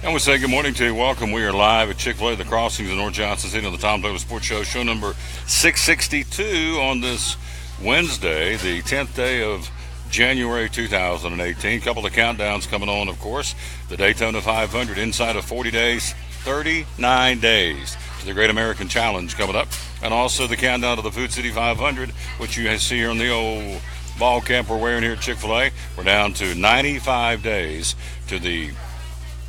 And we say good morning to you. Welcome. We are live at Chick-Fil-A, the Crossings in North Johnson City on the Tom Taylor Sports Show, show number 662 on this Wednesday, the 10th day of January 2018. Couple of countdowns coming on, of course. The Daytona 500 inside of 40 days, 39 days to the Great American Challenge coming up. And also the countdown to the Food City 500, which you see here on the old ball cap we're wearing here at Chick-Fil-A. We're down to 95 days to the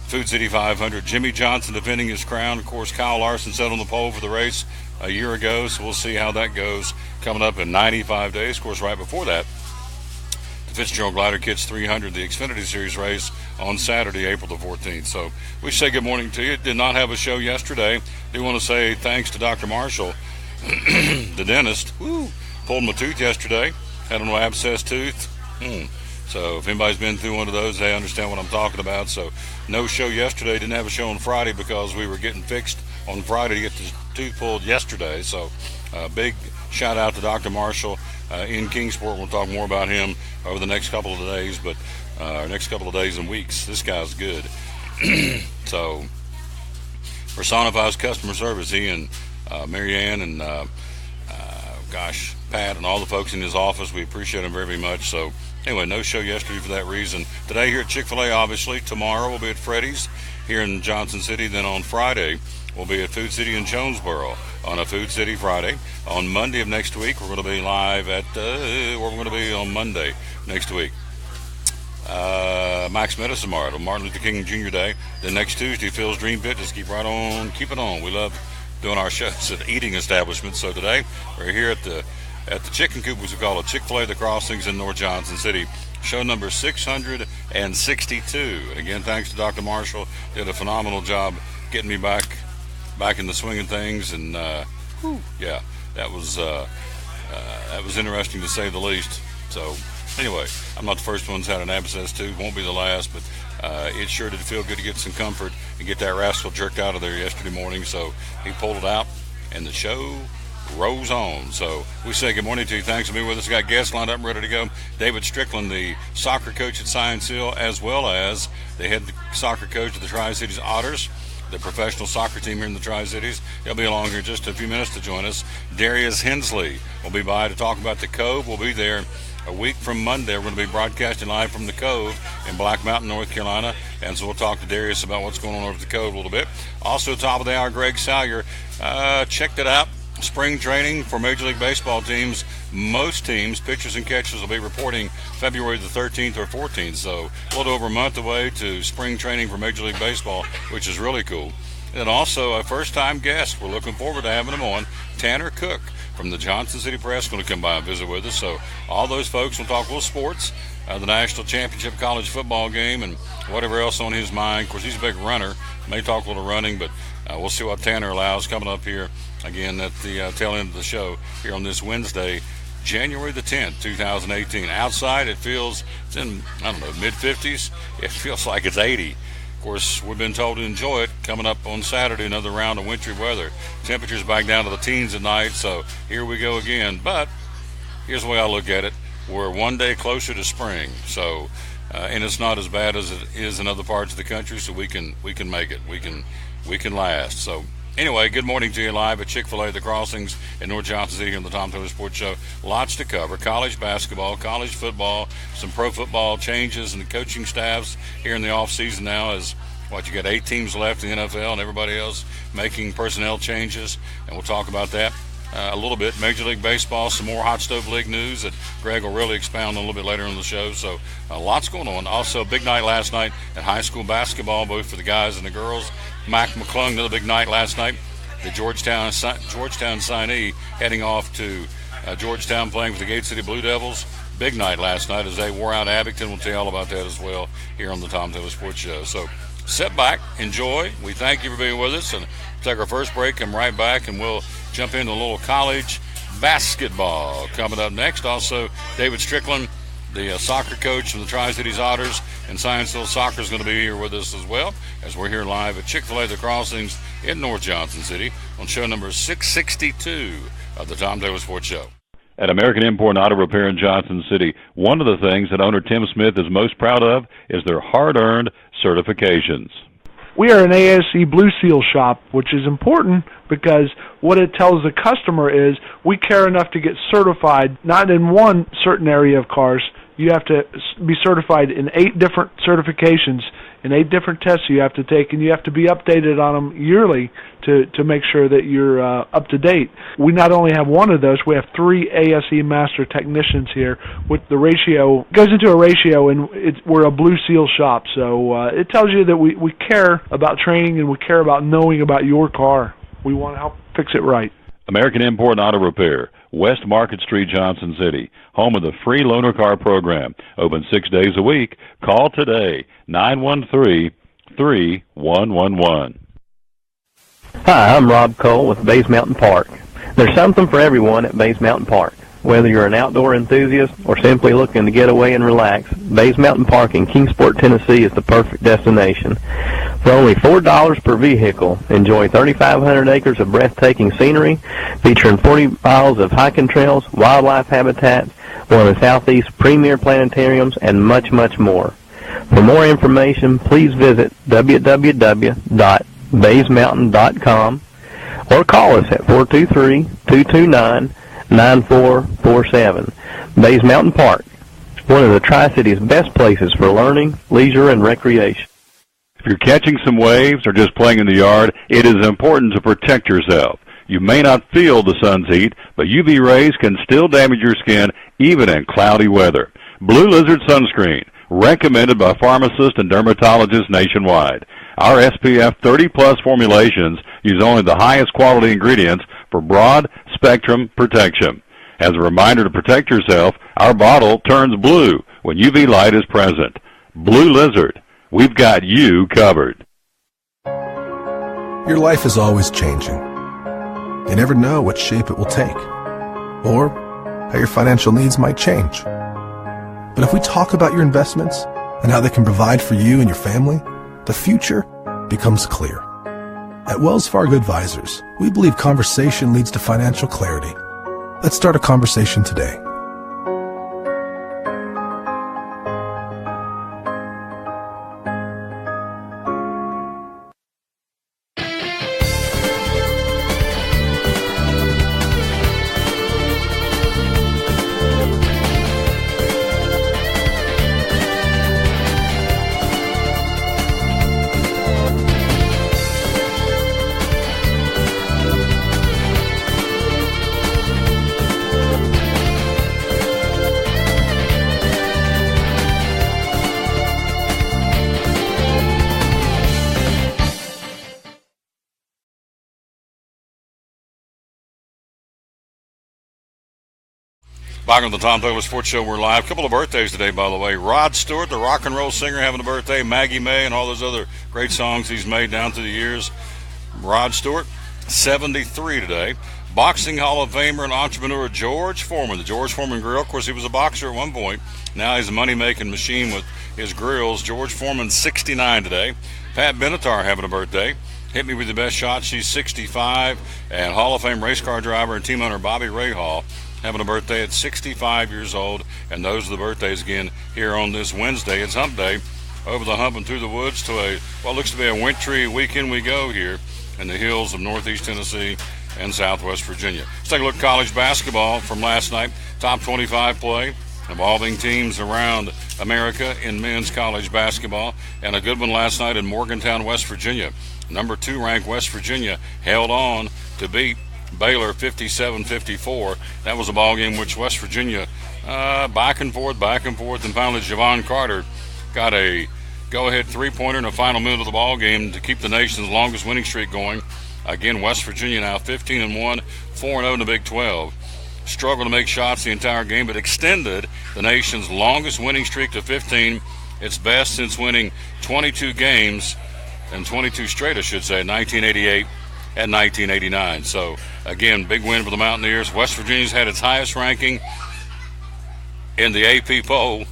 Food City 500. Jimmy Johnson defending his crown. Of course, Kyle Larson sat on the pole for the race a year ago, so we'll see how that goes coming up in 95 days. Of course, right before that, the Fitzgerald Glider Kids 300, the Xfinity Series race on Saturday, April the 14th. So we say good morning to you. Did not have a show yesterday. Do want to say thanks to Dr. Marshall, the dentist. Pulled my tooth yesterday. Had an abscess tooth. So if anybody's been through one of those, they understand what I'm talking about. So no show yesterday. Didn't have a show on Friday because we were getting fixed on Friday to get the tooth pulled yesterday. So big shout out to Dr. Marshall in Kingsport. We'll talk more about him over the next couple of days, but next couple of days and weeks. This guy's good. So personifies customer service. He and Mary Ann and Pat and all the folks in his office, we appreciate him very, very much. So anyway, no show yesterday for that reason. Today here at Chick-fil-A, obviously. Tomorrow we'll be at Freddy's here in Johnson City. Then on Friday, we'll be at Food City in Jonesboro on a Food City Friday. On Monday of next week, we're going to be live at, where we're going to be on Monday next week. Max Medicine Mart on Martin Luther King Jr. Day. Then next Tuesday, Phil's Dream Pit. Just keep right on, keep it on. We love doing our shows at eating establishments. So today, we're here at the Chicken Coop, as we call it, Chick-fil-A, the Crossings in North Johnson City. Show number 662. And again, thanks to Dr. Marshall. Did a phenomenal job getting me back in the swing of things. And, yeah, that was interesting to say the least. So, anyway, I'm not the first one that's had an abscess tooth. Won't be the last, but it sure did feel good to get some comfort and get that rascal jerked out of there yesterday morning. So he pulled it out, and the show rolls on. So we say good morning to you. Thanks for being with us. We got guests lined up and ready to go. David Strickland, the soccer coach at Science Hill, as well as the head soccer coach of the Tri-Cities Otters, the professional soccer team here in the Tri-Cities. He'll be along here in just a few minutes to join us. Darius Hensley will be by to talk about the Cove. We'll be there a week from Monday. We're going to be broadcasting live from the Cove in Black Mountain, North Carolina. And so we'll talk to Darius about what's going on over at the Cove a little bit. Also, top of the hour, Greg Salyer. Checked it out. Spring training for Major League Baseball teams. Most teams, pitchers and catchers, will be reporting February the 13th or 14th. So a little over a month away to spring training for Major League Baseball, which is really cool. And also a first-time guest. We're looking forward to having him on. Tanner Cook from the Johnson City Press going to come by and visit with us. So all those folks will talk a little sports, the national championship college football game, and whatever else on his mind. Of course, he's a big runner. May talk a little running, but we'll see what Tanner allows coming up here again at the tail end of the show here on this Wednesday, January the 10th, 2018. Outside, it feels it's in, mid-50s. It feels like it's 80. Of course, we've been told to enjoy it. Coming up on Saturday, another round of wintry weather. Temperatures back down to the teens at night, so here we go again. But here's the way I look at it. We're one day closer to spring, so and it's not as bad as it is in other parts of the country, so we can make it. We can last. So anyway, good morning to you live at Chick-fil-A, the Crossings in North Johnson City on the Tom Taylor Sports Show. Lots to cover. College basketball, college football, some pro football changes in the coaching staffs here in the off-season now as, you got 8 teams left in the NFL and everybody else making personnel changes, and we'll talk about that a little bit. Major League Baseball, some more Hot Stove League news that Greg will really expound on a little bit later in the show. So lots going on. Also, big night last night at high school basketball, both for the guys and the girls. Mac McClung, another big night last night. The Georgetown signee heading off to Georgetown playing for the Gate City Blue Devils. Big night last night as they wore out Abington. We'll tell you all about that as well here on the Tom Taylor Sports Show. So sit back, enjoy. We thank you for being with us, and take our first break, come right back, and we'll jump into a little college basketball coming up next. Also, David Strickland, the soccer coach from the Tri-Cities Otters, and Science Hill Soccer is going to be here with us as well, as we're here live at Chick-fil-A, the Crossings in North Johnson City on show number 662 of the Tom Taylor Sports Show. At American Import and Auto Repair in Johnson City, one of the things that owner Tim Smith is most proud of is their hard-earned certifications. We are an ASE Blue Seal shop, which is important because what it tells the customer is we care enough to get certified, not in one certain area of cars. You have to be certified in 8 different certifications, in 8 different tests you have to take, and you have to be updated on them yearly to make sure that you're up to date. We not only have one of those, we have 3 ASE Master Technicians here. With the ratio, goes into a ratio, and we're a Blue Seal shop, so it tells you that we care about training and we care about knowing about your car. We want to help fix it right. American Import Auto Repair, West Market Street, Johnson City, home of the free loaner car program. Open 6 days a week. Call today, 913-3111. Hi, I'm Rob Cole with Bays Mountain Park. There's something for everyone at Bays Mountain Park. Whether you're an outdoor enthusiast or simply looking to get away and relax, Bays Mountain Park in Kingsport, Tennessee is the perfect destination. For only $4 per vehicle, enjoy 3,500 acres of breathtaking scenery, featuring 40 miles of hiking trails, wildlife habitats, one of the Southeast's premier planetariums, and much, much more. For more information, please visit www.baysmountain.com or call us at 423-229-9447. Bays Mountain Park, one of the Tri-City's best places for learning, leisure, and recreation. If you're catching some waves or just playing in the yard, it is important to protect yourself. You may not feel the sun's heat, but UV rays can still damage your skin even in cloudy weather. Blue Lizard Sunscreen, recommended by pharmacists and dermatologists nationwide. Our SPF 30-plus formulations use only the highest quality ingredients for broad-spectrum protection. As a reminder to protect yourself, our bottle turns blue when UV light is present. Blue Lizard, we've got you covered. Your life is always changing. You never know what shape it will take, or how your financial needs might change. But if we talk about your investments and how they can provide for you and your family, the future becomes clear. At Wells Fargo Advisors, we believe conversation leads to financial clarity. Let's start a conversation today. Back on the Tom Taylor Sports Show, we're live. A couple of birthdays today, by the way. Rod Stewart, the rock and roll singer, having a birthday. Maggie May and all those other great songs he's made down through the years. Rod Stewart, 73 today. Boxing Hall of Famer and entrepreneur George Foreman, the George Foreman Grill. Of course, he was a boxer at one point. Now he's a money-making machine with his grills. George Foreman, 69 today. Pat Benatar having a birthday. Hit me with the best shot. She's 65. And Hall of Fame race car driver and team owner Bobby Rahal having a birthday at 65 years old. And those are the birthdays again here on this Wednesday. It's Hump Day. Over the hump and through the woods to what looks to be a wintry weekend we go here in the hills of northeast Tennessee and southwest Virginia. Let's take a look at college basketball from last night. Top 25 play involving teams around America in men's college basketball. And a good one last night in Morgantown, West Virginia. Number 2 ranked West Virginia held on to beat Baylor 57-54. That was a ball game which West Virginia back and forth, and finally Javon Carter got a go-ahead three-pointer in the final minute of the ball game to keep the nation's longest winning streak going. Again, West Virginia now 15-1, 4-0 in the Big 12. Struggled to make shots the entire game, but extended the nation's longest winning streak to 15. Its best since winning 22 games, and 22 straight, I should say, 1988 and 1989. So, again, big win for the Mountaineers. West Virginia's had its highest ranking in the AP poll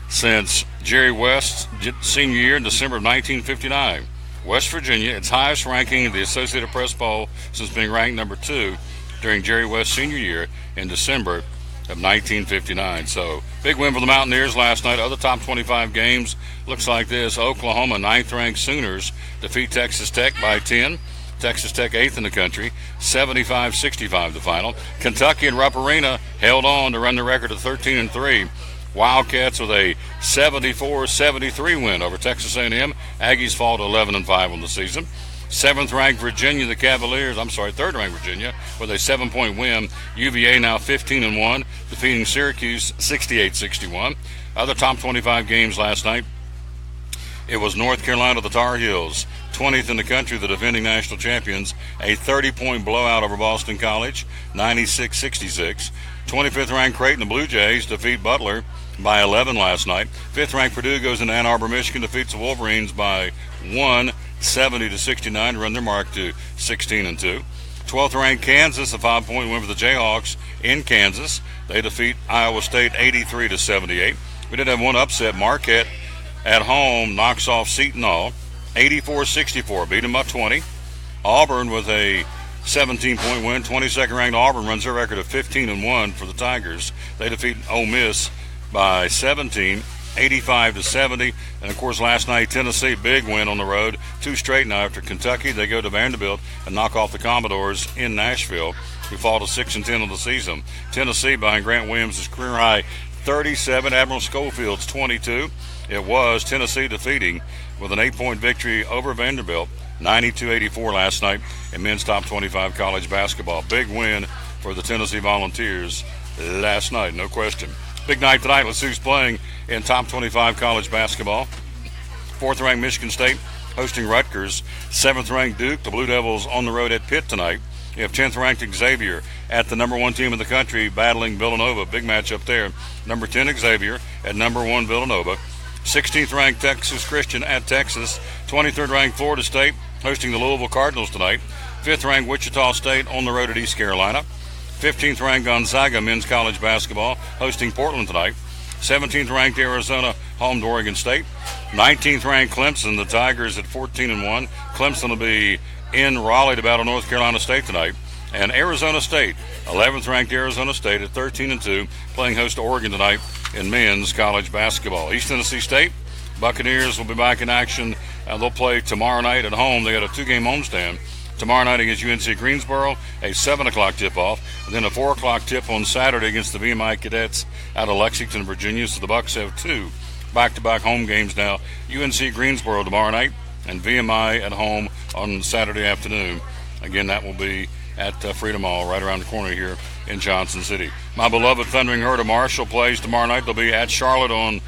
since Jerry West's senior year in December of 1959. West Virginia, its highest ranking in the Associated Press poll since being ranked number 2 during Jerry West's senior year in December of 1959. So big win for the Mountaineers last night. Other top 25 games looks like this. Oklahoma, 9th-ranked Sooners defeat Texas Tech by 10. Texas Tech 8th in the country, 75-65 the final. Kentucky and Rupp Arena held on to run the record of 13-3. Wildcats with a 74-73 win over Texas A&M. Aggies fall to 11-5 on the season. 7th-ranked Virginia, the Cavaliers, 3rd-ranked Virginia, with a 7-point win. UVA now 15-1, defeating Syracuse 68-61. Other top 25 games last night. It was North Carolina, the Tar Heels, 20th in the country, the defending national champions, a 30-point blowout over Boston College, 96-66. 25th-ranked Creighton, the Blue Jays, defeat Butler by 11 last night. 5th-ranked Purdue goes into Ann Arbor, Michigan, defeats the Wolverines by 1, 70-69, to run their mark to 16-2. 12th-ranked Kansas, a 5-point win for the Jayhawks in Kansas. They defeat Iowa State 83-78. We did have one upset. Marquette at home knocks off Seton Hall 84-64, beat them by 20. Auburn with a 17-point win. 22nd-ranked Auburn runs their record of 15-1 for the Tigers. They defeat Ole Miss by 17, 85-70. And, of course, last night, Tennessee, big win on the road. 2 straight now after Kentucky. They go to Vanderbilt and knock off the Commodores in Nashville, who fall to 6-10 on the season. Tennessee, behind Grant Williams' career-high 37, Admiral Schofield's 22. It was Tennessee defeating with an 8-point victory over Vanderbilt, 92-84 last night in men's top 25 college basketball. Big win for the Tennessee Volunteers last night, no question. Big night tonight. Let's see who's playing in top 25 college basketball. 4th-ranked Michigan State hosting Rutgers. 7th-ranked Duke. The Blue Devils on the road at Pitt tonight. You have 10th-ranked Xavier at the number 1 team in the country battling Villanova. Big matchup there. Number 10 Xavier at number 1 Villanova. 16th-ranked Texas Christian at Texas. 23rd-ranked Florida State hosting the Louisville Cardinals tonight. 5th-ranked Wichita State on the road at East Carolina. 15th-ranked Gonzaga men's college basketball hosting Portland tonight. 17th-ranked Arizona home to Oregon State. 19th-ranked Clemson, the Tigers at 14-1. Clemson will be in Raleigh to battle North Carolina State tonight. And Arizona State, 11th-ranked Arizona State at 13-2, playing host to Oregon tonight in men's college basketball. East Tennessee State, Buccaneers will be back in action. They'll play tomorrow night at home. They got a 2-game homestand. Tomorrow night against UNC Greensboro, a 7 o'clock tip-off, and then a 4 o'clock tip on Saturday against the VMI Cadets out of Lexington, Virginia. So the Bucs have 2 back-to-back home games now. UNC Greensboro tomorrow night and VMI at home on Saturday afternoon. Again, that will be at Freedom Hall right around the corner here in Johnson City. My beloved Thundering Herd of Marshall plays tomorrow night. They'll be at Charlotte on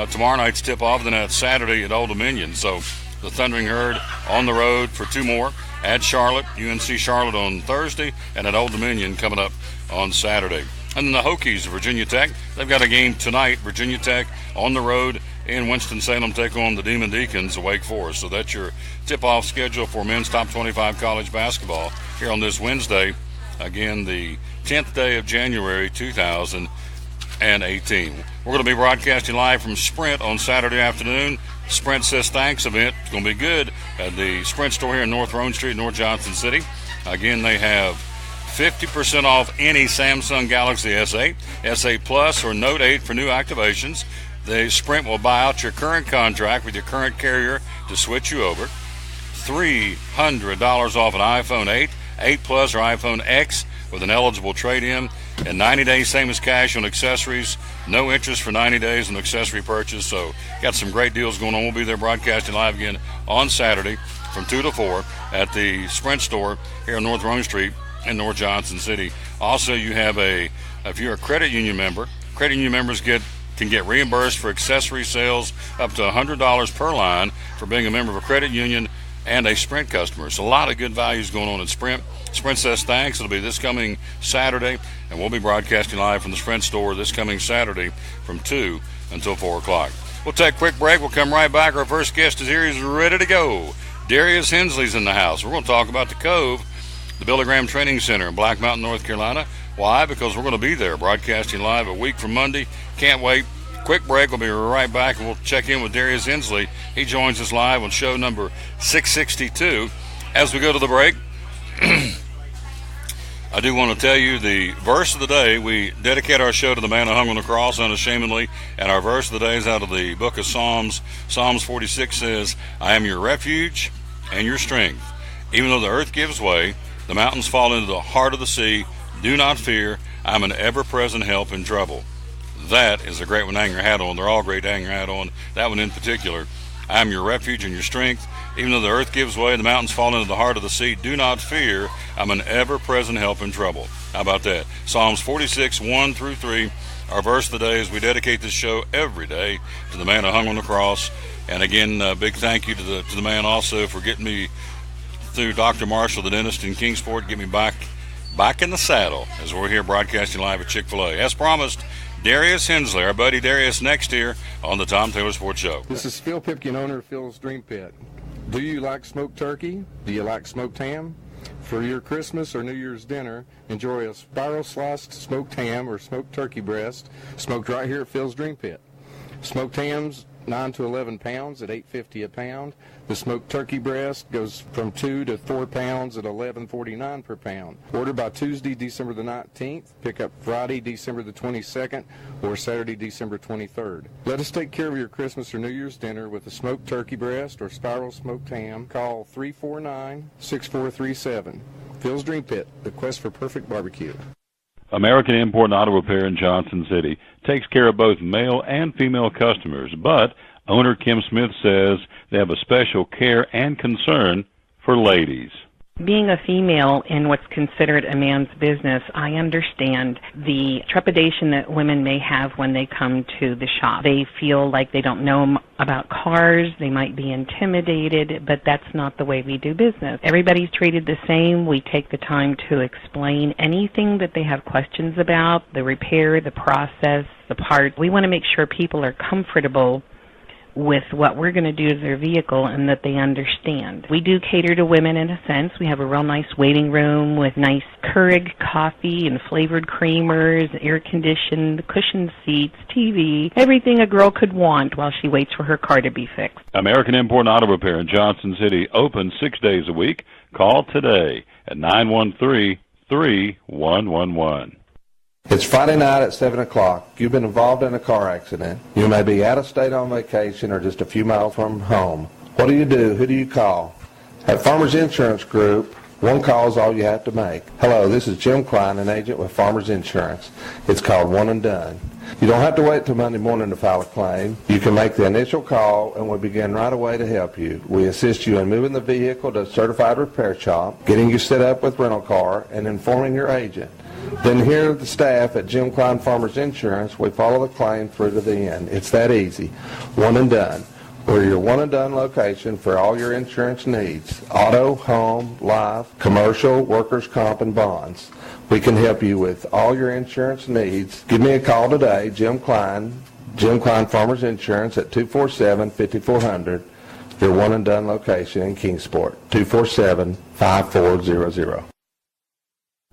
tomorrow night's tip-off, then at Saturday at Old Dominion. So the Thundering Herd on the road for 2 more. At Charlotte, UNC Charlotte on Thursday, and at Old Dominion coming up on Saturday. And then the Hokies, Virginia Tech, they've got a game tonight. Virginia Tech on the road in Winston-Salem take on the Demon Deacons of Wake Forest. So that's your tip-off schedule for men's top 25 college basketball here on this Wednesday. Again, the 10th day of January 2018. We're going to be broadcasting live from Sprint on Saturday afternoon. Sprint Says Thanks event. It's going to be good at the Sprint store here in North Roan Street, North Johnson City. Again, they have 50% off any Samsung Galaxy S8, S8 Plus, or Note 8 for new activations. The Sprint will buy out your current contract with your current carrier to switch you over. $300 off an iPhone 8, 8 Plus, or iPhone X with an eligible trade-in. And 90 days, same as cash on accessories. No interest for 90 days on accessory purchase. So got some great deals going on. We'll be there broadcasting live again on Saturday from 2 to 4 at the Sprint store here on North Roan Street in North Johnson City. Also, you have if you're a credit union member, credit union members can get reimbursed for accessory sales up to $100 per line for being a member of a credit union and a Sprint customer. So a lot of good values going on at Sprint. Sprint Says Thanks. It'll be this coming Saturday, and we'll be broadcasting live from the Sprint store this coming Saturday from 2 until 4 o'clock. We'll take a quick break. We'll come right back. Our first guest is here. He's ready to go. Darius Hensley's in the house. We're going to talk about the Cove, the Billy Graham Training Center in Black Mountain, North Carolina. Why? Because we're going to be there broadcasting live a week from Monday. Can't wait. Quick break. We'll be right back, and we'll check in with Darius Hensley. He joins us live on show number 662. As we go to the break, I do want to tell you the verse of the day. We dedicate our show to the man who hung on the cross unashamedly, and our verse of the day is out of the book of Psalms. Psalms 46 says, I am your refuge and your strength. Even though the earth gives way, the mountains fall into the heart of the sea, do not fear. I'm an ever-present help in trouble. That is a great one to hang your hat on. They're all great to hang your hat on. That one in particular. I am your refuge and your strength. Even though the earth gives way, the mountains fall into the heart of the sea, do not fear. I'm an ever-present help in trouble. How about that? Psalms 46, 1 through 3. Our verse of the day is we dedicate this show every day to the man who hung on the cross. And again, a big thank you to the man also for getting me through Dr. Marshall, the dentist in Kingsport, get me back in the saddle as we're here broadcasting live at Chick-Fil-A. As promised, Darius Hensley, our buddy Darius, next here on the Tom Taylor Sports Show. This is Phil Pipkin, owner of Phil's Dream Pit. Do you like smoked turkey? Do you like smoked ham? For your Christmas or New Year's dinner, enjoy a spiral sliced smoked ham or smoked turkey breast, smoked right here at Phil's Dream Pit. Smoked hams, 9 to 11 pounds at $8.50 a pound. The smoked turkey breast goes from 2 to 4 pounds at $11.49 per pound. Order by Tuesday, December the 19th. Pick up Friday, December the 22nd, or Saturday, December 23rd. Let us take care of your Christmas or New Year's dinner with a smoked turkey breast or spiral smoked ham. Call 349-6437. Phil's Dream Pit, the quest for perfect barbecue. American Import and Auto Repair in Johnson City takes care of both male and female customers, but owner Kim Smith says they have a special care and concern for ladies. Being a female in what's considered a man's business, I understand the trepidation that women may have when they come to the shop. They feel like they don't know about cars, they might be intimidated, but that's not the way we do business. Everybody's treated the same. We take the time to explain anything that they have questions about, the repair, the process, the parts. We want to make sure people are comfortable with what we're going to do to their vehicle and that they understand. We do cater to women in a sense. We have a real nice waiting room with nice Keurig coffee and flavored creamers, air-conditioned, cushioned seats, TV, everything a girl could want while she waits for her car to be fixed. American Import and Auto Repair in Johnson City, open 6 days a week. Call today at 913-3111. It's Friday night at 7 o'clock. You've been involved in a car accident. You may be out of state on vacation or just a few miles from home. What do? Who do you call? At Farmers Insurance Group, one call is all you have to make. Hello, this is Jim Klein, an agent with Farmers Insurance. It's called One and Done. You don't have to wait till Monday morning to file a claim. You can make the initial call and we'll begin right away to help you. We assist you in moving the vehicle to a certified repair shop, getting you set up with rental car, and informing your agent. Then here at the staff at Jim Klein Farmers Insurance, we follow the claim through to the end. It's that easy. One and Done. We're your one and done location for all your insurance needs. Auto, home, life, commercial, workers' comp, and bonds. We can help you with all your insurance needs. Give me a call today, Jim Klein Farmers Insurance at 247-5400. Your one and done location in Kingsport, 247-5400.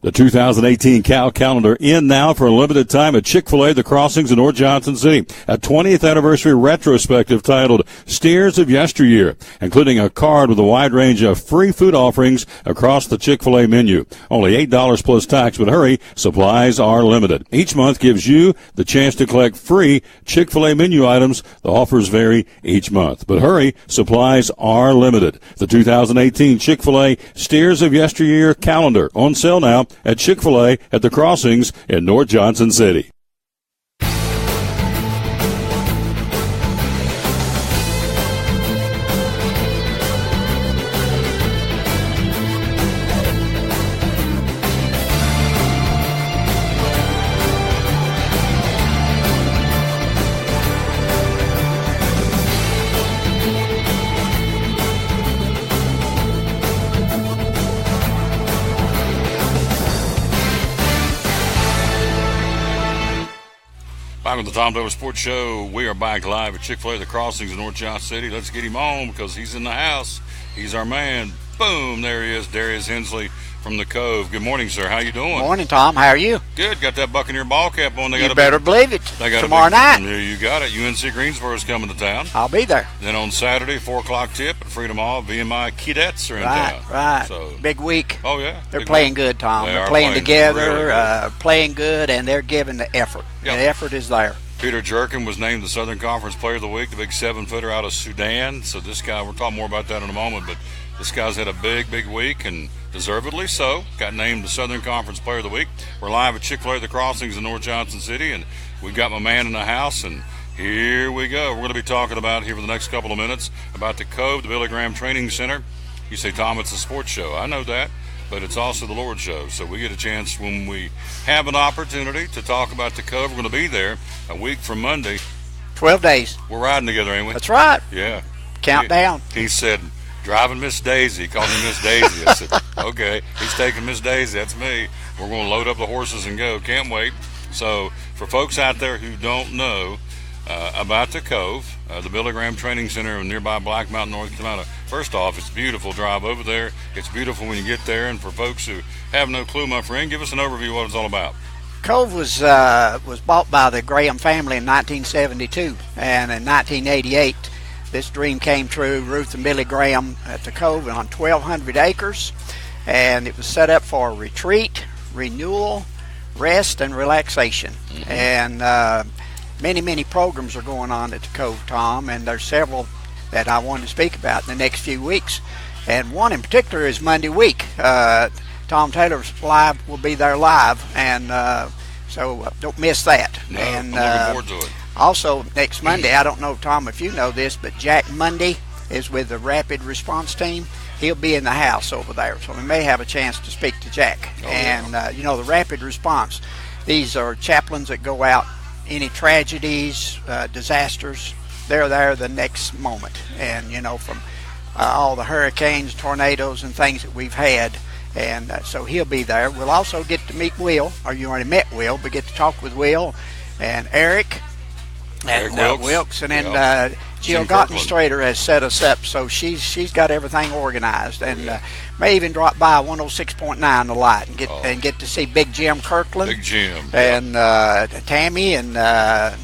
The 2018 Cal Calendar in now for a limited time at Chick-Fil-A, The Crossings in North Johnson City. A 20th anniversary retrospective titled Steers of Yesteryear, including a card with a wide range of free food offerings across the Chick-Fil-A menu. Only $8 plus tax, but hurry, supplies are limited. Each month gives you the chance to collect free Chick-Fil-A menu items. The offers vary each month, but hurry, supplies are limited. The 2018 Chick-Fil-A Steers of Yesteryear Calendar on sale now at Chick-fil-A at The Crossings in North Johnson City. Back with the Tom Taylor Sports Show. We are back live at Chick-fil-A, The Crossings in North Johnson City. Let's get him on because he's in the house. He's our man. Boom, there he is, Darius Hensley from the Cove. Good morning, sir. How you doing? Morning, Tom. How are you? Good. Got that Buccaneer ball cap on. You better believe it. They got tomorrow night. You got it. UNC Greensboro is coming to town. I'll be there. Then on Saturday, 4 o'clock tip at Freedom Hall, VMI Cadets are in town. Right. So, big week. oh, yeah. They're playing good, Tom. They're playing together, really playing good, and they're giving the effort. Yep. The effort is there. Peter Jerkin was named the Southern Conference Player of the Week, the big 7-footer out of Sudan. So this guy, we'll talk more about that in a moment, but this guy's had a big week, and deservedly so. Got named the Southern Conference Player of the Week. We're live at Chick-Fil-A The Crossings in North Johnson City, and we've got my man in the house, and here we go. We're going to be talking about here for the next couple of minutes about the Cove, the Billy Graham Training Center. You say, Tom, it's a sports show. I know that, but it's also the Lord's show. So we get a chance when we have an opportunity to talk about the Cove. We're going to be there a week from Monday. 12 days. We're riding together, ain't we? That's right. Yeah. Countdown. He said, driving Miss Daisy. He called me Miss Daisy. I said, okay, he's taking Miss Daisy. That's me. We're going to load up the horses and go. Can't wait. So for folks out there who don't know about the Cove, the Billy Graham Training Center in nearby Black Mountain, North Carolina, first off, it's beautiful. Drive over there. It's beautiful when you get there. And for folks who have no clue, my friend, give us an overview of what it's all about. Cove was bought by the Graham family in 1972, and in 1988, this dream came true. Ruth and Billy Graham at the Cove on 1,200 acres, and it was set up for retreat, renewal, rest, and relaxation. Mm-hmm. And many programs are going on at the Cove, Tom, and there's several that I wanted to speak about in the next few weeks. And one in particular is Monday week. Tom Taylor's live will be there live, and so don't miss that. No, and I'm looking forward to it. Also, next Monday, I don't know, Tom, if you know this, but Jack Mundy is with the Rapid Response Team. He'll be in the house over there, so we may have a chance to speak to Jack. Oh, and, the Rapid Response, these are chaplains that go out, any tragedies, disasters, they're there the next moment. And, from all the hurricanes, tornadoes, and things that we've had. And so he'll be there. We'll also get to meet Will, or you already met Will, but get to talk with Will and Eric Wilkes, and then Jill Gottenstrader has set us up, so she's got everything organized, and may even drop by 106.9 the light and get to see Big Jim Kirkland, and Tammy and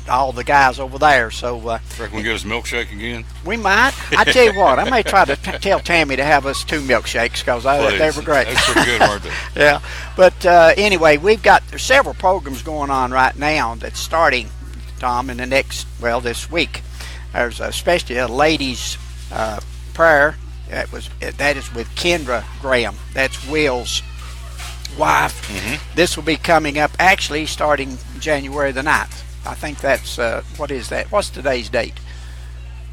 all the guys over there. So reckon we get us milkshake again? We might. I tell you what, I may try to tell Tammy to have us 2 milkshakes, because they were great. That's pretty good, weren't they? Yeah, but anyway, there's several programs going on right now that's starting, Tom, in this week. There's especially a ladies' prayer that is with Kendra Graham. That's Will's wife. Mm-hmm. This will be coming up actually starting January the 9th. I think that's what is that? What's today's date?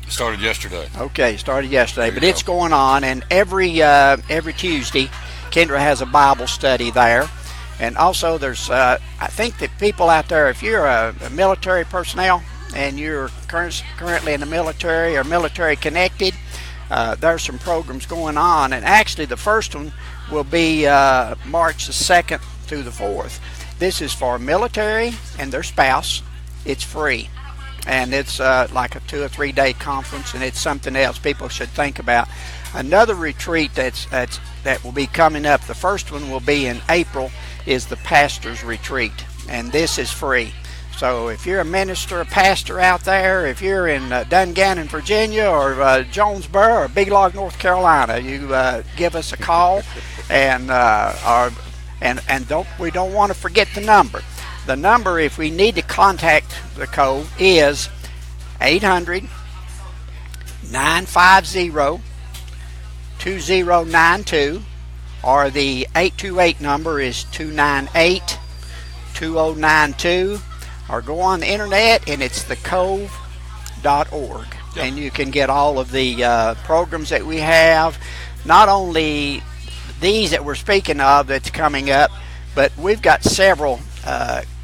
It started yesterday. Okay, started yesterday, but it's going on, and every Tuesday, Kendra has a Bible study there. And also there's, I think that people out there, if you're a military personnel and you're currently in the military or military connected, there's some programs going on. And actually the first one will be March the 2nd through the 4th. This is for military and their spouse. It's free. And it's like a 2 or 3 day conference, and it's something else people should think about. Another retreat that will be coming up, the first one will be in April, is the Pastor's Retreat, and this is free. So if you're a minister, a pastor out there, if you're in Dungannon, Virginia, or Jonesboro, or Big Log, North Carolina, you give us a call, and we don't want to forget the number. The number, if we need to contact the Cove, is 800-950-2092, or the 828 number is 298-2092, or go on the internet and it's thecove.org. Yep. And you can get all of the programs that we have, not only these that we're speaking of that's coming up, but we've got several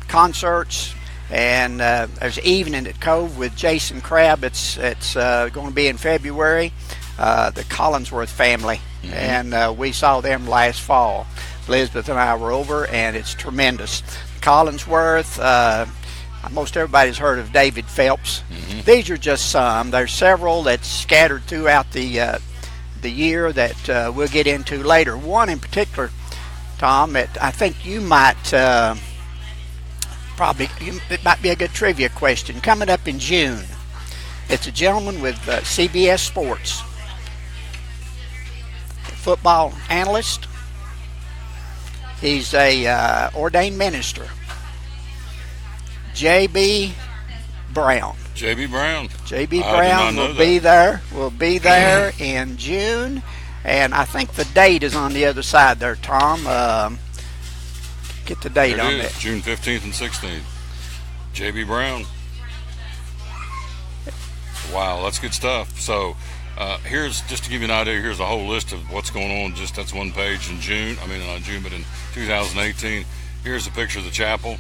concerts, and there's evening at Cove with Jason Crabb. It's going to be in February. The Collinsworth family, mm-hmm. and we saw them last fall. Elizabeth and I were over, and it's tremendous. Collinsworth, most everybody's heard of David Phelps. Mm-hmm. These are just some. There's several that's scattered throughout the year that we'll get into later. One in particular Tom, I think you might it might be a good trivia question. Coming up in June, it's a gentleman with CBS Sports, football analyst. He's a ordained minister. J.B. Brown. J.B. Brown. J.B. Brown will be there. Will be there in June, and I think the date is on the other side there, Tom. Get the date on it. June 15th and 16th. J.B. Brown. Wow, that's good stuff. So here's, just to give you an idea, here's a whole list of what's going on. Just that's one page in June. I mean, not June, but in 2018. Here's a picture of the chapel,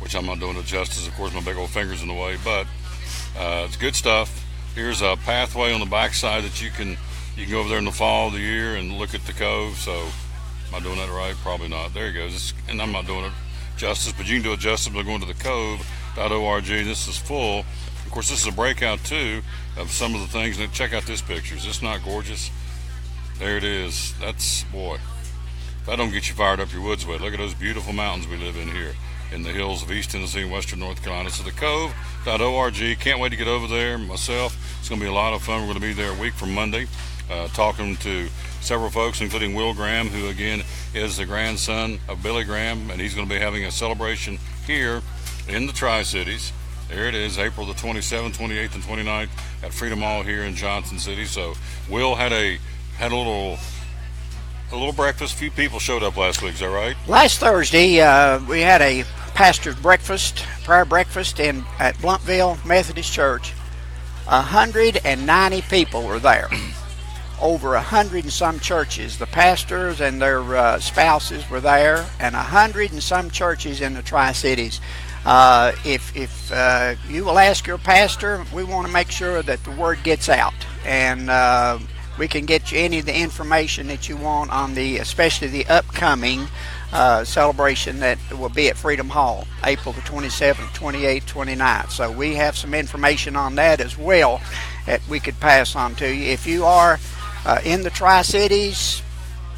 which I'm not doing it justice. Of course, my big old finger's in the way, but it's good stuff. Here's a pathway on the backside that you can go over there in the fall of the year and look at the cove. So, am I doing that right? Probably not. There he goes. And I'm not doing it justice, but you can do it justice by going to the cove.org. This is full. Of course, this is a breakout too of some of the things. And check out this picture. Is this not gorgeous? There it is. That's, boy, if that don't get you fired up your woods way. Look at those beautiful mountains we live in here in the hills of East Tennessee and Western North Carolina. So the cove.org. Can't wait to get over there myself. It's going to be a lot of fun. We're going to be there a week from Monday, talking to several folks, including Will Graham, who again is the grandson of Billy Graham, and he's going to be having a celebration here in the Tri-Cities. There it is, April the 27th, 28th, and 29th at Freedom Hall here in Johnson City. So Will had a little breakfast. A few people showed up last week. Is that right? Last Thursday, we had a pastor's breakfast, prayer breakfast at Blumpville Methodist Church. 190 people were there. Over 100 and some churches. The pastors and their spouses were there, and 100 and some churches in the Tri-Cities. If you will ask your pastor, we want to make sure that the word gets out, and we can get you any of the information that you want on especially the upcoming celebration that will be at Freedom Hall, April the 27th, 28th, 29th. So we have some information on that as well that we could pass on to you. If you are in the Tri-Cities,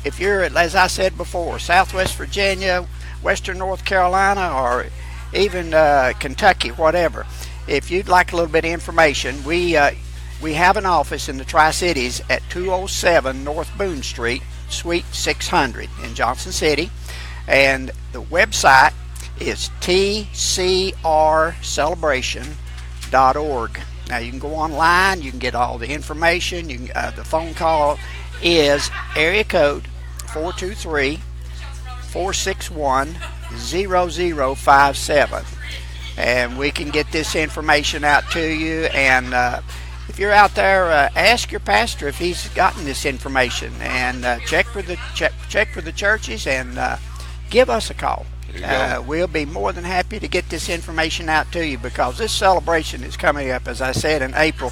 if you're, as I said before, Southwest Virginia, Western North Carolina, or even Kentucky, whatever, if you'd like a little bit of information, we have an office in the Tri-Cities at 207 North Boone Street, Suite 600 in Johnson City, and the website is tcrcelebration.org. Now you can go online, you can get all the information. You can, the phone call is area code 423-461-0057, and we can get this information out to you. And if you're out there, ask your pastor if he's gotten this information, and check with the churches, and give us a call. We'll be more than happy to get this information out to you, because this celebration is coming up, as I said, in April,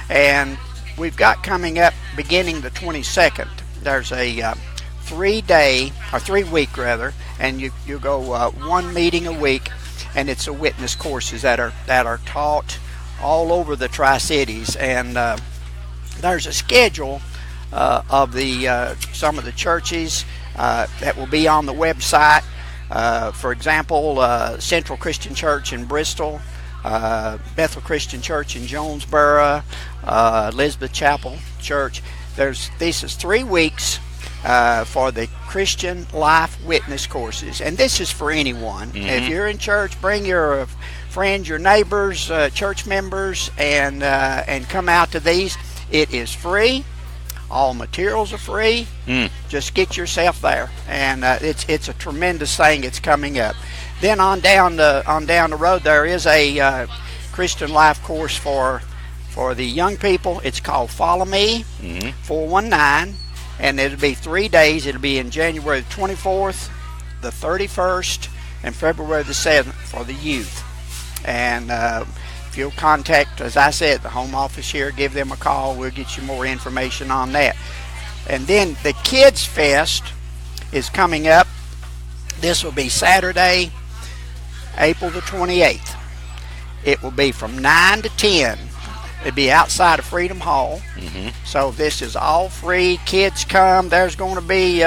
and we've got coming up beginning the 22nd. There's a 3 week rather, and you go one meeting a week, and it's a witness courses that are taught all over the Tri-Cities, and there's a schedule of the some of the churches that will be on the website. For example, Central Christian Church in Bristol, Bethel Christian Church in Jonesboro, Elizabeth Chapel Church. This is 3 weeks for the Christian Life Witness courses, and this is for anyone. Mm-hmm. If you're in church, bring your friends, your neighbors, church members, and come out to these. It is free. All materials are free. Just get yourself there, and it's a tremendous thing. It's coming up. Then on down the road, there is a Christian Life course for the young people. It's called Follow Me, 419, and it'll be 3 days. It'll be in January the 24th, the 31st, and February the 7th for the youth. And if you'll contact, as I said, the home office here, give them a call. We'll get you more information on that. And then the Kids Fest is coming up. This will be Saturday, April the 28th. It will be from 9 to 10. It'll be outside of Freedom Hall. Mm-hmm. So this is all free. Kids come. There's going to be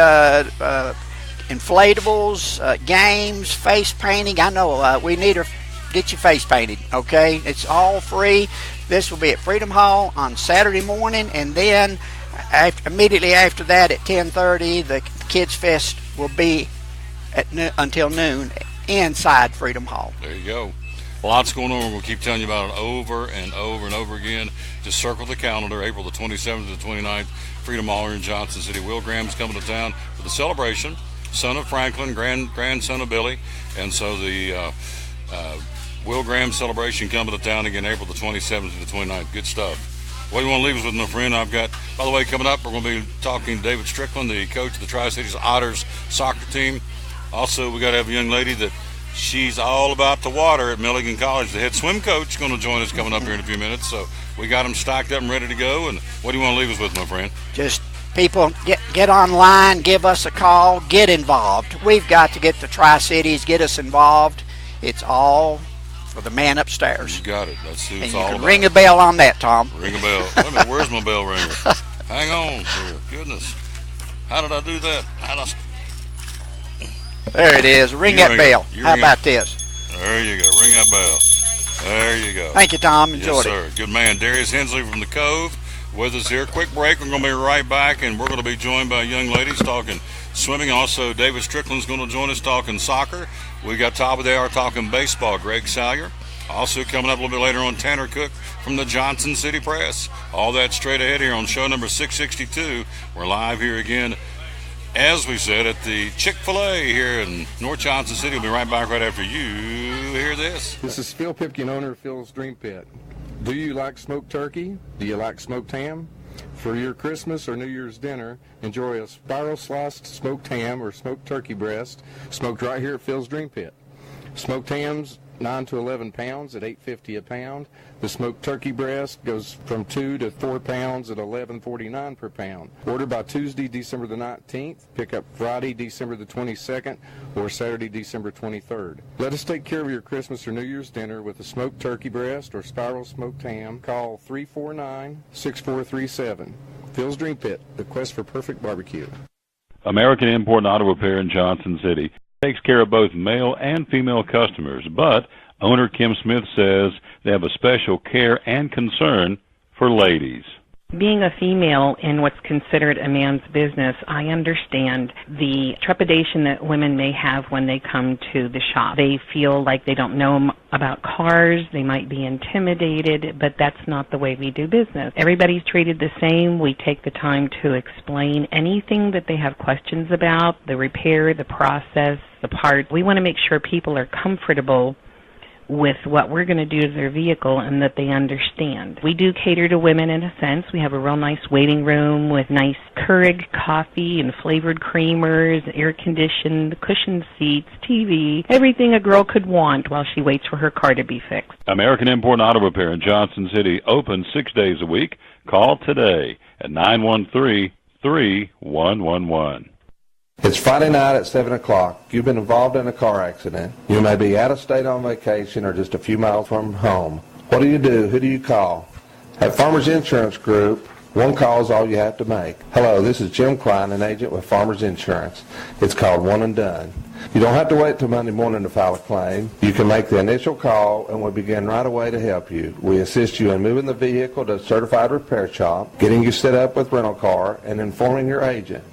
inflatables, games, face painting. I know we need to get you face painted, okay? It's all free. This will be at Freedom Hall on Saturday morning, and then immediately after that at 10:30, the Kids Fest will be at until noon inside Freedom Hall. There you go. Lots going on. We're going to keep telling you about it over and over and over again. Just circle the calendar, April the 27th to the 29th, Freedom Hall here in Johnson City. Will Graham's coming to town for the celebration. Son of Franklin, grandson of Billy. And so the Will Graham celebration coming to town again, April the 27th to the 29th. Good stuff. What do you want to leave us with, my friend? I've got, by the way, coming up, we're going to be talking to David Strickland, the coach of the Tri-Cities Otters soccer team. Also, we got to have a young lady that she's all about the water at Milligan College. The head swim coach is going to join us coming up here in a few minutes. So we got them stacked up and ready to go. And what do you want to leave us with, my friend? Just people, get online, give us a call, get involved. We've got to get the Tri-Cities, get us involved. It's all for the man upstairs. You got it. That's who it's all all about. about. Ring a bell on that, Tom. Ring a bell. Wait a minute, where's my bell ringer? Hang on. Goodness. How did I do that? There it is. Ring that bell. How about this? There you go. Ring that bell. There you go. Thank you, Tom. Enjoyed it. Yes, sir. Good man. Darius Hensley from the Cove with us here. Quick break. We're going to be right back, and we're going to be joined by young ladies talking swimming. Also, David Strickland's going to join us talking soccer. We got top of the hour talking baseball, Greg Salyer. Also coming up a little bit later on, Tanner Cook from the Johnson City Press. All that straight ahead here on show number 662. We're live here again, as we said, at the Chick-Fil-A here in North Johnson City. We'll be right back right after you hear this. This is Phil Pipkin, owner of Phil's Dream Pit. Do you like smoked turkey? Do you like smoked ham? For your Christmas or New Year's dinner, enjoy a spiral sliced smoked ham or smoked turkey breast smoked right here at Phil's Dream Pit. Smoked hams, 9 to 11 pounds at $8.50 a pound. The smoked turkey breast goes from 2 to 4 pounds at $11.49 per pound. Order by Tuesday, December the 19th. Pick up Friday, December the 22nd, or Saturday, December 23rd. Let us take care of your Christmas or New Year's dinner with a smoked turkey breast or spiral smoked ham. Call 349-6437. Phil's Dream Pit, the quest for perfect barbecue. American Import and Auto Repair in Johnson City takes care of both male and female customers, but owner Kim Smith says they have a special care and concern for ladies. Being a female in what's considered a man's business, I understand the trepidation that women may have when they come to the shop. They feel like they don't know about cars, they might be intimidated, but that's not the way we do business. Everybody's treated the same. We take the time to explain anything that they have questions about, the repair, the process, the part. We want to make sure people are comfortable with what we're going to do to their vehicle and that they understand. We do cater to women in a sense. We have a real nice waiting room with nice Keurig coffee and flavored creamers, air-conditioned, cushioned seats, TV, everything a girl could want while she waits for her car to be fixed. American Import and Auto Repair in Johnson City, open 6 days a week. Call today at 913-3111. It's Friday night at 7 o'clock. You've been involved in a car accident. You may be out of state on vacation or just a few miles from home. What do you do? Who do you call? At Farmers Insurance Group, one call is all you have to make. Hello, this is Jim Klein, an agent with Farmers Insurance. It's called One and Done. You don't have to wait till Monday morning to file a claim. You can make the initial call and we'll begin right away to help you. We assist you in moving the vehicle to a certified repair shop, getting you set up with rental car, and informing your agent.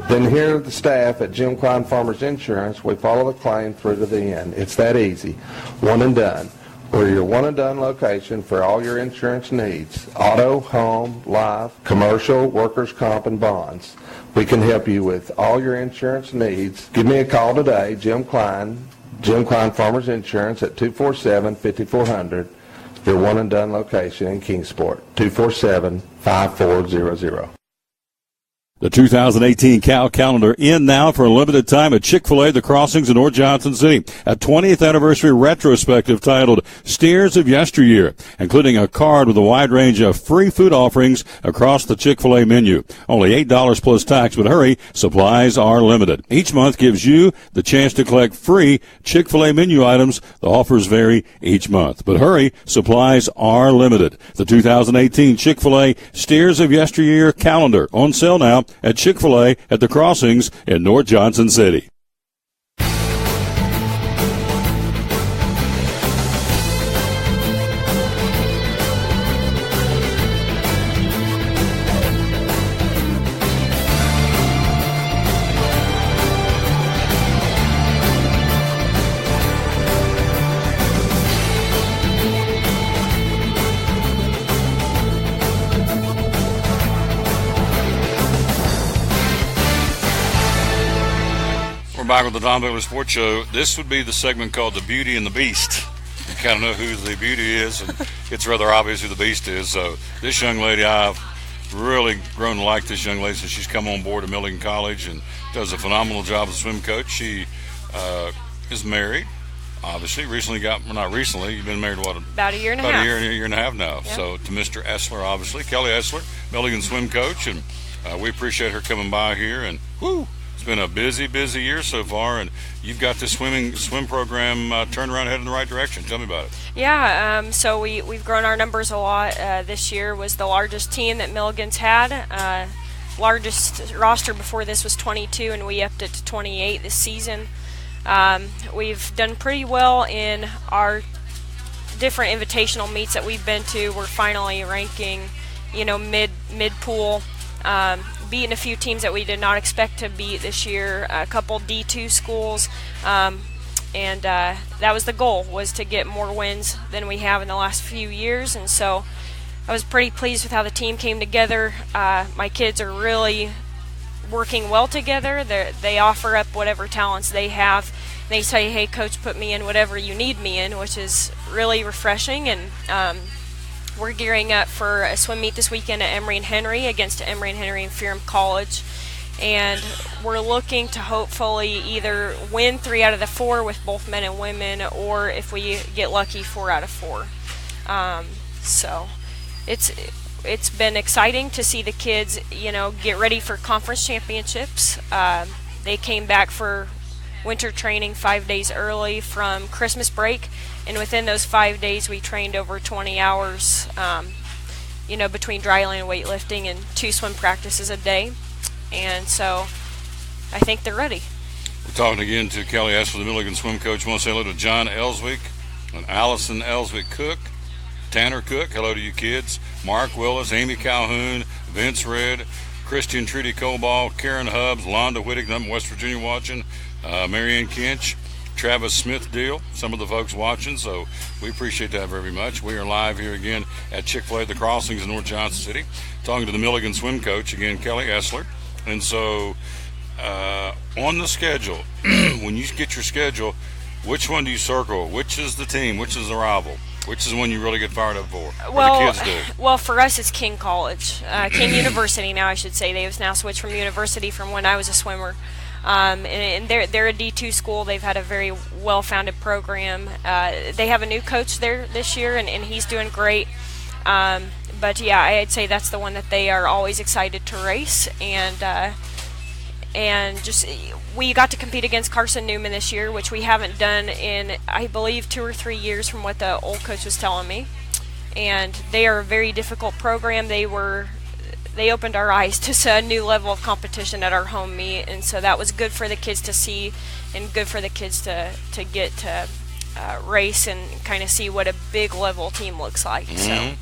Then here at the staff at Jim Klein Farmers Insurance, we follow the claim through to the end. It's that easy. One and Done. We're your one and done location for all your insurance needs. Auto, home, life, commercial, workers' comp, and bonds. We can help you with all your insurance needs. Give me a call today, Jim Klein Farmers Insurance at 247-5400. Your one and done location in Kingsport, 247-5400. The 2018 Cal Calendar in now for a limited time at Chick-Fil-A, The Crossings in North Johnson City. A 20th anniversary retrospective titled Steers of Yesteryear, including a card with a wide range of free food offerings across the Chick-Fil-A menu. Only $8 plus tax, but hurry, supplies are limited. Each month gives you the chance to collect free Chick-Fil-A menu items. The offers vary each month, but hurry, supplies are limited. The 2018 Chick-Fil-A Steers of Yesteryear Calendar on sale now at Chick-Fil-A at The Crossings in North Johnson City. back with the Don Baylor Sports Show. This would be the segment called The Beauty and the Beast. You kind of know who the beauty is, and it's rather obvious who the beast is. So this young lady, I've really grown to like this young lady since she's come on board at Milligan College and does a phenomenal job as a swim coach. She is married, obviously. Not recently, you've been married, what? About a year and a half. About a year and a half now. Yep. So to Mr. Essler, obviously, Kelly Essler, Milligan swim coach, and we appreciate her coming by here. And it's been a busy year so far, and you've got this swim program turned around, headed in the right direction. Tell me about it. Yeah, so we've grown our numbers a lot. This year was the largest team that Milligan's had. Largest roster before this was 22, and we upped it to 28 this season. We've done pretty well in our different invitational meets that we've been to. We're finally ranking, mid-pool, beating a few teams that we did not expect to beat this year, a couple D2 schools, and that was the goal, was to get more wins than we have in the last few years. And so I was pretty pleased with how the team came together. My kids are really working well together. They offer up whatever talents they have. They say, hey, coach, put me in whatever you need me in, which is really refreshing. And we're gearing up for a swim meet this weekend at Emory and Henry against Emory and Henry and Ferrum College. And we're looking to hopefully either win 3 out of the 4 with both men and women, or if we get lucky, 4 out of 4. So it's been exciting to see the kids, get ready for conference championships. They came back for winter training 5 days early from Christmas break, and within those 5 days we trained over 20 hours, between dryland and weightlifting and 2 swim practices a day. And so I think they're ready. We're talking again to Kelly Essler, the Milligan swim coach. I want to say hello to John Ellswick and Allison Ellswick Cook, Tanner Cook, hello to you kids, Mark Willis, Amy Calhoun, Vince Red, Christian Trudy Coball, Karen Hubbs, Londa Whittick, them West Virginia watching, Marianne Kinch, Travis Smith Deal, some of the folks watching, so we appreciate that very much. We are live here again at Chick-Fil-A, The Crossings in North Johnson City, talking to the Milligan swim coach, again, Kelly Essler. And so on the schedule, when you get your schedule, which one do you circle? Which is the team? Which is the rival? Which is the one you really get fired up for? Well, the kids do? Well, for us, it's King College. King University now, I should say. They have now switched from university from when I was a swimmer. And they're a D2 school. They've had a very well-founded program. They have a new coach there this year, and he's doing great. But, yeah, I'd say that's the one that they are always excited to race. And just we got to compete against Carson Newman this year, which we haven't done in, I believe, 2 or 3 years from what the old coach was telling me. And they are a very difficult program. They opened our eyes to a new level of competition at our home meet, and so that was good for the kids to see and good for the kids to get to race and kind of see what a big level team looks like. Mm-hmm. So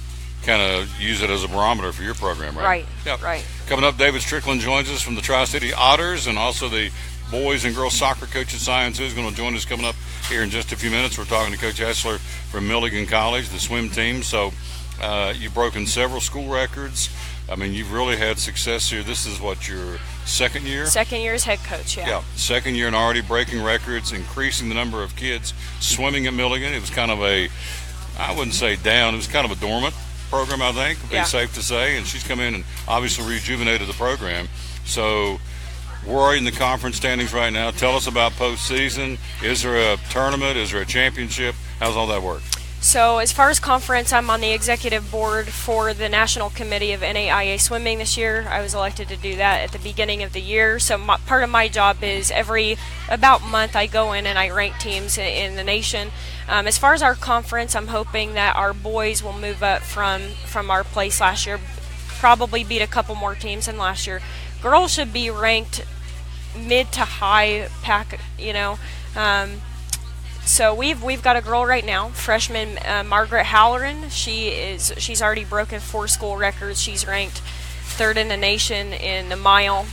kind of use it as a barometer for your program, right? Right. Yep. Right. Coming up, David Strickland joins us from the Tri-City Otters, and also the boys and girls soccer coach at Science, who's going to join us coming up here in just a few minutes. We're talking to Coach Essler from Milligan College, the swim team. So you've broken several school records. I mean, you've really had success here. This is what, your second year? Second year as head coach, yeah. Yeah, second year and already breaking records, increasing the number of kids swimming at Milligan. It was kind of I wouldn't say down, it was kind of a dormant program, I think, would be safe to say. And she's come in and obviously rejuvenated the program. So we're in the conference standings right now. Tell us about postseason. Is there a tournament? Is there a championship? How's all that work? So as far as conference, I'm on the executive board for the National Committee of NAIA Swimming this year. I was elected to do that at the beginning of the year. So part of my job is every about month I go in and I rank teams in the nation. As far as our conference, I'm hoping that our boys will move up from our place last year, probably beat a couple more teams than last year. Girls should be ranked mid to high pack, So we've got a girl right now, freshman Margaret Halloran. She's already broken 4 school records. She's ranked 3rd in the nation in the mile,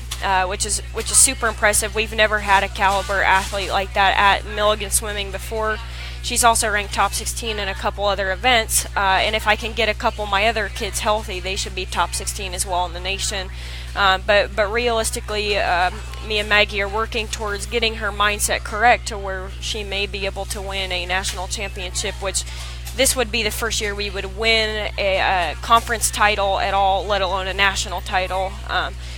which is super impressive. We've never had a caliber athlete like that at Milligan Swimming before. She's also ranked top 16 in a couple other events, and if I can get a couple of my other kids healthy, they should be top 16 as well in the nation. But realistically, me and Maggie are working towards getting her mindset correct to where she may be able to win a national championship, which this would be the first year we would win a conference title at all, let alone a national title.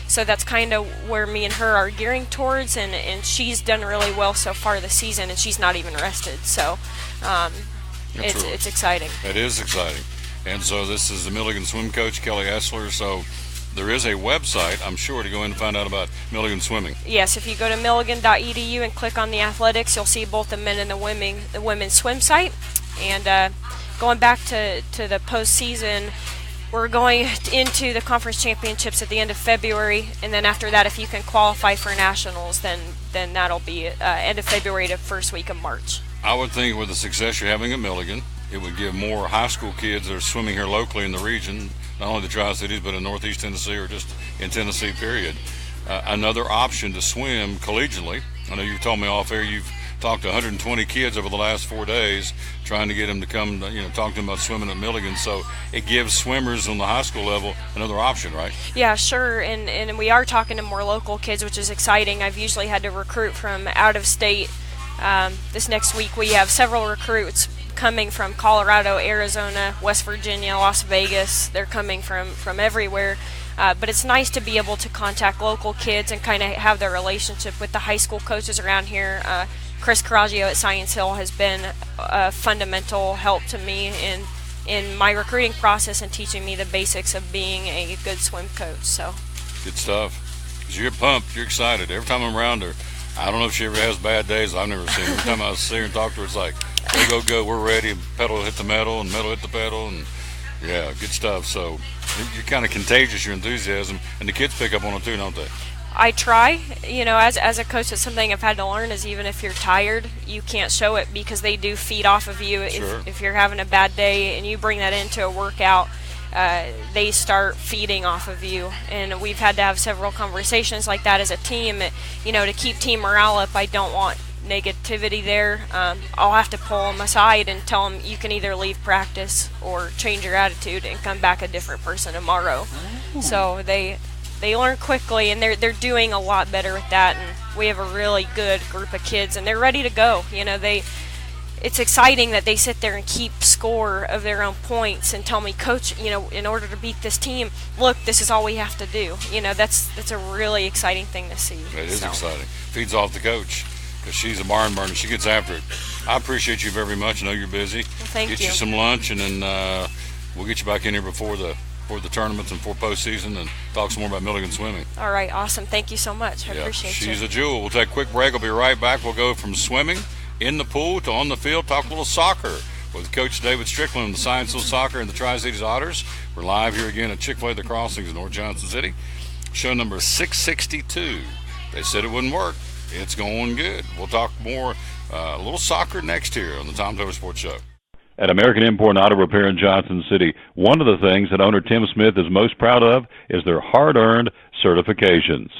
So that's kind of where me and her are gearing towards, and she's done really well so far this season, and she's not even rested. So it's exciting. It is exciting. And so this is the Milligan swim coach, Kelly Essler. So there is a website, I'm sure, to go in and find out about Milligan swimming. Yes, if you go to milligan.edu and click on the athletics, you'll see both the men and the women's swim site. And going back to the postseason, we're going into the conference championships at the end of February, and then after that, if you can qualify for nationals, then that'll be end of February to first week of March. I would think with the success you're having at Milligan, it would give more high school kids that are swimming here locally in the region, not only the Tri-Cities, but in Northeast Tennessee or just in Tennessee, period, another option to swim collegiately. I know you told me off air you've talked to 120 kids over the last 4 days trying to get them to come, talk to them about swimming at Milligan. So it gives swimmers on the high school level another option, right? Yeah, sure. And we are talking to more local kids, which is exciting. I've usually had to recruit from out of state. This next week we have several recruits coming from Colorado, Arizona, West Virginia, Las Vegas. They're coming from everywhere. But it's nice to be able to contact local kids and kind of have their relationship with the high school coaches around here. Chris Carraggio at Science Hill has been a fundamental help to me in my recruiting process and teaching me the basics of being a good swim coach. So good stuff. 'Cause you're pumped, you're excited. Every time I'm around her, I don't know if she ever has bad days. I've never seen her. Every time I see her and talk to her, it's like, go, we're ready. Pedal hit the metal, and metal hit the pedal, and yeah, good stuff. So you're kind of contagious, your enthusiasm, and the kids pick up on it too, don't they? I try, as a coach, it's something I've had to learn is even if you're tired, you can't show it because they do feed off of you. Sure. If you're having a bad day and you bring that into a workout, they start feeding off of you. And we've had to have several conversations like that as a team, to keep team morale up. I don't want negativity there. I'll have to pull them aside and tell them you can either leave practice or change your attitude and come back a different person tomorrow. Oh. So they learn quickly, and they're doing a lot better with that, and we have a really good group of kids, and they're ready to go. It's exciting that they sit there and keep score of their own points and tell me, Coach, in order to beat this team, look, this is all we have to do. That's a really exciting thing to see. It is exciting. Feeds off the coach because she's a barn burner. She gets after it. I appreciate you very much. I know you're busy. Well, thank you. Get you some lunch, and then we'll get you back in here before the tournaments and for postseason and talk some more about Milligan swimming. All right, awesome. Thank you so much. I appreciate you. She's a jewel. We'll take a quick break. We'll be right back. We'll go from swimming in the pool to on the field, talk a little soccer with Coach David Strickland of the Science Hill Soccer and the Tri-Cities Otters. We're live here again at Chick-Fil-A The Crossings in North Johnson City. Show number 662. They said it wouldn't work. It's going good. We'll talk more, a little soccer next here on the Tom Taylor Sports Show. At American Import and Auto Repair in Johnson City, one of the things that owner Tim Smith is most proud of is their hard-earned certifications.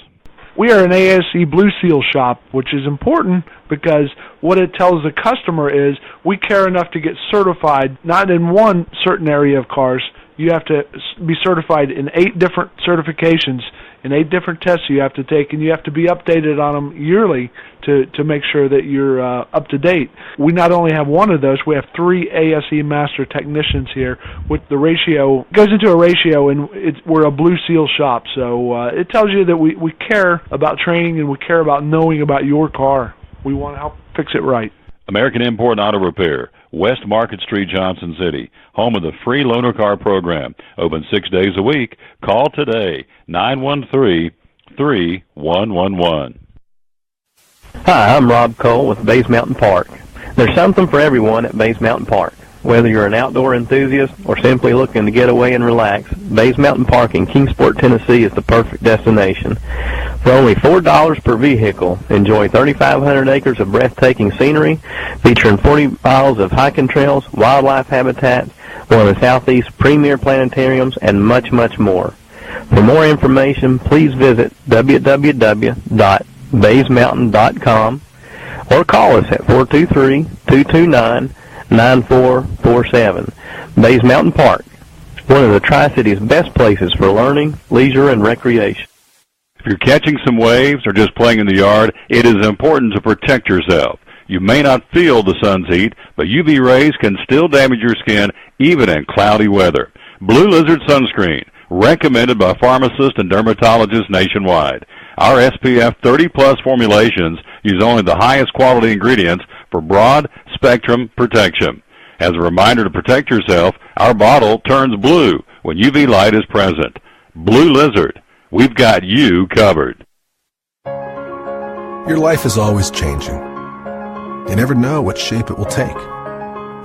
We are an ASE Blue Seal shop, which is important because what it tells the customer is we care enough to get certified, not in one certain area of cars. You have to be certified in 8 different certifications, in 8 different tests you have to take, and you have to be updated on them yearly to make sure that you're up to date. We not only have one of those, we have 3 ASE Master Technicians here. With the ratio, goes into a ratio, and we're a Blue Seal shop, so it tells you that we care about training and we care about knowing about your car. We want to help fix it right. American Import and Auto Repair, West Market Street, Johnson City, home of the free loaner car program. Open 6 days a week. Call today, 913-3111. Hi, I'm Rob Cole with Bays Mountain Park. There's something for everyone at Bays Mountain Park. Whether you're an outdoor enthusiast or simply looking to get away and relax, Bays Mountain Park in Kingsport, Tennessee is the perfect destination. For only $4 per vehicle, enjoy 3,500 acres of breathtaking scenery, featuring 40 miles of hiking trails, wildlife habitats, one of the Southeast's premier planetariums, and much, much more. For more information, please visit www.baysmountain.com or call us at 423-229-9447. Bays Mountain Park, one of the Tri-Cities' best places for learning, leisure, and recreation. If you're catching some waves or just playing in the yard, it is important to protect yourself. You may not feel the sun's heat, but UV rays can still damage your skin even in cloudy weather. Blue Lizard Sunscreen, recommended by pharmacists and dermatologists nationwide. Our SPF 30-plus formulations use only the highest quality ingredients for broad spectrum protection. As a reminder to protect yourself, our bottle turns blue when UV light is present. Blue Lizard, we've got you covered. Your life is always changing. You never know what shape it will take,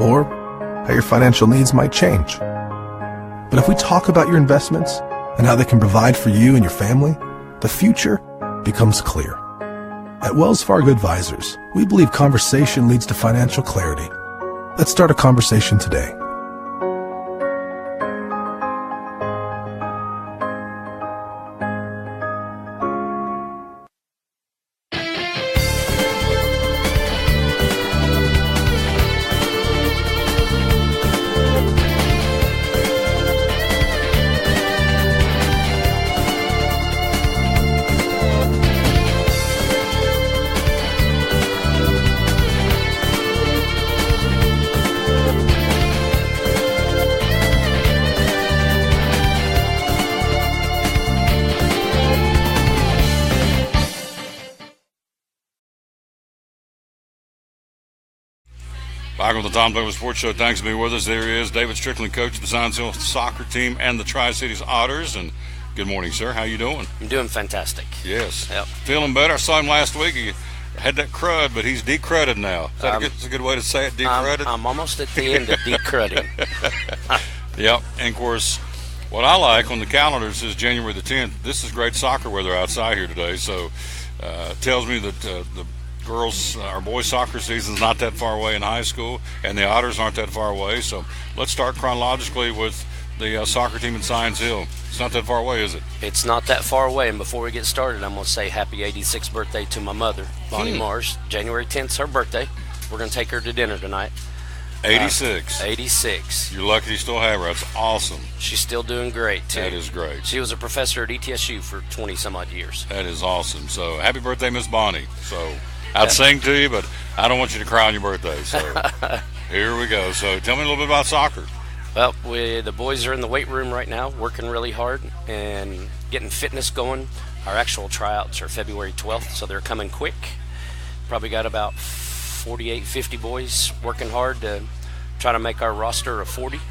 or how your financial needs might change. But if we talk about your investments and how they can provide for you and your family, the future becomes clear. At Wells Fargo Advisors, we believe conversation leads to financial clarity. Let's start a conversation today. Back on the Tom Douglas Sports Show. Thanks for being with us. There he is, David Strickland, coach of the Science Hill soccer team and the Tri-Cities Otters. And good morning, sir. How you doing? I'm doing fantastic. Yes. Yep. Feeling better? I saw him last week. He had that crud, but he's decrudded now. Is that a good way to say it, decrudded? I'm almost at the end of decrudding. Yep. And, of course, what I like on the calendar says January the 10th. This is great soccer weather outside here today, so it tells me that the girls, our boys' soccer season's not that far away in high school, and the Otters aren't that far away. So let's start chronologically with the soccer team in Science Hill. It's not that far away, is it? It's not that far away, and before we get started, I'm going to say happy 86th birthday to my mother, Bonnie Mars. January 10th's her birthday. We're going to take her to dinner tonight. 86. 86. You're lucky you still have her. That's awesome. She's still doing great, too. That is great. She was a professor at ETSU for 20-some-odd yeyears. That is awesome. So happy birthday, Miss Bonnie. So I'd sing to you, but I don't want you to cry on your birthday. So here we go. So tell me a little bit about soccer. Well, the boys are in the weight room right now, working really hard and getting fitness going. Our actual tryouts are February 12th, so they're coming quick. Probably got about 48, 50 boys working hard to try to make our roster of 40.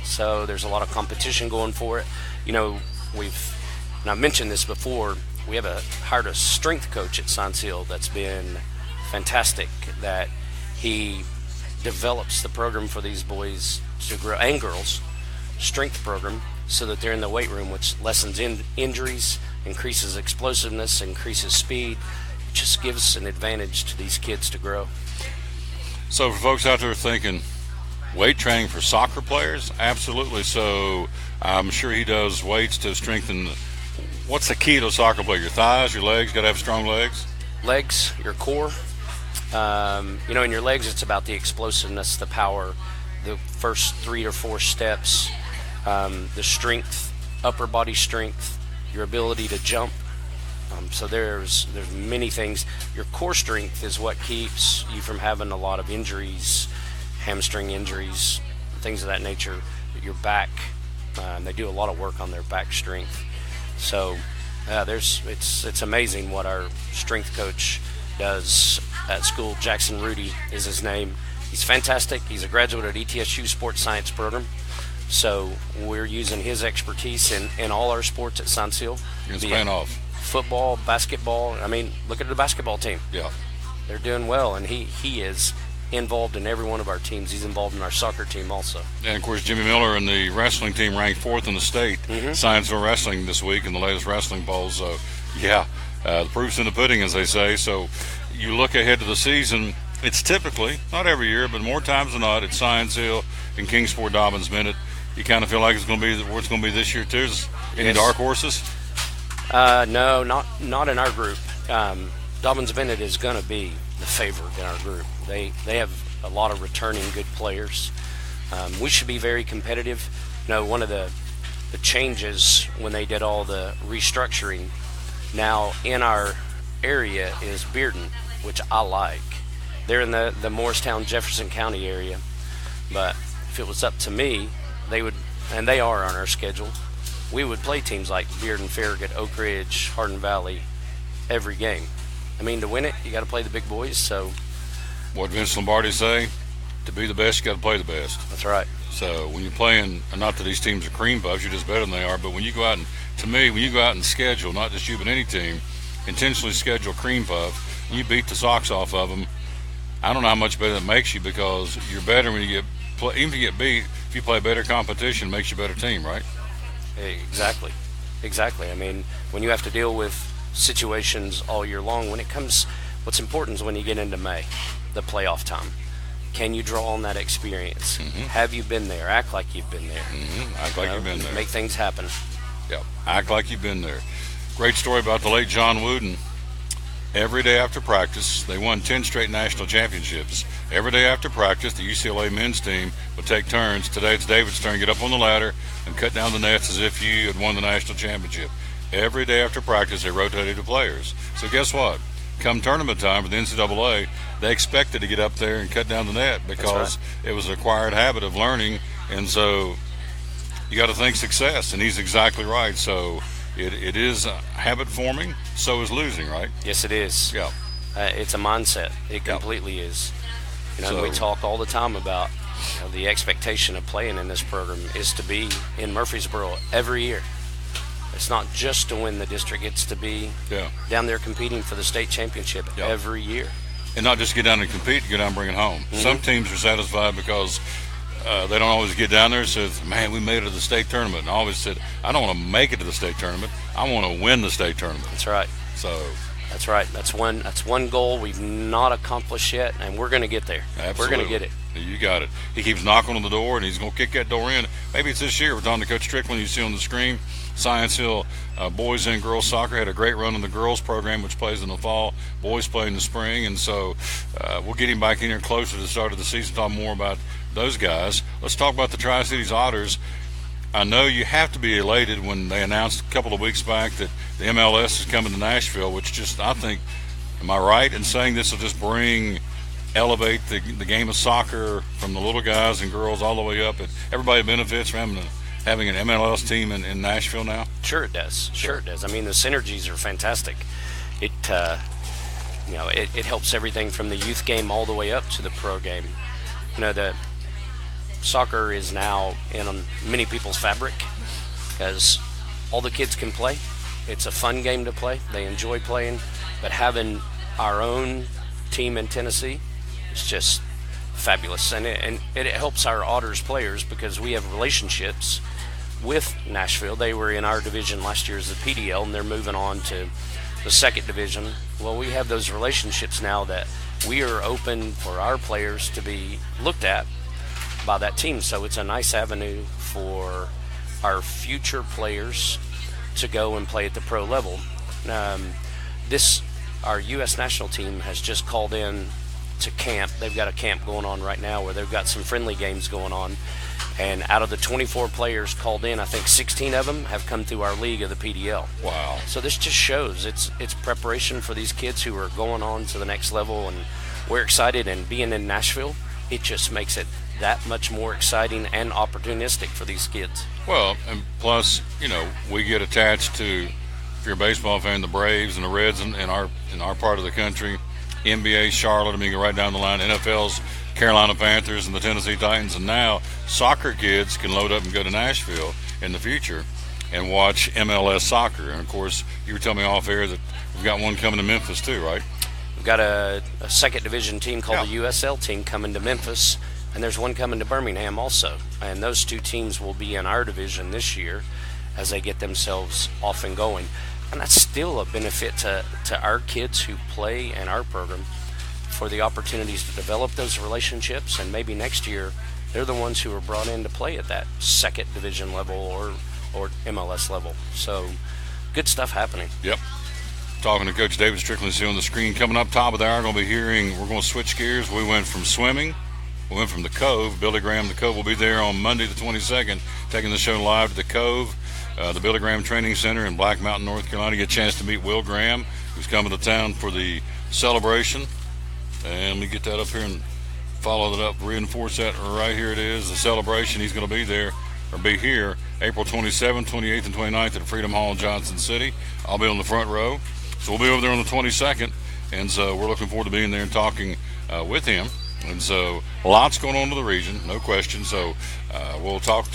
So there's a lot of competition going for it. You know, and I've mentioned this before, we have hired a strength coach at Science Hill that's been fantastic, that he develops the program for these boys to grow, and girls, strength program, so that they're in the weight room, which lessens injuries, increases explosiveness, increases speed. It just gives an advantage to these kids to grow. So for folks out there thinking, weight training for soccer players? Absolutely. So I'm sure he does weights to strengthen. What's the key to a soccer player? Your thighs, your legs? Got to have strong legs? Legs, your core. You know, in your legs, it's about the explosiveness, the power, the first 3 or 4 steps, the strength, upper body strength, your ability to jump. So there's many things. Your core strength is what keeps you from having a lot of injuries, hamstring injuries, things of that nature. Your back, they do a lot of work on their back strength. So it's amazing what our strength coach does at school. Jackson Rudy is his name. He's fantastic. He's a graduate at ETSU Sports Science program. So we're using his expertise in all our sports at Science Hill. It's paying off. Football, basketball. I mean, look at the basketball team. Yeah. They're doing well, and he is involved in every one of our teams. He's involved in our soccer team also. And, of course, Jimmy Miller and the wrestling team ranked 4th in the state, Scienceville Wrestling this week in the latest wrestling poll. So, yeah, the proof's in the pudding, as they say. So you look ahead to the season, it's typically, not every year, but more times than not, it's Science Hill and Kingsport Dobbins Bennett. You kind of feel like it's going to be where it's going to be this year, too? Any dark horses? No, not in our group. Dobbins Bennett is going to be the favorite in our group. They have a lot of returning good players. We should be very competitive. You know, one of the changes when they did all the restructuring Now, in our area is Bearden, which I like. They're in the Morristown, Jefferson County area. But if it was up to me, they would, and they are on our schedule, we would play teams like Bearden, Farragut, Oak Ridge, Hardin Valley every game. I mean, to win it, you got to play the big boys. So, what Vince Lombardi say? To be the best, you got to play the best. That's right. So when you're playing, not that these teams are cream puffs, you're just better than they are. But when you go out and, to me, when you go out and schedule, not just you but any team, intentionally schedule cream puff, you beat the socks off of them. I don't know how much better that makes you, because you're better when you get, even if you get beat, if you play better competition, it makes you a better team, right? Exactly. I mean, when you have to deal with situations all year long, when it comes, what's important is when you get into May, the playoff time. Can you draw on that experience? Mm-hmm. Have you been there? Act like you've been there. Mm-hmm. Act like you've been there. Make things happen. Yep. Act like you've been there. Great story about the late John Wooden. Every day after practice, they won 10 straight national championships. Every day after practice, the UCLA men's team would take turns. Today it's David's turn. Get up on the ladder and cut down the nets as if you had won the national championship. Every day after practice, they rotated the players. So guess what? Come tournament time for the NCAA, they expected to get up there and cut down the net, because it was an acquired habit of learning. And so you got to think success, and he's exactly right. So it is habit forming. So is losing, right? Yes, it is. Yeah. It's a mindset. It completely is. You know, we talk all the time about, you know, the expectation of playing in this program is to be in Murfreesboro every year. It's not just to win the district; it's to be down there competing for the state championship every year. And not just get down and compete, get down and bring it home. Mm-hmm. Some teams are satisfied because they don't always get down there and says, man, we made it to the state tournament. And I always said, I don't want to make it to the state tournament. I want to win the state tournament. That's right. So that's right. That's one goal we've not accomplished yet, and we're going to get there. Absolutely. We're going to get it. You got it. He keeps knocking on the door, and he's going to kick that door in. Maybe it's this year. We're talking to Coach Strickland. You see on the screen, Science Hill boys and girls soccer had a great run in the girls program, which plays in the fall. Boys play in the spring, and so we'll get him back in here closer to the start of the season, talk more about those guys. Let's talk about the Tri-Cities Otters. I know you have to be elated when they announced a couple of weeks back that the MLS is coming to Nashville, which just, I think, am I right in saying this will just elevate the game of soccer from the little guys and girls all the way up? Everybody benefits from having an MLS team in Nashville now? Sure it does. Sure it does. I mean, the synergies are fantastic. It helps everything from the youth game all the way up to the pro game. You know, the soccer is now in many people's fabric because all the kids can play. It's a fun game to play. They enjoy playing, but having our own team in Tennessee is just fabulous, and it helps our Otters players because we have relationships with Nashville. They were in our division last year as the PDL, and they're moving on to the second division. Well, we have those relationships now that we are open for our players to be looked at by that team. So it's a nice avenue for our future players to go and play at the pro level. Our U.S. national team has just called in to camp. They've got a camp going on right now where they've got some friendly games going on. And out of the 24 players called in, I think 16 of them have come through our league of the PDL. Wow. So this just shows it's preparation for these kids who are going on to the next level, and we're excited. And being in Nashville, it just makes it that much more exciting and opportunistic for these kids. Well, and plus, we get attached to, if you're a baseball fan, the Braves and the Reds in our part of the country, NBA, Charlotte, I mean, go right down the line, NFL's Carolina Panthers and the Tennessee Titans, and now soccer kids can load up and go to Nashville in the future and watch MLS soccer. And, of course, you were telling me off air that we've got one coming to Memphis too, right? We've got a second division team called the USL team coming to Memphis, and there's one coming to Birmingham also. And those two teams will be in our division this year as they get themselves off and going. And that's still a benefit to our kids who play in our program for the opportunities to develop those relationships, and maybe next year they're the ones who are brought in to play at that second division level or MLS level. So good stuff happening. Yep. Talking to Coach David Strickland, see on the screen. Coming up top of the hour, we're going to switch gears. We went from swimming. We went from the Cove. Billy Graham, the Cove, will be there on Monday the 22nd, taking the show live to the Cove. the Billy Graham Training Center in Black Mountain, North Carolina. Get a chance to meet Will Graham, who's coming to town for the celebration. And let me get that up here and follow that up, reinforce that. Right here it is, the celebration. He's going to be there, or be here, April 27th, 28th, and 29th at Freedom Hall in Johnson City. I'll be on the front row. So we'll be over there on the 22nd. And so we're looking forward to being there and talking with him. And so lots going on to the region, no question. So we talked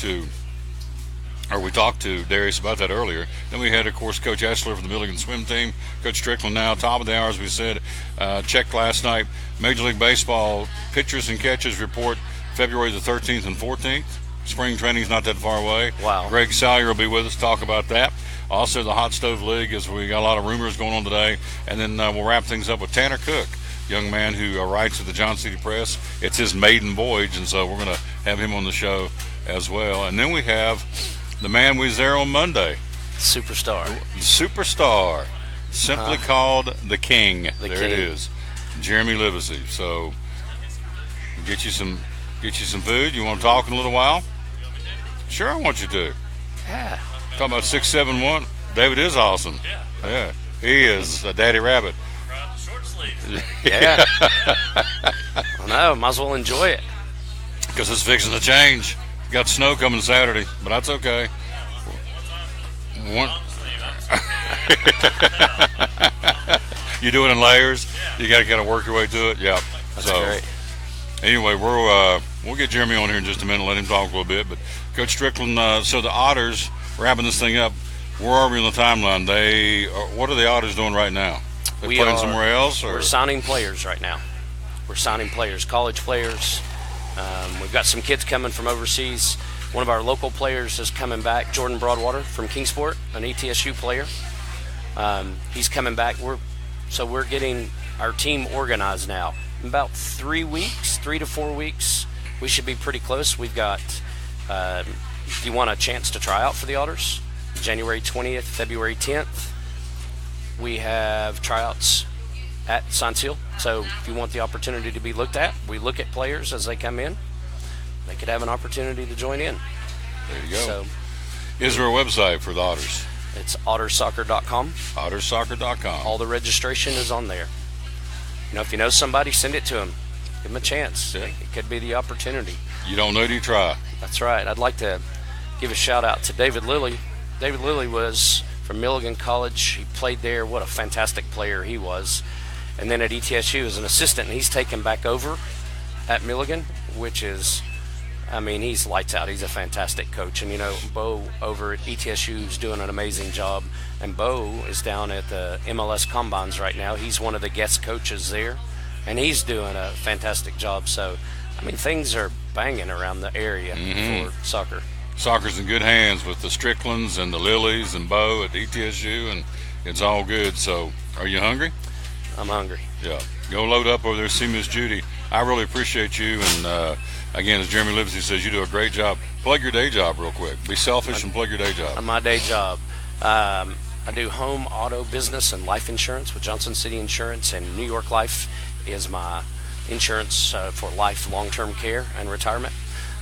to Darius about that earlier. Then we had, of course, Coach Eschler for the Milligan swim team. Coach Strickland now, top of the hour, as we said. Checked last night. Major League Baseball pitchers and catches report February the 13th and 14th. Spring training's not that far away. Wow. Greg Salyer will be with us to talk about that. Also, the Hot Stove League, as we got a lot of rumors going on today. And then we'll wrap things up with Tanner Cook, young man who writes at the Johnson City Press. It's his maiden voyage, and so we're going to have him on the show as well. And then we have the man we was there on Monday. Superstar. Simply called the King. The There King. it is. Jeremy Livesey. So get you some food. You want to talk in a little while? Sure, I want you to. Yeah. Talking about 671. David is awesome. Yeah. He is a daddy rabbit. Yeah. I know. Might as well enjoy it. Because it's fixing to change. Got snow coming Saturday, but that's okay. You do it in layers. You got to kind of work your way to it. Yeah. That's great. Anyway, we'll get Jeremy on here in just a minute. Let him talk a little bit. But Coach Strickland, so the Otters, wrapping this thing up. Where are we on the timeline? What are the Otters doing right now? They playing somewhere else? Or? We're signing players right now. We're signing players, college players. We've got some kids coming from overseas. One of our local players is coming back, Jordan Broadwater from Kingsport, an ETSU player. He's coming back. We're getting our team organized now. In about 3 to 4 weeks, we should be pretty close. We've got, if you want a chance to try out for the Otters, January 20th, February 10th, we have tryouts at Science Hill. So if you want the opportunity to be looked at, we look at players as they come in. They could have an opportunity to join in. There you go. So, is there a website for the Otters? It's ottersoccer.com. Ottersoccer.com. All the registration is on there. If you know somebody, send it to them. Give them a chance. Yeah. It could be the opportunity. You don't know till you try. That's right. I'd like to give a shout out to David Lilly. David Lilly was from Milligan College. He played there. What a fantastic player he was. And then at ETSU as an assistant, and he's taken back over at Milligan, which is, he's lights out. He's a fantastic coach. And, Bo over at ETSU is doing an amazing job. And Bo is down at the MLS Combines right now. He's one of the guest coaches there, and he's doing a fantastic job. So, things are banging around the area for soccer. Soccer's in good hands with the Stricklands and the Lilies and Bo at ETSU, and it's all good. So, are you hungry? I'm hungry. Yeah. Go load up over there, see Miss Judy. I really appreciate you, and again, as Jeremy Livesey says, you do a great job. Plug your day job real quick. Be selfish and plug your day job. My day job. I do home, auto, business, and life insurance with Johnson City Insurance, and New York Life is my insurance for life, long-term care, and retirement.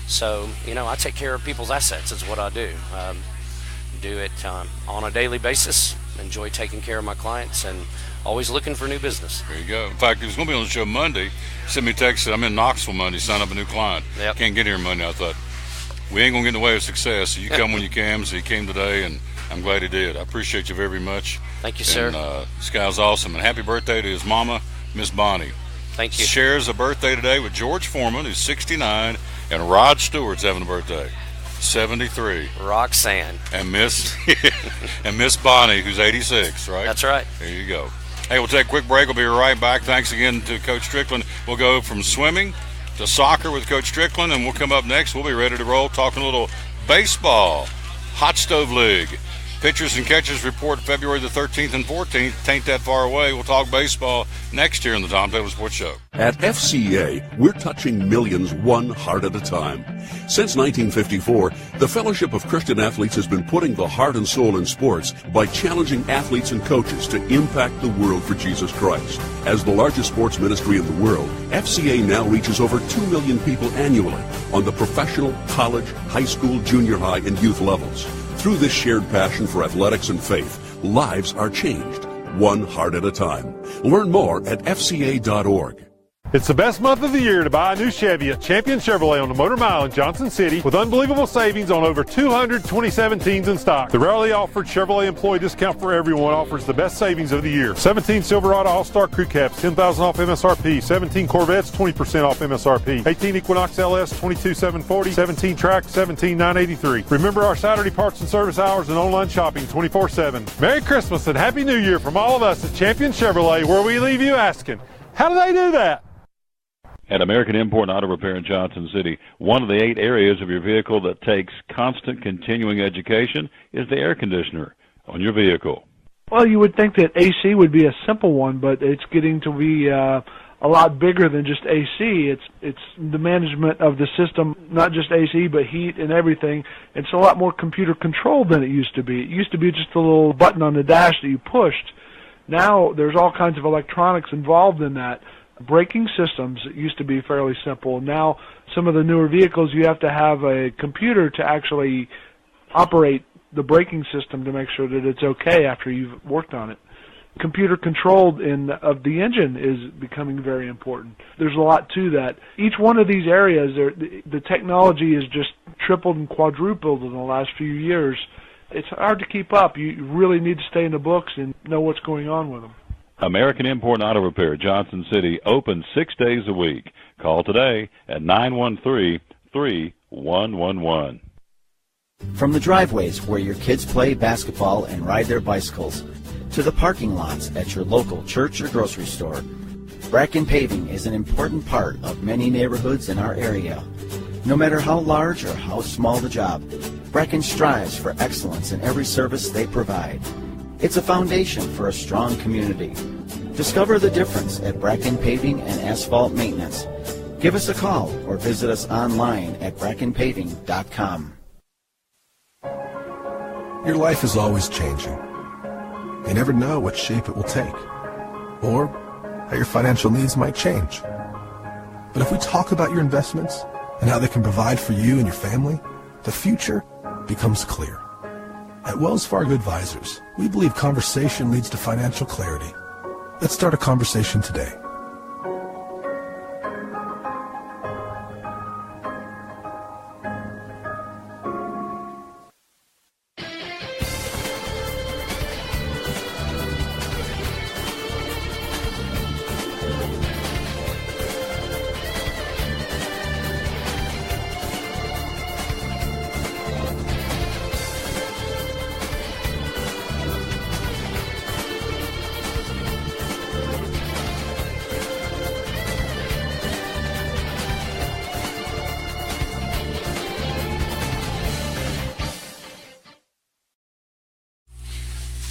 So, I take care of people's assets is what I do. Do it on a daily basis. Enjoy taking care of my clients and always looking for new business. There you go. In fact, he was going to be on the show Monday. Sent me a text that I'm in Knoxville Monday, sign up a new client. Yep. Can't get here Monday. I thought, we ain't going to get in the way of success. So you come when you can. So he came today, and I'm glad he did. I appreciate you very much. Thank you, sir. And this guy's awesome. And happy birthday to his mama, Miss Bonnie. Thank you. Shares a birthday today with George Foreman, who's 69, and Rod Stewart's having a birthday, 73. Roxanne. And Miss Bonnie, who's 86, right? That's right. There you go. Hey, we'll take a quick break. We'll be right back. Thanks again to Coach Strickland. We'll go from swimming to soccer with Coach Strickland, and we'll come up next. We'll be ready to roll, talking a little baseball, Hot Stove League. Pitchers and catchers report February the 13th and 14th. Tain't that far away. We'll talk baseball next year on the Tom Taylor Sports Show. At FCA, we're touching millions one heart at a time. Since 1954, the Fellowship of Christian Athletes has been putting the heart and soul in sports by challenging athletes and coaches to impact the world for Jesus Christ. As the largest sports ministry in the world, FCA now reaches over 2 million people annually on the professional, college, high school, junior high, and youth levels. Through this shared passion for athletics and faith, lives are changed, one heart at a time. Learn more at fca.org. It's the best month of the year to buy a new Chevy at Champion Chevrolet on the Motor Mile in Johnson City with unbelievable savings on over 200 2017s in stock. The rarely offered Chevrolet employee discount for everyone offers the best savings of the year. 17 Silverado All-Star Crew Cabs, $10,000 off MSRP. 17 Corvettes, 20% off MSRP. 18 Equinox LS, $22,740. 17 Track, $17,983. Remember our Saturday parts and service hours and online shopping 24/7. Merry Christmas and Happy New Year from all of us at Champion Chevrolet, where we leave you asking, how do they do that? At American Import and Auto Repair in Johnson City, one of the 8 areas of your vehicle that takes constant continuing education is the air conditioner on your vehicle. Well, you would think that AC would be a simple one, but it's getting to be a lot bigger than just AC. It's the management of the system, not just AC, but heat and everything. It's a lot more computer controlled than it used to be. It used to be just a little button on the dash that you pushed. Now there's all kinds of electronics involved in that. Braking systems used to be fairly simple. Now, some of the newer vehicles, you have to have a computer to actually operate the braking system to make sure that it's okay after you've worked on it. Computer controlled of the engine is becoming very important. There's a lot to that. Each one of these areas, the technology is just tripled and quadrupled in the last few years. It's hard to keep up. You really need to stay in the books and know what's going on with them. American Import and Auto Repair, Johnson City, open 6 days a week. Call today at 913-3111. From the driveways where your kids play basketball and ride their bicycles, to the parking lots at your local church or grocery store, Bracken Paving is an important part of many neighborhoods in our area. No matter how large or how small the job, Bracken strives for excellence in every service they provide. It's a foundation for a strong community. Discover the difference at Bracken Paving and Asphalt Maintenance. Give us a call or visit us online at brackenpaving.com. Your life is always changing. You never know what shape it will take, or how your financial needs might change. But if we talk about your investments and how they can provide for you and your family, the future becomes clear. At Wells Fargo Advisors, we believe conversation leads to financial clarity. Let's start a conversation today.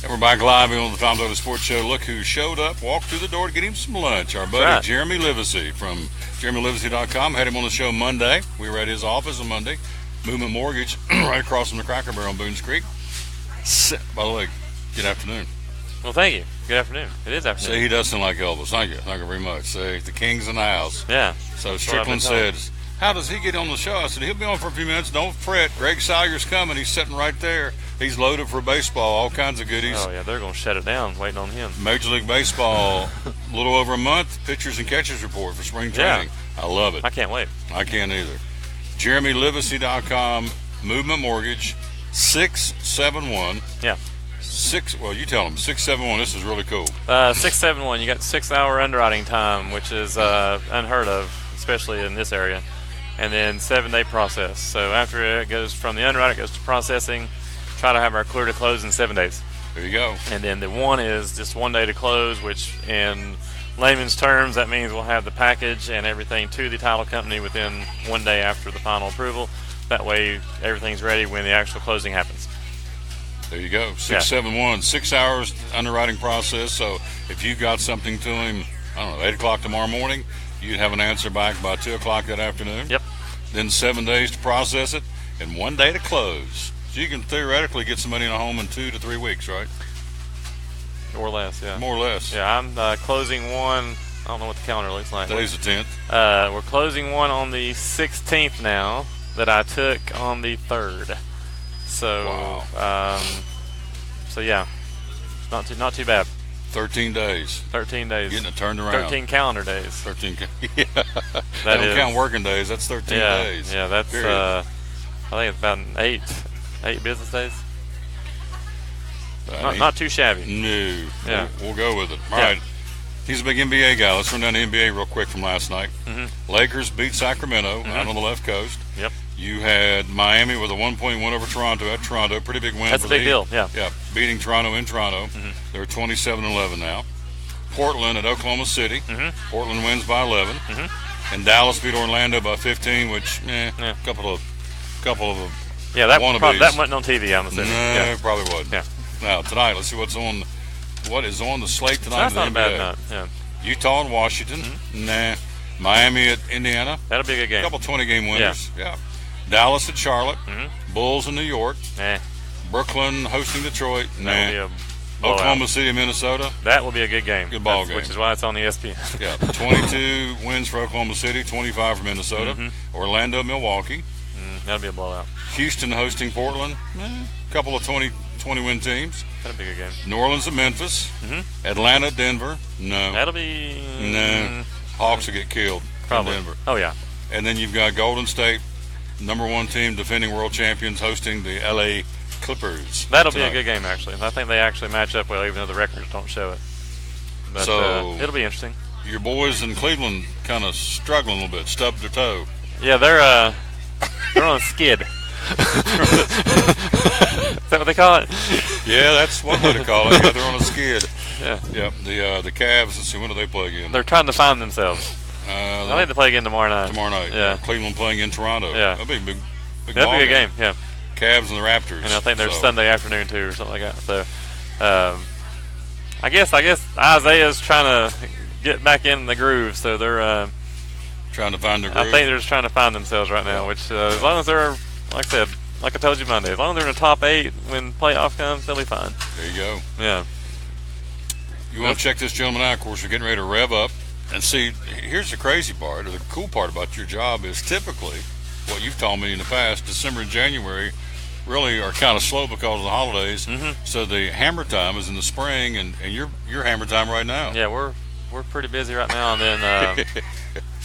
We're back live on the Tom Dover Sports Show. Look who showed up, walked through the door to get him some lunch. Our buddy Jeremy Livesey from JeremyLivesey.com. Had him on the show Monday. We were at his office on Monday. Movement Mortgage, right across from the Cracker Barrel on Boones Creek. By the way, good afternoon. Well, thank you. Good afternoon. It is afternoon. See, he does sound like Elvis. Thank you. Thank you very much. See, the king's in the house. Yeah. So Strickland said, how does he get on the show? I said, he'll be on for a few minutes. Don't fret. Greg Salyer's coming. He's sitting right there. He's loaded for baseball, all kinds of goodies. Oh, yeah, they're going to shut it down waiting on him. Major League Baseball, a little over a month, pitchers and catchers report for spring training. Yeah. I love it. I can't wait. I can't either. JeremyLivesey.com, Movement Mortgage, 671. Yeah. Well, you tell them, 671. This is really cool. 671. You got 6-hour underwriting time, which is unheard of, especially in this area. And then 7-day process. So after it goes from the underwriting, it goes to processing. Try to have our clear to close in 7 days. There you go. And then the one is just 1 day to close, which in layman's terms, that means we'll have the package and everything to the title company within 1 day after the final approval. That way, everything's ready when the actual closing happens. There you go. 671, 6 hours underwriting process. So if you got something to him, I don't know, 8 o'clock tomorrow morning, you'd have an answer back by 2 o'clock that afternoon. Yep. Then 7 days to process it and 1 day to close. So you can theoretically get some money in a home in 2 to 3 weeks, right? More or less, yeah. More or less. Yeah, I'm closing one. I don't know what the calendar looks like. Today's the 10th. We're closing one on the 16th now that I took on the 3rd. So, so yeah, it's not too bad. 13 days. 13 days. Getting it turned around. 13 calendar days. 13. Yeah. That don't is. count working days. That's 13 days. Yeah, that's. I think it's about 8 business days. Not too shabby. No. Yeah. We'll go with it. All right. He's a big NBA guy. Let's run down the NBA real quick from last night. Lakers beat Sacramento out on the left coast. Yep. You had Miami with a 1-point win over Toronto at Toronto. Pretty big win. That's for a big the deal. Heat. Yeah. Yeah. Beating Toronto in Toronto. They're 27-11 now. Portland at Oklahoma City. Portland wins by 11. And Dallas beat Orlando by 15, which a couple of yeah, that wannabes. that wasn't on TV. I'm assuming. No, probably wasn't. Yeah. Now tonight, let's see what is on the slate tonight. That's not a bad night. Yeah. Utah and Washington. Nah. Miami at Indiana. That'll be a good game. A couple 20-game winners. Yeah. Dallas at Charlotte. Bulls in New York. Brooklyn hosting Detroit. That'll be a Oklahoma City, Minnesota. That will be a good game. Good ball game. Which is why it's on ESPN. Yeah. 22 wins for Oklahoma City, 25 for Minnesota. Orlando, Milwaukee. That'll be a blowout. Houston hosting Portland. A couple of 20-win teams. That'll be a good game. New Orleans at Memphis. Atlanta, Denver. No. That'll be... No. Hawks will get killed. Probably. In Denver. Oh, yeah. And then you've got Golden State, #1 team, defending world champions, hosting the L.A. Clippers. That'll be a good game, actually. I think they actually match up well, even though the records don't show it. But so it'll be interesting. Your boys in Cleveland kind of struggling a little bit, stubbed their toe. Yeah, they're on a skid. Is that what they call it? Yeah, that's one way to call it. Yeah, they're on a skid. Yeah. The Cavs, let's see, when do they play again? They're trying to find themselves. I think they play again tomorrow night. Tomorrow night. Yeah. Cleveland playing in Toronto. Yeah. That'll be a big That'll be a game. Yeah. Cavs and the Raptors. And I think there's Sunday afternoon too, or something like that. So, I guess Isaiah's trying to get back in the groove. So they're trying to find their groove. I think they're just trying to find themselves right now. Which, as long as they're, like I said, like I told you Monday, as long as they're in the top 8 when playoff comes, they'll be fine. There you go. Yeah. You want to check this gentleman out? Of course, we're getting ready to rev up and see. Here's the crazy part, or the cool part about your job is typically what you've told me in the past. December and January really are kind of slow because of the holidays. So the hammer time is in the spring, and you're hammer time right now. Yeah, we're pretty busy right now, and then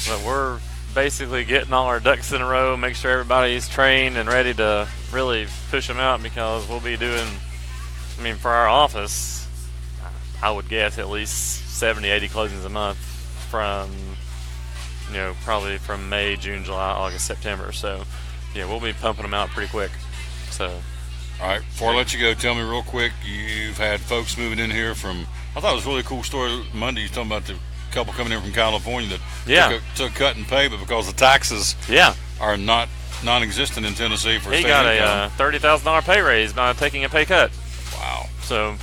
but we're basically getting all our ducks in a row, make sure everybody's trained and ready to really push them out, because we'll be doing, I mean, for our office, I would guess at least 70, 80 closings a month from, probably from May, June, July, August, September. So, yeah, we'll be pumping them out pretty quick. So, all right, before I let you go, tell me real quick, you've had folks moving in here from, I thought it was a really cool story Monday, you were talking about the couple coming in from California that took a cut and pay, but because the taxes are non-existent in Tennessee for he state got income. a $30,000 pay raise by taking a pay cut. Wow. So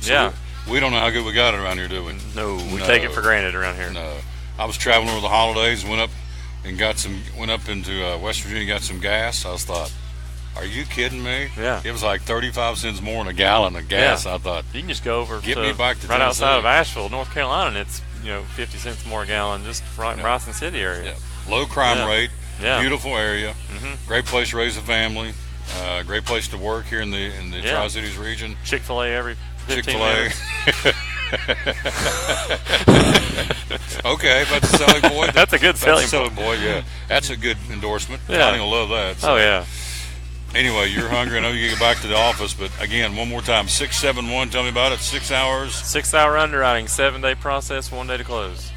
yeah. We don't know how good we got it around here, do we? No, we take it for granted around here. No. I was traveling over the holidays, went up into West Virginia, got some gas. I thought, are you kidding me? Yeah. It was like 35 cents more in a gallon of gas. Yeah. I thought, you can just go over get me back to right Tennessee. outside of Asheville, North Carolina, and it's 50 cents more a gallon just right in Bryson City area. Yeah. Low crime rate. Yeah. Beautiful area. Great place to raise a family. Great place to work here in the Tri-Cities region. Chick-Fil-A every 15 Chick-fil-A. minutes. Okay, that's a selling point. That's a good selling point. Yeah, that's a good endorsement. Yeah. Connie will love that. So. Oh yeah. Anyway, you're hungry. I know you get back to the office, but again, one more time, 671. Tell me about it. 6 hours. 6-hour underwriting, 7-day process, 1 day to close.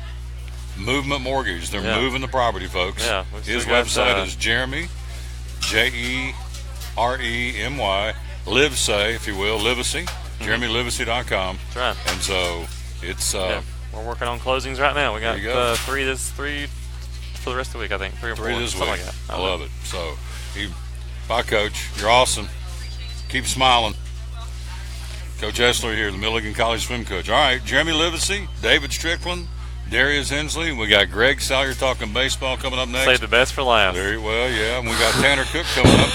Movement Mortgage. They're moving the property, folks. Yeah. His website is Jeremy, Jeremy, Livesay, if you will, Livesay. JeremyLivesay.com. That's right. And so it's we're working on closings right now. We got three for the rest of the week, I think. 3 or 4. Three this week. Like that. I love it. So, bye, Coach. You're awesome. Keep smiling. Coach Essler here, the Milligan College swim coach. All right, Jeremy Livesay, David Strickland, Darius Hensley. We got Greg Salyer talking baseball coming up next. Save the best for last. Very well, yeah. And we got Tanner Cook coming up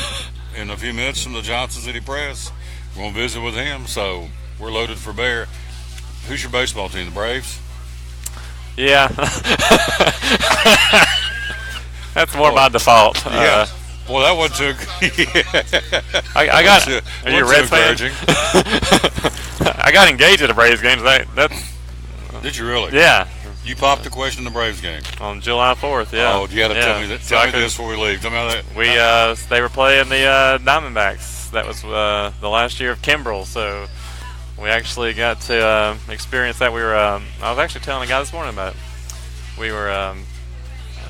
in a few minutes from the Johnson City Press. We're going to visit with him, so we're loaded for bear. Who's your baseball team, the Braves? Yeah. That's more by default. Yeah. Well, that one took. I got. Are you a Reds fan? I got engaged at a Braves game. Did you really? Yeah. You popped the question in the Braves game on July 4th. Yeah. Oh, you got to tell me that. Tell me this before we leave. Tell me how that. They were playing the Diamondbacks. That was the last year of Kimbrel, so we actually got to experience that. We were. I was actually telling a guy this morning about it. We were. I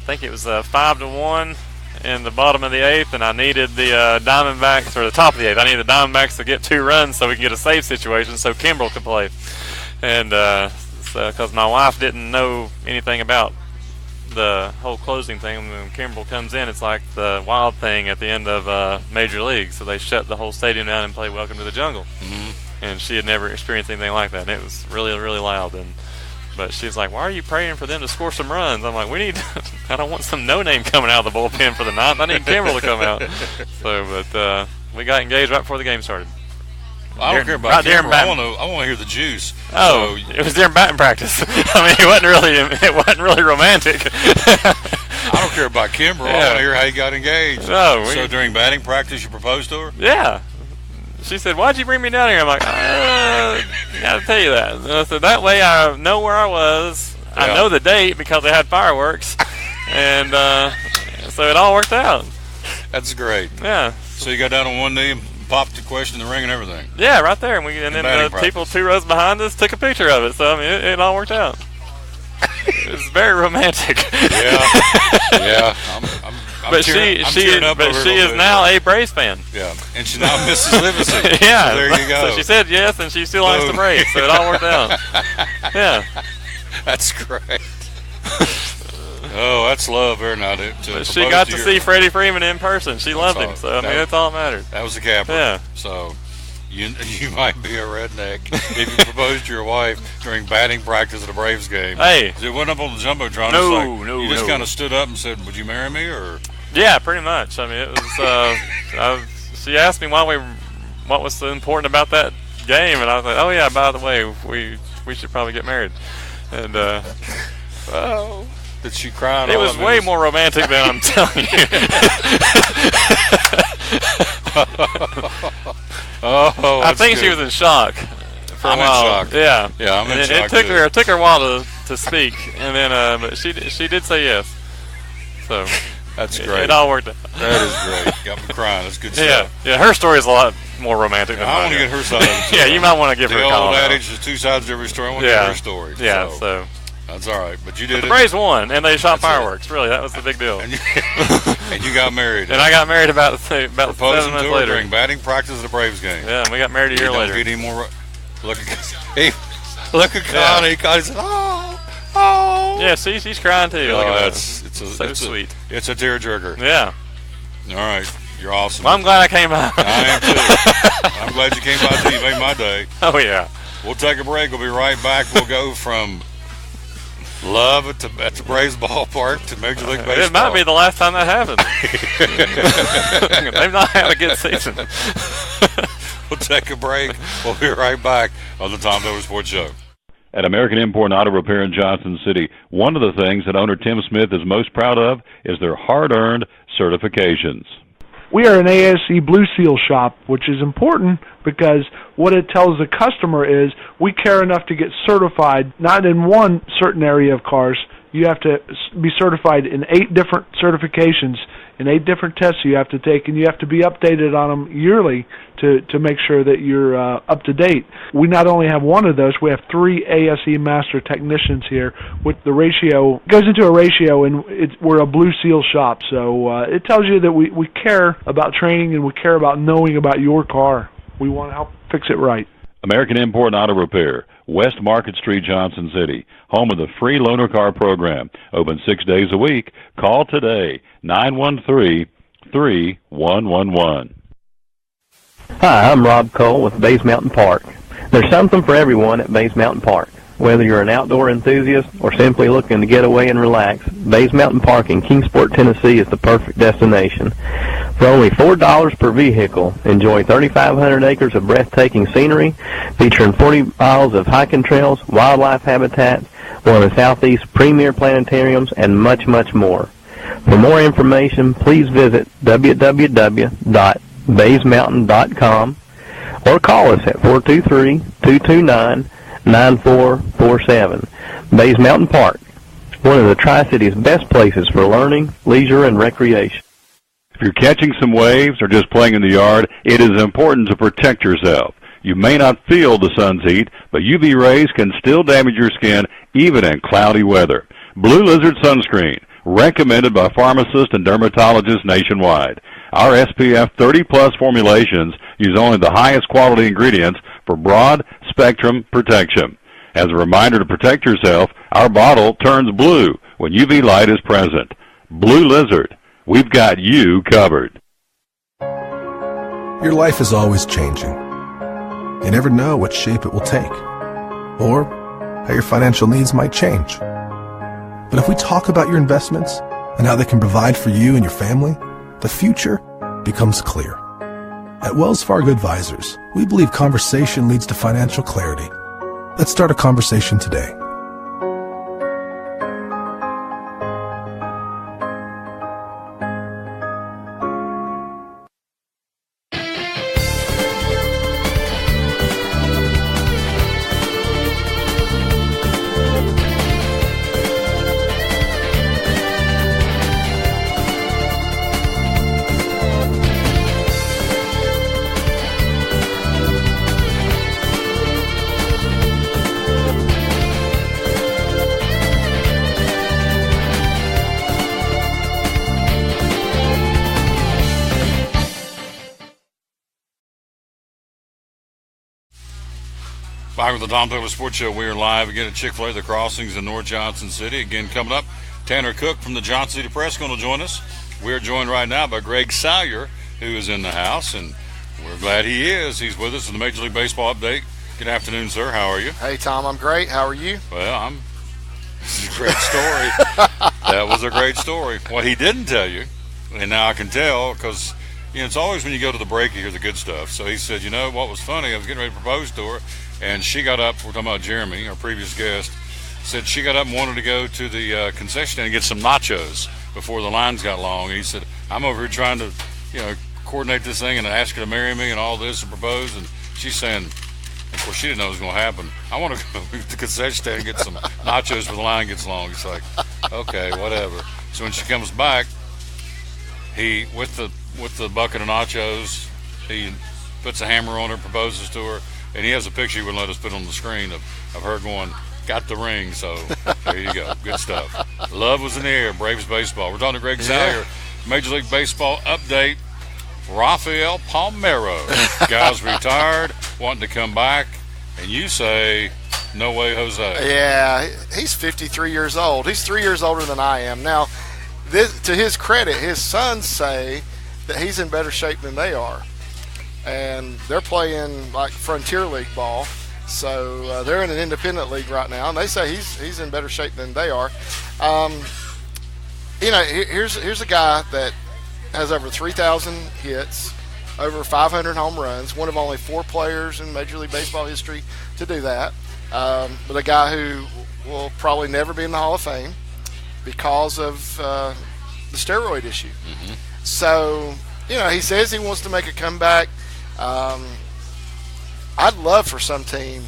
think it was 5-1 in the bottom of the 8th, and I needed the Diamondbacks, or the top of the 8th. I needed the Diamondbacks to get 2 runs so we could get a save situation so Kimbrel could play. And because my wife didn't know anything about the whole closing thing. When Kimbrel comes in, it's like the Wild thing at the end of Major League. So they shut the whole stadium down and play Welcome to the Jungle. Mm-hmm. And she had never experienced anything like that. And it was really, really loud. But she's like, why are you praying for them to score some runs? I'm like, I don't want some no-name coming out of the bullpen for the 9th. I need Kimbrel to come out. But we got engaged right before the game started. Well, I don't care about Kimbrel. I want to hear the juice. Oh, so, it was during batting practice. I mean, it wasn't really romantic. I don't care about Kimbrel. Yeah. I want to hear how you got engaged. So during batting practice, you proposed to her? Yeah. She said, why'd you bring me down here? I'm like, I got to tell you that. So that way I know where I was. Yeah. I know the date because they had fireworks. And so it all worked out. That's great. Yeah. So you got down on one knee and popped the question in the ring and everything. Yeah, right there. And then people 2 rows behind us took a picture of it. So, I mean, it all worked out. It was very romantic. Yeah. But she is now a Braves fan. Yeah, and she's now Mrs. Livingston. Yeah, so there you go. So she said yes, and she still likes the Braves. So it all worked out. Yeah, that's great. Oh, that's love there now. She got to see Freddie Freeman in person. She loved him. So I mean, that's all that mattered. That was the capper. Yeah. So you might be a redneck if you proposed to your wife during batting practice at a Braves game. Hey, it went up on the jumbotron. You just kind of stood up and said, "Would you marry me?" Or yeah, pretty much. I mean, it was. She asked me what was so important about that game, and I was like, "Oh yeah, by the way, we should probably get married." And oh. Did she cry? It was way more romantic than I'm telling you. I think she was in shock for a while. In shock. Yeah, I'm in shock. It took her a while to speak, and then but she did say yes. So that's great. It all worked out. That is great. Got me crying. That's good stuff. Yeah. Her story is a lot more romantic than mine. I want to get her side of it. Yeah, you might want to give her a call. The old adage: "There's 2 sides to every story." I want to get her story. Yeah. So. That's all right, but you did it. The Braves won, and they shot fireworks. Really, that was the big deal. And you got married. And I got married about 7 months later. During batting practice at the Braves game. Yeah, and we got married a year later. Don't get any more. Look at Connie. Yeah. Connie said, "Oh." Yeah, see, she's crying too. Look at that. It's sweet. It's a tearjerker. Yeah. All right, you're awesome. Well, I'm glad I came by. I am too. I'm glad you came by too. You made my day. Oh yeah. We'll take a break. We'll be right back. We'll go from love at the Braves ballpark to Major League Baseball. It might be the last time that happens. They've not had a good season. We'll take a break. We'll be right back on the Tom Dover Sports Show. At American Import and Auto Repair in Johnson City, one of the things that owner Tim Smith is most proud of is their hard-earned certifications. We are an ASE Blue Seal shop, which is important because what it tells the customer is we care enough to get certified, not in one certain area of cars. You have to be certified in 8 different certifications, in 8 different tests you have to take, and you have to be updated on them yearly to make sure that you're up to date. We not only have one of those, we have 3 ASE master technicians here. With the ratio, goes into a ratio, and we're a Blue Seal shop, so it tells you that we care about training and we care about knowing about your car. We want to help fix it right. American Import and Auto Repair, West Market Street, Johnson City, home of the free loaner car program. Open 6 days a week. Call today, 913-3111. Hi, I'm Rob Cole with Bays Mountain Park. There's something for everyone at Bays Mountain Park. Whether you're an outdoor enthusiast or simply looking to get away and relax, Bays Mountain Park in Kingsport, Tennessee is the perfect destination. For only $4 per vehicle, enjoy 3,500 acres of breathtaking scenery, featuring 40 miles of hiking trails, wildlife habitats, one of the Southeast's premier planetariums, and much, much more. For more information, please visit www.baysmountain.com or call us at 423-229-9447. Bays Mountain Park, one of the Tri-City's best places for learning, leisure, and recreation. If you're catching some waves or just playing in the yard, it is important to protect yourself. You may not feel the sun's heat, but UV rays can still damage your skin even in cloudy weather. Blue Lizard Sunscreen, recommended by pharmacists and dermatologists nationwide. Our SPF 30-plus formulations use only the highest quality ingredients for broad spectrum protection. As a reminder to protect yourself, our bottle turns blue when UV light is present. Blue Lizard, we've got you covered. Your life is always changing. You never know what shape it will take, or how your financial needs might change. But if we talk about your investments and how they can provide for you and your family, the future becomes clear. At Wells Fargo Advisors, we believe conversation leads to financial clarity. Let's start a conversation today. Back with the Tom Taylor Sports Show. We are live again at Chick-Fil-A, the Crossings in North Johnson City. Again, coming up, Tanner Cook from the Johnson City Press going to join us. We are joined right now by Greg Salyer, who is in the house, and we're glad he is. He's with us in the Major League Baseball update. Good afternoon, sir. How are you? Hey, Tom. I'm great. How are you? Well, this is a great story. That was a great story. What he didn't tell you, and now I can tell because, it's always when you go to the break you hear the good stuff. So he said, what was funny? I was getting ready to propose to her. And she got up, we're talking about Jeremy, our previous guest, said she got up and wanted to go to the concession stand and get some nachos before the lines got long. And he said, I'm over here trying to, coordinate this thing and ask her to marry me and all this and propose. And she's saying, of course, she didn't know it was going to happen. I want to go to the concession stand and get some nachos before the line gets long. It's like, okay, whatever. So when she comes back, he, with the bucket of nachos, he puts a hammer on her, proposes to her. And he has a picture he wouldn't let us put on the screen of her going, got the ring. So there you go. Good stuff. Love was in the air. Braves baseball. We're talking to Greg Salyer. Major League Baseball update. Rafael Palmeiro. Guy's retired, wanting to come back. And you say, no way, Jose. Yeah, he's 53 years old. He's 3 years older than I am. Now, to his credit, his sons say that he's in better shape than they are. And they're playing like Frontier League ball, so they're in an independent league right now, and they say he's in better shape than they are. Here's a guy that has over 3,000 hits, over 500 home runs, one of only 4 players in Major League Baseball history to do that, but a guy who will probably never be in the Hall of Fame because of the steroid issue. Mm-hmm. So, he says he wants to make a comeback. I'd love for some team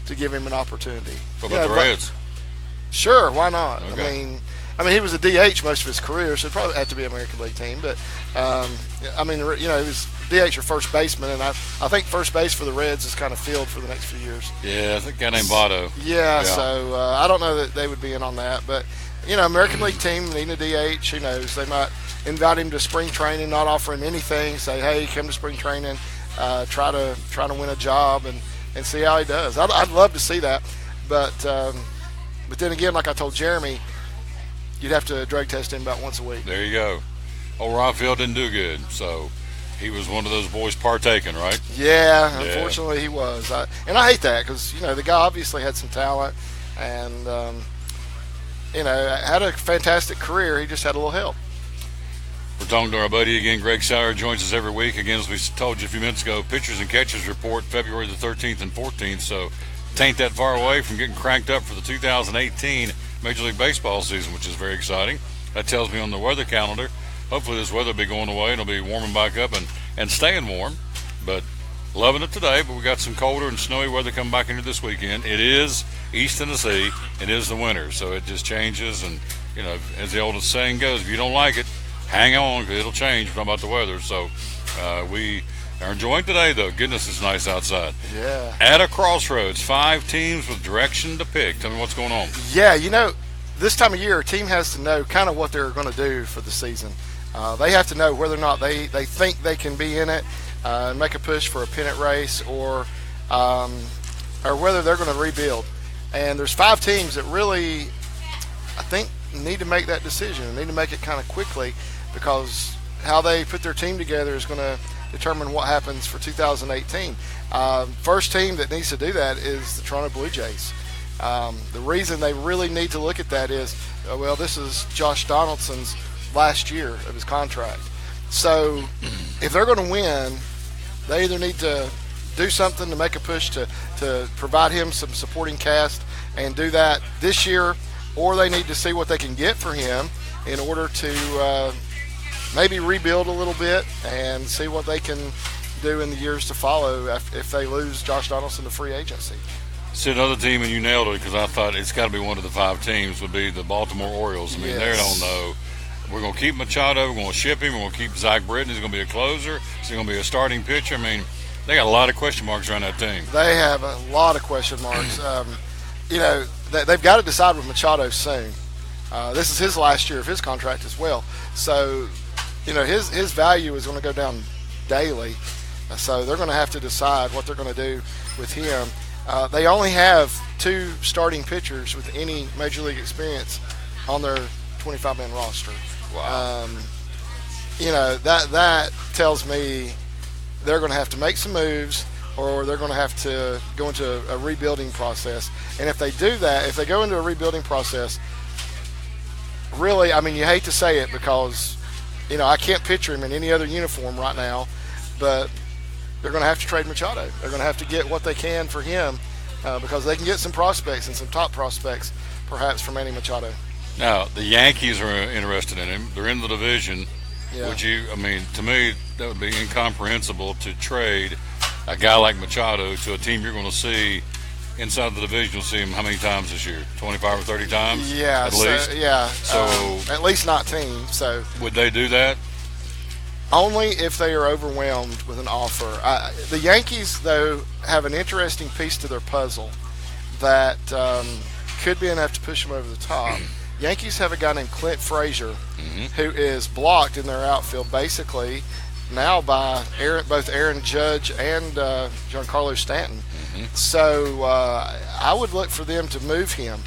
to give him an opportunity. What about the Reds? Sure, why not? Okay. I mean, he was a DH most of his career, so it probably had to be an American League team. But he was DH or first baseman, and I think first base for the Reds is kind of filled for the next few years. Yeah, I think a guy named Votto. Yeah, so I don't know that they would be in on that, but American League team needing a DH, who knows? They might invite him to spring training, not offer him anything, say, hey, come to spring training. Try to win a job and see how he does. I'd love to see that, but then again, like I told Jeremy, you'd have to drug test him about once a week. There you go. Old Rafael didn't do good, so he was one of those boys partaking, right? Yeah, unfortunately he was. And I hate that because the guy obviously had some talent and had a fantastic career. He just had a little help. We're talking to our buddy again. Greg Sauer joins us every week. Again, as we told you a few minutes ago, pitchers and catches report February the 13th and 14th. So it ain't that far away from getting cranked up for the 2018 Major League Baseball season, which is very exciting. that tells me on the weather calendar, hopefully this weather will be going away and it'll be warming back up and staying warm. But loving it today, but we got some colder and snowy weather coming back into this weekend. It is East Tennessee. It is the winter, so it just changes. And, you know, as the oldest saying goes, if you don't like it, hang on, because it'll change. We're talking about the weather. So we are enjoying today, though. Goodness, it's nice outside. Yeah. At a crossroads, 5 teams with direction to pick. Tell me what's going on. Yeah, you know, this time of year, a team has to know kind of what they're going to do for the season. They have to know whether or not they think they can be in it, make a push for a pennant race, or whether they're going to rebuild. And there's 5 teams that really, I think, need to make that decision and need to make it kind of quickly, because how they put their team together is going to determine what happens for 2018. First team that needs to do that is the Toronto Blue Jays. The reason they really need to look at that is, well, this is Josh Donaldson's last year of his contract. So if they're going to win, they either need to do something to make a push to provide him some supporting cast and do that this year, or they need to see what they can get for him in order to maybe rebuild a little bit and see what they can do in the years to follow if they lose Josh Donaldson to free agency. See, another team, and you nailed it, because I thought it's got to be one of the 5 teams, would be the Baltimore Orioles. I mean, they don't know. We're going to keep Machado. We're going to ship him. We're going to keep Zach Britton. He's going to be a closer. He's going to be a starting pitcher. I mean, they got a lot of question marks around that team. They have a lot of question marks. You know, they've got to decide with Machado soon. This is his last year of his contract as well. So, you know, his value is going to go down daily. So they're going to have to decide what they're going to do with him. They only have 2 starting pitchers with any major league experience on their 25-man roster. Wow. You know, that tells me they're going to have to make some moves, or they're going to have to go into a rebuilding process. And if they do that, if they go into a rebuilding process, really, I mean, you hate to say it, because, you know, I can't picture him in any other uniform right now, but they're going to have to trade Machado. They're going to have to get what they can for him, because they can get some prospects and some top prospects, perhaps, for Manny Machado. Now, the Yankees are interested in him. They're in the division. Yeah. I mean, to me, that would be incomprehensible to trade a guy like Machado to a team you're going to see inside the division. You'll see him how many times this year? 25 or 30 times? Yeah. At least? Yeah. So at least 19. So would they do that? Only if they are overwhelmed with an offer. The Yankees, though, have an interesting piece to their puzzle that could be enough to push them over the top. Yankees have a guy named Clint Frazier, who is blocked in their outfield basically now by both Aaron Judge and Giancarlo Stanton. So I would look for them to move him,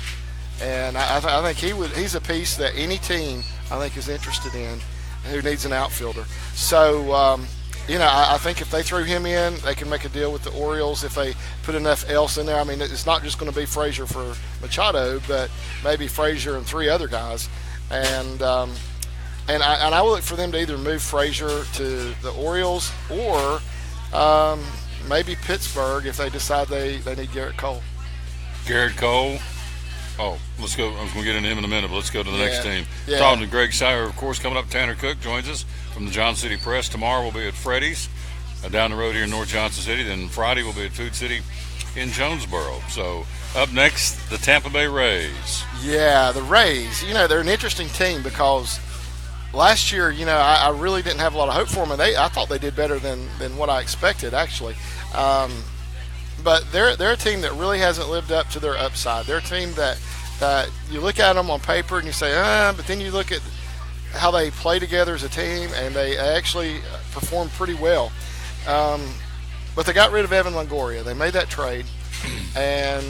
and I think he's a piece that any team, I think, is interested in who needs an outfielder. So you know, I think if they threw him in, they can make a deal with the Orioles if they put enough else in there. I mean, it's not just going to be Frazier for Machado, but maybe Frazier and 3 other guys. And I would look for them to either move Frazier to the Orioles or maybe Pittsburgh if they decide they need Garrett Cole. Garrett Cole. Oh, let's go. I was going to get into him in a minute, but let's go to the next team. Yeah. Talking to Greg Sire, of course, coming up. Tanner Cook joins us from the Johnson City Press. Tomorrow we'll be at Freddy's down the road here in North Johnson City. Then Friday we'll be at Food City in Jonesboro. So up next, the Tampa Bay Rays. Yeah, the Rays. You know, they're an interesting team because last year, you know, I really didn't have a lot of hope for them, and I thought they did better than what I expected, actually. But they're a team that really hasn't lived up to their upside. They're a team that you look at them on paper and you say, but then you look at how they play together as a team, and they actually perform pretty well. But they got rid of Evan Longoria. They made that trade, and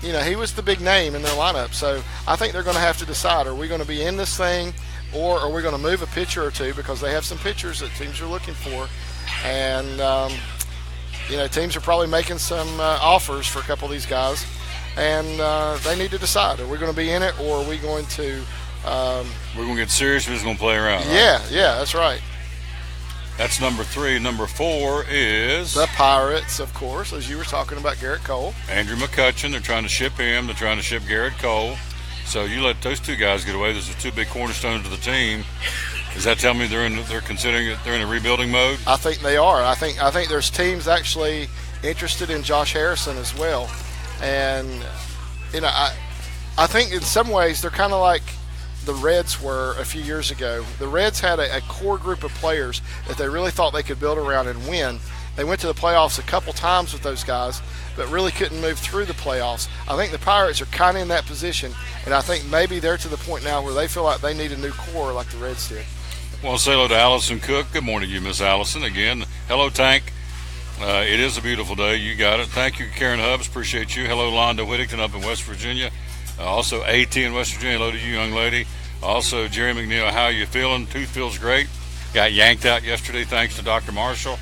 you know, he was the big name in their lineup. So I think they're going to have to decide: are we going to be in this thing, or are we going to move a pitcher or two, because they have some pitchers that teams are looking for, and you know, teams are probably making some offers for a couple of these guys, and they need to decide: are we going to be in it, or are we going to? We're going to get serious. We're just going to play around. Yeah, right? Yeah, that's right. That's number 3. Number 4 is the Pirates, of course, as you were talking about Garrett Cole. Andrew McCutchen. They're trying to ship him. They're trying to ship Garrett Cole. So you let those two guys get away. Those are two big cornerstones of the team. Does that tell me they're considering it? They're in a rebuilding mode? I think they are. I think there's teams actually interested in Josh Harrison as well, and I think in some ways they're kind of like the Reds were a few years ago. The Reds had a core group of players that they really thought they could build around and win. They went to the playoffs a couple times with those guys, but really couldn't move through the playoffs. I think the Pirates are kind of in that position, and I think maybe they're to the point now where they feel like they need a new core like the Reds did. I want to say hello to Allison Cook. Good morning to you, Miss Allison. Again, hello, Tank. It is a beautiful day. You got it. Thank you, Karen Hubbs. Appreciate you. Hello, Londa Whittington up in West Virginia. Also, AT in West Virginia. Hello to you, young lady. Also, Jerry McNeil, how are you feeling? Tooth feels great. Got yanked out yesterday thanks to Dr. Marshall.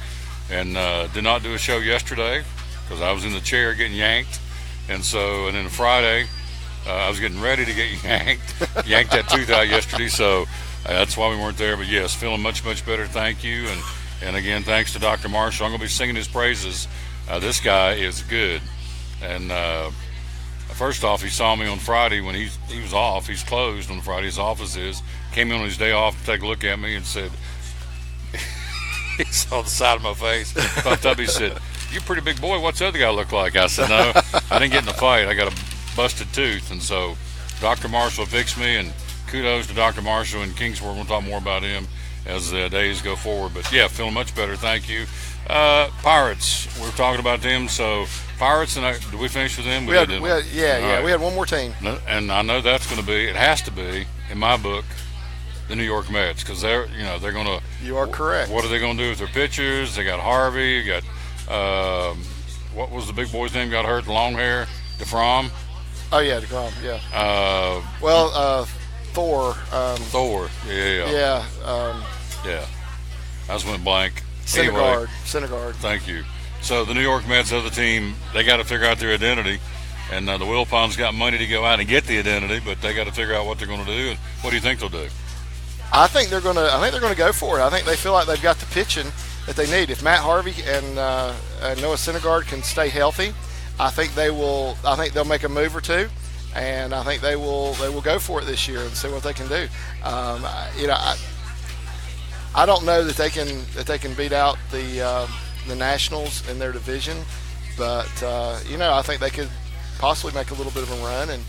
And did not do a show yesterday because I was in the chair getting yanked. And then Friday, I was getting ready to get yanked that tooth out yesterday. So that's why we weren't there. But yes, feeling much, much better. Thank you. And again, thanks to Dr. Marshall. I'm going to be singing his praises. This guy is good. And first off, he saw me on Friday when he was off. He's closed on Friday. His office is. Came in on his day off to take a look at me and said, he saw the side of my face. Puffed up. He said, "You're a pretty big boy. What's the other guy look like?" I said, "No, I didn't get in a fight. I got a busted tooth." And so Dr. Marshall fixed me, and kudos to Dr. Marshall in Kingsburg. We'll talk more about him as the days go forward. But, yeah, feeling much better. Thank you. Pirates, we're talking about them. So, Pirates, did we finish with them? We had one more team. And I know that's going to be, it has to be, in my book, the New York Mets, because they're going to. You are correct. What are they going to do with their pitchers? They got Harvey. Got what was the big boy's name? Got hurt, long hair, DeFrom. Oh yeah, DeGrom. Yeah. Thor. Thor. Yeah. Yeah. I just went blank. Syndergaard. Anyway, Syndergaard. Thank you. So the New York Mets, other team, they got to figure out their identity. And the Wilpons got money to go out and get the identity, but they got to figure out what they're going to do. And what do you think they'll do? I think they're going to go for it. I think they feel like they've got the pitching that they need. If Matt Harvey and Noah Syndergaard can stay healthy, I think they'll make a move or two, and I think they will go for it this year and see what they can do. I don't know that they can beat out the Nationals in their division, but I think they could possibly make a little bit of a run, and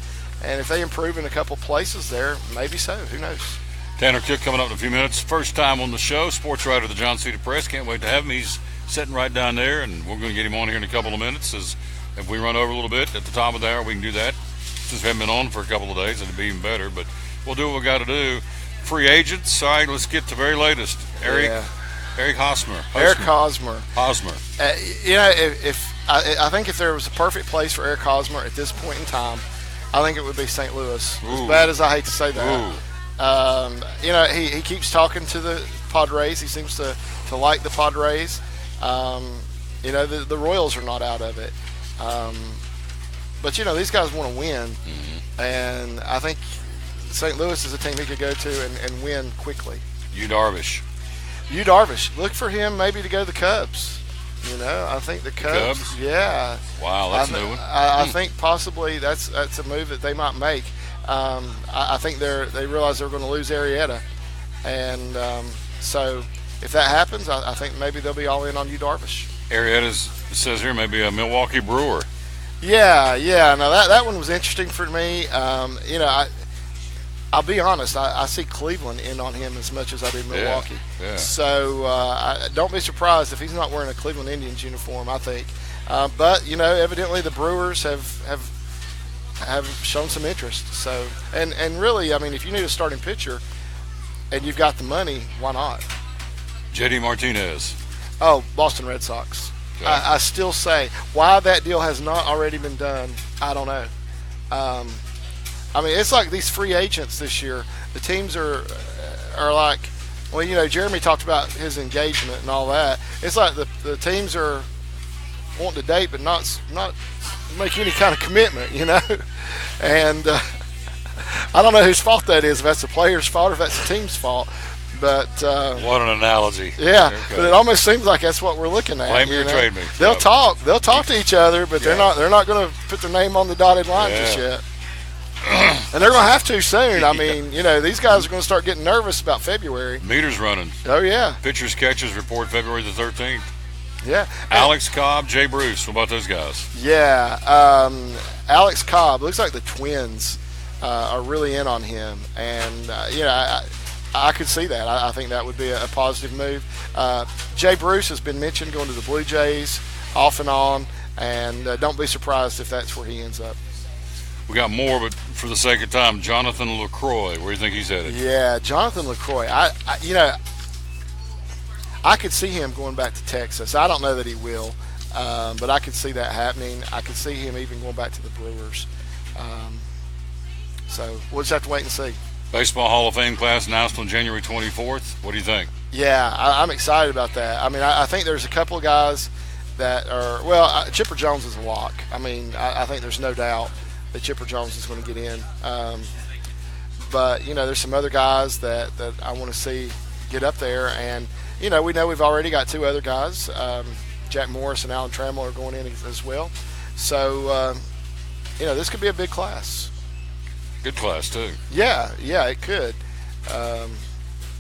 if they improve in a couple places there, maybe so. Who knows? Tanner Cook coming up in a few minutes. First time on the show, sports writer of the John Cedar Press. Can't wait to have him. He's sitting right down there, and we're going to get him on here in a couple of minutes. If we run over a little bit at the top of the hour, we can do that. Since we haven't been on for a couple of days, it'd be even better. But we'll do what we got to do. Free agents. All right, let's get to the very latest. Eric Hosmer. Eric Hosmer. I think if there was a perfect place for Eric Hosmer at this point in time, I think it would be St. Louis. As bad as I hate to say that. He keeps talking to the Padres. He seems to like the Padres. The Royals are not out of it. But these guys want to win. And I think St. Louis is a team he could go to and win quickly. Yu Darvish. Look for him maybe to go to the Cubs. I think the Cubs? Yeah. Wow, that's a new one. I think possibly that's a move that they might make. I think they realize they're going to lose Arrieta, and so if that happens, I think maybe they'll be all in on Yu Darvish. Arrieta says here maybe a Milwaukee Brewer. Yeah. Now that one was interesting for me. I'll be honest. I see Cleveland in on him as much as I do Milwaukee. Yeah. So don't be surprised if he's not wearing a Cleveland Indians uniform. I think, but evidently the Brewers have shown some interest. So and really, I mean, if you need a starting pitcher and you've got the money, why not? JD Martinez. Oh, Boston Red Sox. Okay. I still say why that deal has not already been done. I don't know. I mean, it's like these free agents this year. The teams are like, well, Jeremy talked about his engagement and all that. It's like the teams are wanting to date, but not make any kind of commitment, And I don't know whose fault that is. If that's the player's fault or if that's the team's fault. But what an analogy! Yeah, but it almost seems like that's what we're looking at. Blame me or trade me. They'll talk to each other, but they're not going to put their name on the dotted line just yet. And they're going to have to soon. I mean, these guys are going to start getting nervous about February. Meter's running. Oh, yeah. Pitchers catches report February the 13th. Yeah. Alex Cobb, Jay Bruce. What about those guys? Yeah. Alex Cobb, looks like the Twins are really in on him. And, I could see that. I think that would be a positive move. Jay Bruce has been mentioned going to the Blue Jays off and on, and don't be surprised if that's where he ends up. We got more, but for the sake of time, Jonathan LaCroix, where do you think he's headed? Yeah, Jonathan LaCroix. I could see him going back to Texas. I don't know that he will, but I could see that happening. I could see him even going back to the Brewers. So we'll just have to wait and see. Baseball Hall of Fame class announced on January 24th. What do you think? Yeah, I'm excited about that. I mean, I think there's a couple of guys that are, Chipper Jones is a lock. I mean, I think there's no doubt that Chipper Jones is going to get in. But, there's some other guys that I want to see get up there. And, we know we've already got two other guys. Jack Morris and Alan Trammell are going in as well. So, this could be a big class. Good class, too. Yeah, it could.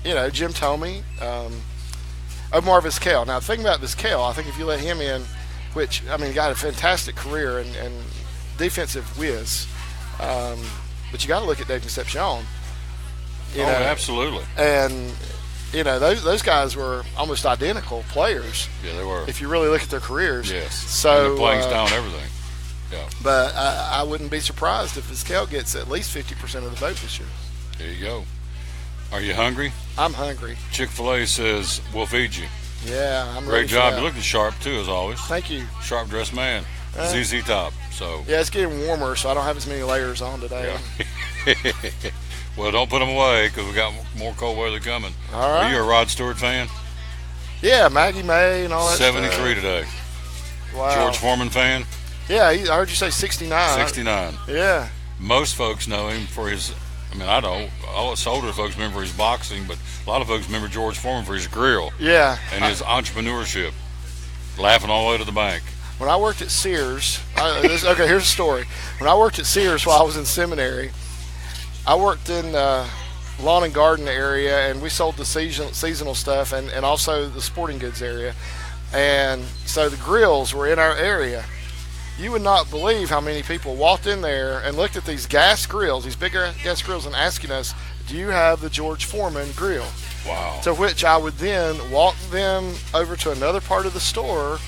Jim Thome, Omar Vizquel. Now, the thing about Vizquel, I think if you let him in, which, got a fantastic career and defensive whiz, but you got to look at Dave Concepcion. Absolutely. And, those guys were almost identical players. Yeah, they were. If you really look at their careers. Yes. So, and the playing style and everything. Yeah. But I wouldn't be surprised if Vizquel gets at least 50% of the vote this year. There you go. Are you hungry? I'm hungry. Chick-Fil-A says, we'll feed you. Yeah, I'm ready. Great job. For that. You're looking sharp, too, as always. Thank you. Sharp dressed man. ZZ Top. So. Yeah, it's getting warmer, so I don't have as many layers on today. Yeah. Well, don't put them away because we got more cold weather coming. All right. Are you a Rod Stewart fan? Yeah, Maggie May and all that 73 stuff. today. Wow. George Foreman fan? Yeah, I heard you say 69. 69. Yeah. Most folks know him for his, I don't. All us older folks remember his boxing, but a lot of folks remember George Foreman for his grill. Yeah. And his entrepreneurship. Laughing all the way to the bank. When I worked at Sears, here's a story. When I worked at Sears while I was in seminary, I worked in lawn and garden area, and we sold the seasonal stuff and also the sporting goods area. And so the grills were in our area. You would not believe how many people walked in there and looked at these gas grills, these bigger gas grills, and asking us, do you have the George Foreman grill? Wow. To which I would then walk them over to another part of the store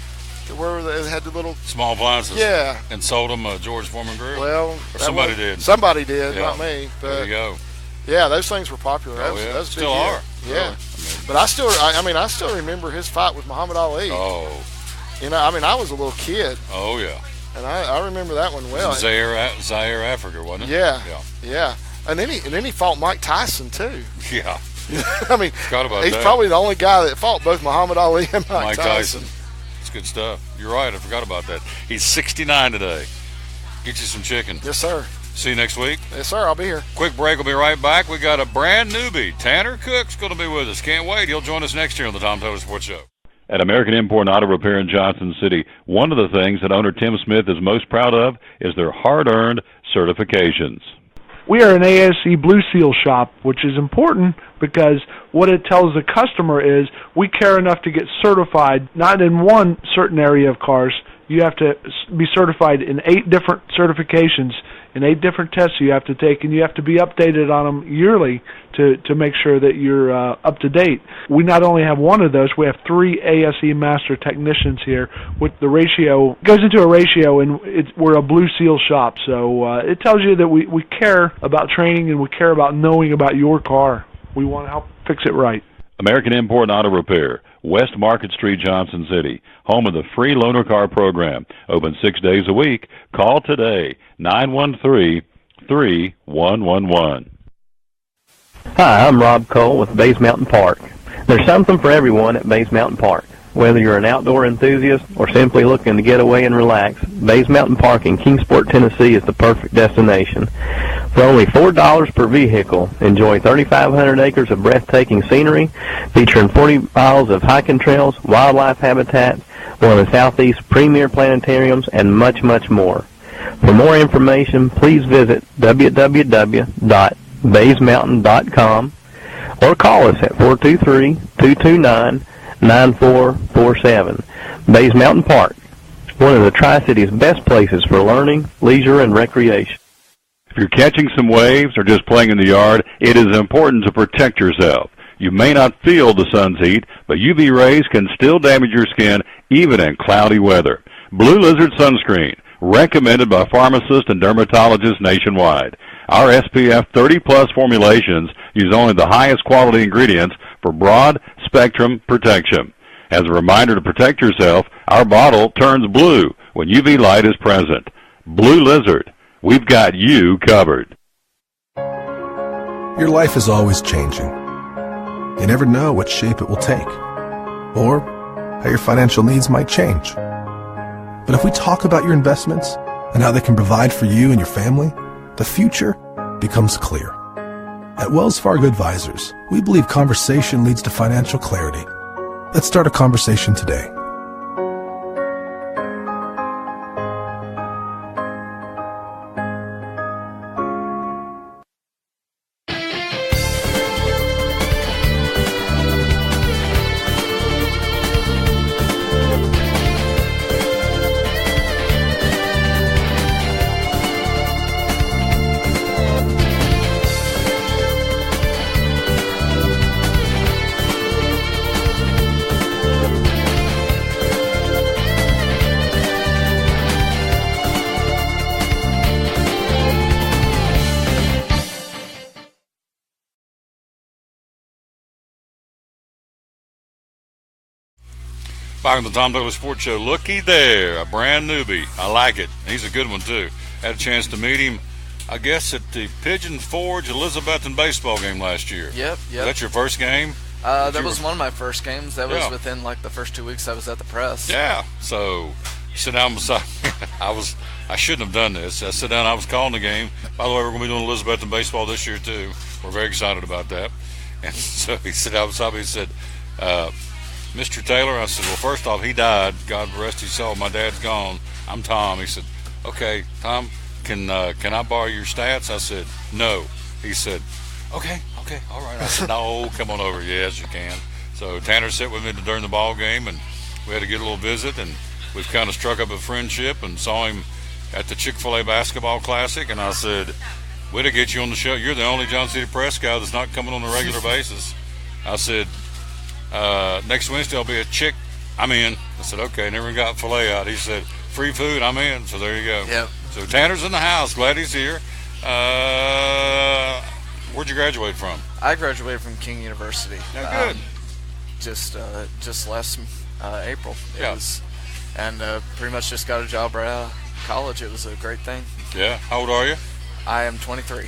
where they had the little small appliances. Yeah. And sold them a George Foreman grill? Well, or somebody did. Somebody did, yeah. not me. But there you go. Yeah, those things were popular. Oh, that was still big are. Yeah. Really. But I still remember his fight with Muhammad Ali. Oh. I was a little kid. Oh, yeah. And I remember that one well. Zaire, Africa, wasn't it? Yeah. And then he fought Mike Tyson too. Yeah. Forgot about he's that. probably the only guy that fought both Muhammad Ali and Mike Tyson. It's good stuff. You're right. I forgot about that. He's 69 today. Get you some chicken. Yes, sir. See you next week. Yes, sir. I'll be here. Quick break. We'll be right back. We got a brand newbie. Tanner Cook's going to be with us. Can't wait. He'll join us next year on the Tom Taylor Sports Show. At American Import and Auto Repair in Johnson City, one of the things that owner Tim Smith is most proud of is their hard-earned certifications. We are an ASE Blue Seal shop, which is important because what it tells the customer is we care enough to get certified, not in one certain area of cars. You have to be certified in 8 different certifications, in 8 different tests you have to take, and you have to be updated on them yearly to make sure that you're up to date. We not only have one of those, we have 3 ASE Master Technicians here. With the ratio, goes into a ratio, and we're a Blue Seal shop, so it tells you that we care about training and we care about knowing about your car. We want to help fix it right. American Import and Auto Repair, West Market Street, Johnson City, home of the free loaner car program. Open 6 days a week. Call today, 913-3111. Hi, I'm Rob Cole with Bays Mountain Park. There's something for everyone at Bays Mountain Park. Whether you're an outdoor enthusiast or simply looking to get away and relax, Bays Mountain Park in Kingsport, Tennessee is the perfect destination. For only $4 per vehicle, enjoy 3,500 acres of breathtaking scenery, featuring 40 miles of hiking trails, wildlife habitat, one of the Southeast's premier planetariums, and much, much more. For more information, please visit www.baysmountain.com or call us at 423-229-9447. Bays Mountain Park, one of the Tri-City's best places for learning, leisure, and recreation. If you're catching some waves or just playing in the yard, it is important to protect yourself. You may not feel the sun's heat, but UV rays can still damage your skin even in cloudy weather. Blue Lizard Sunscreen, recommended by pharmacists and dermatologists nationwide. Our SPF 30-plus formulations use only the highest quality ingredients for broad-spectrum protection. As a reminder to protect yourself, our bottle turns blue when UV light is present. Blue Lizard, we've got you covered. Your life is always changing. You never know what shape it will take, or how your financial needs might change. But if we talk about your investments and how they can provide for you and your family, the future becomes clear. At Wells Fargo Advisors, we believe conversation leads to financial clarity. Let's start a conversation today. Back on the Tom Douglas Sports Show. Looky there, a brand newbie. I like it. He's a good one, too. Had a chance to meet him, I guess, at the Pigeon Forge Elizabethton baseball game last year. Yep. Was that your first game? That was one of my first games. That was within, like, the first 2 weeks I was at the press. Yeah. So, sit down beside I shouldn't have done this. I sit down, I was calling the game. By the way, we're going to be doing Elizabethton baseball this year, too. We're very excited about that. And so he sat down beside me and said, Mr. Taylor, I said, well, first off, he died. God rest his soul. My dad's gone. I'm Tom. He said, okay, Tom, can I borrow your stats? I said, no. He said, okay, all right. I said, no, come on over. Yes, you can. So Tanner sat with me during the ball game, and we had to get a little visit, and we've kind of struck up a friendship and saw him at the Chick-Fil-A basketball classic, and I said, way to get you on the show. You're the only Johnson City Press guy that's not coming on a regular basis. I said, next Wednesday I'll be a Chick. I'm in. I said, okay. Never got filet out. He said, free food. I'm in. So there you go. Yep. So Tanner's in the house. Glad he's here. Where'd you graduate from? I graduated from King University. Yeah, good. Just last April. Yeah. And pretty much just got a job right out of college. It was a great thing. Yeah. How old are you? I am 23.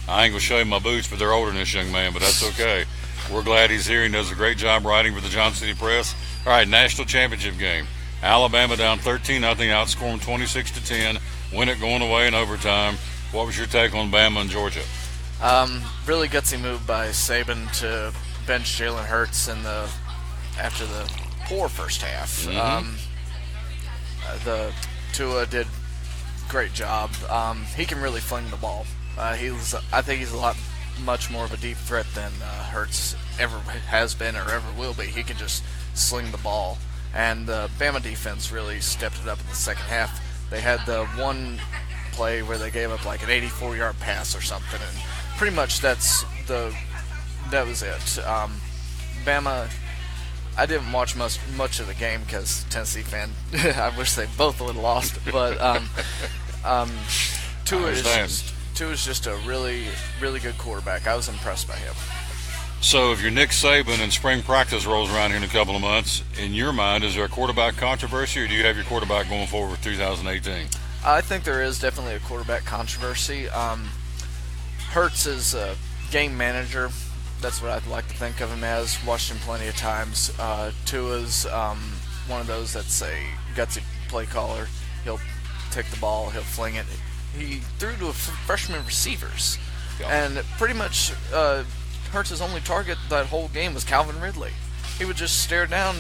I ain't gonna show you my boots, but they're older than this young man. But that's okay. We're glad he's here. He does a great job writing for the Johnson City Press. All right, national championship game. Alabama down 13-0, outscoring 26-10. Win it going away in overtime. What was your take on Bama and Georgia? Really gutsy move by Saban to bench Jalen Hurts after the poor first half. Mm-hmm. The Tua did great job. He can really fling the ball. I think he's much more of a deep threat than Hurts ever has been or ever will be. He can just sling the ball. And the Bama defense really stepped it up in the second half. They had the one play where they gave up like an 84-yard pass or something, and pretty much that was it. Bama, I didn't watch much of the game because Tennessee fan. I wish they both would have lost. But Tua is just a really, really good quarterback. I was impressed by him. So if you're Nick Saban and spring practice rolls around here in a couple of months, in your mind, is there a quarterback controversy, or do you have your quarterback going forward with 2018? I think there is definitely a quarterback controversy. Hurts is a game manager. That's what I'd like to think of him as. Watched him plenty of times. Tua's one of those that's a gutsy play caller. He'll take the ball, he'll fling it. He threw to freshman receivers. And pretty much Hurts' only target that whole game was Calvin Ridley. He would just stare down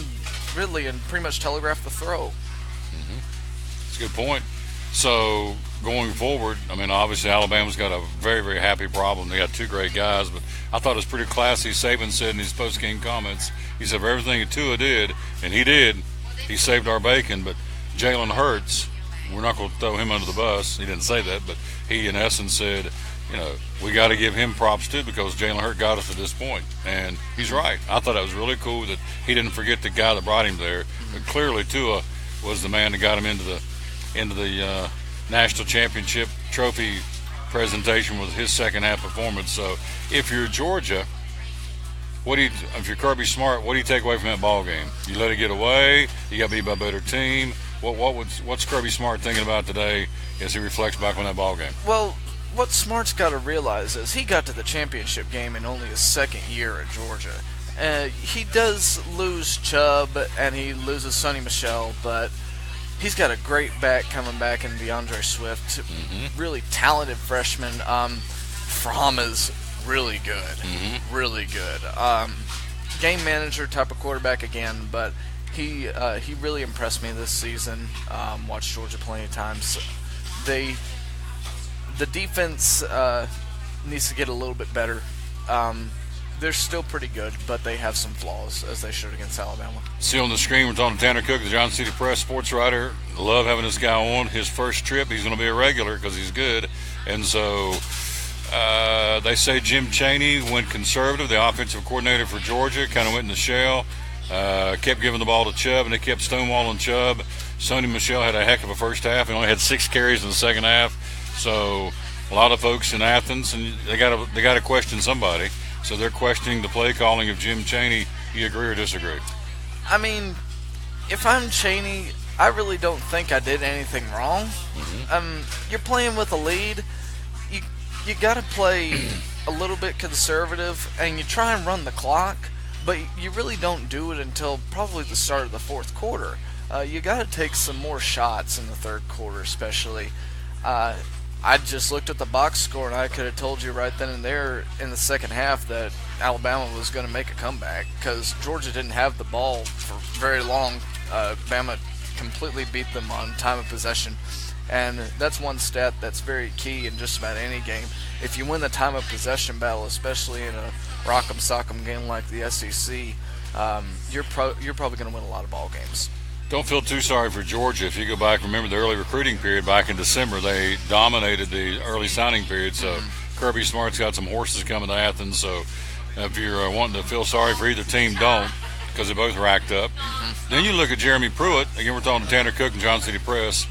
Ridley and pretty much telegraph the throw. Mm-hmm. That's a good point. So going forward, I mean, obviously Alabama's got a very, very happy problem. They got two great guys, but I thought it was pretty classy. Saban said in his post-game comments, he said, for everything that Tua did, and he did, he saved our bacon, but Jalen Hurts, we're not going to throw him under the bus. He didn't say that, but he, in essence, said, you know, we got to give him props too because Jalen Hurts got us to this point, and he's right. I thought that was really cool that he didn't forget the guy that brought him there. But clearly, Tua was the man that got him into the national championship trophy presentation with his second half performance. So, if you're Georgia, if you're Kirby Smart, what do you take away from that ball game? You let it get away. You got to be by a better team. What's Kirby Smart thinking about today as he reflects back on that ball game? Well, what Smart's got to realize is he got to the championship game in only his second year at Georgia. He does lose Chubb and he loses Sonny Michel, but he's got a great back coming back in DeAndre Swift. Really talented freshman. Fromm is really good. Really good. Game manager type of quarterback again, but he really impressed me this season. Watched Georgia plenty of times. The defense needs to get a little bit better. They're still pretty good, but they have some flaws, as they showed against Alabama. See on the screen, we're talking to Tanner Cook, the Johnson City Press sports writer. Love having this guy on. His first trip, he's going to be a regular because he's good. And so they say Jim Chaney went conservative, the offensive coordinator for Georgia, kind of went in the shell, kept giving the ball to Chubb, and they kept stonewalling Chubb. Sonny Michel had a heck of a first half. He only had 6 carries in the second half. So a lot of folks in Athens, and they got to question somebody. So they're questioning the play calling of Jim Chaney. You agree or disagree? I mean, if I'm Chaney, I really don't think I did anything wrong. You're playing with a lead. You got to play a little bit conservative, and you try and run the clock, but you really don't do it until probably the start of the fourth quarter. You got to take some more shots in the third quarter, especially. I just looked at the box score, and I could have told you right then and there in the second half that Alabama was going to make a comeback because Georgia didn't have the ball for very long. Bama completely beat them on time of possession, and that's one stat that's very key in just about any game. If you win the time of possession battle, especially in a rock'em sock'em game like the SEC, you're probably going to win a lot of ball games. Don't feel too sorry for Georgia. If you go back, remember the early recruiting period back in December, they dominated the early signing period. So Kirby Smart's got some horses coming to Athens. So if you're wanting to feel sorry for either team, don't, because they both racked up. Then you look at Jeremy Pruitt. Again, we're talking to Tanner Cook and Johnson City Press.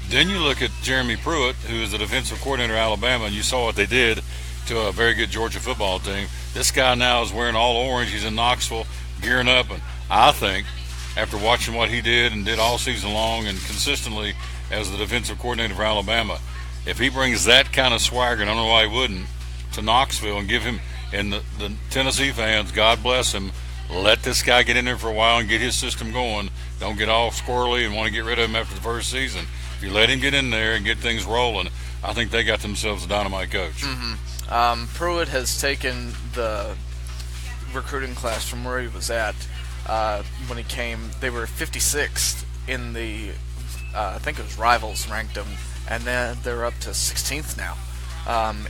Then you look at Jeremy Pruitt, who is the defensive coordinator of Alabama, and you saw what they did to a very good Georgia football team. This guy now is wearing all orange. He's in Knoxville gearing up, and I think after watching what he did and did all season long and consistently as the defensive coordinator for Alabama, if he brings that kind of swagger, and I don't know why he wouldn't, to Knoxville and give him, and the Tennessee fans, God bless him, let this guy get in there for a while and get his system going. Don't get all squirrely and want to get rid of him after the first season. If you let him get in there and get things rolling, I think they got themselves a dynamite coach. Pruitt has taken the recruiting class from where he was at. When he came, they were 56th in the, I think it was Rivals ranked them, and then they're up to 16th now,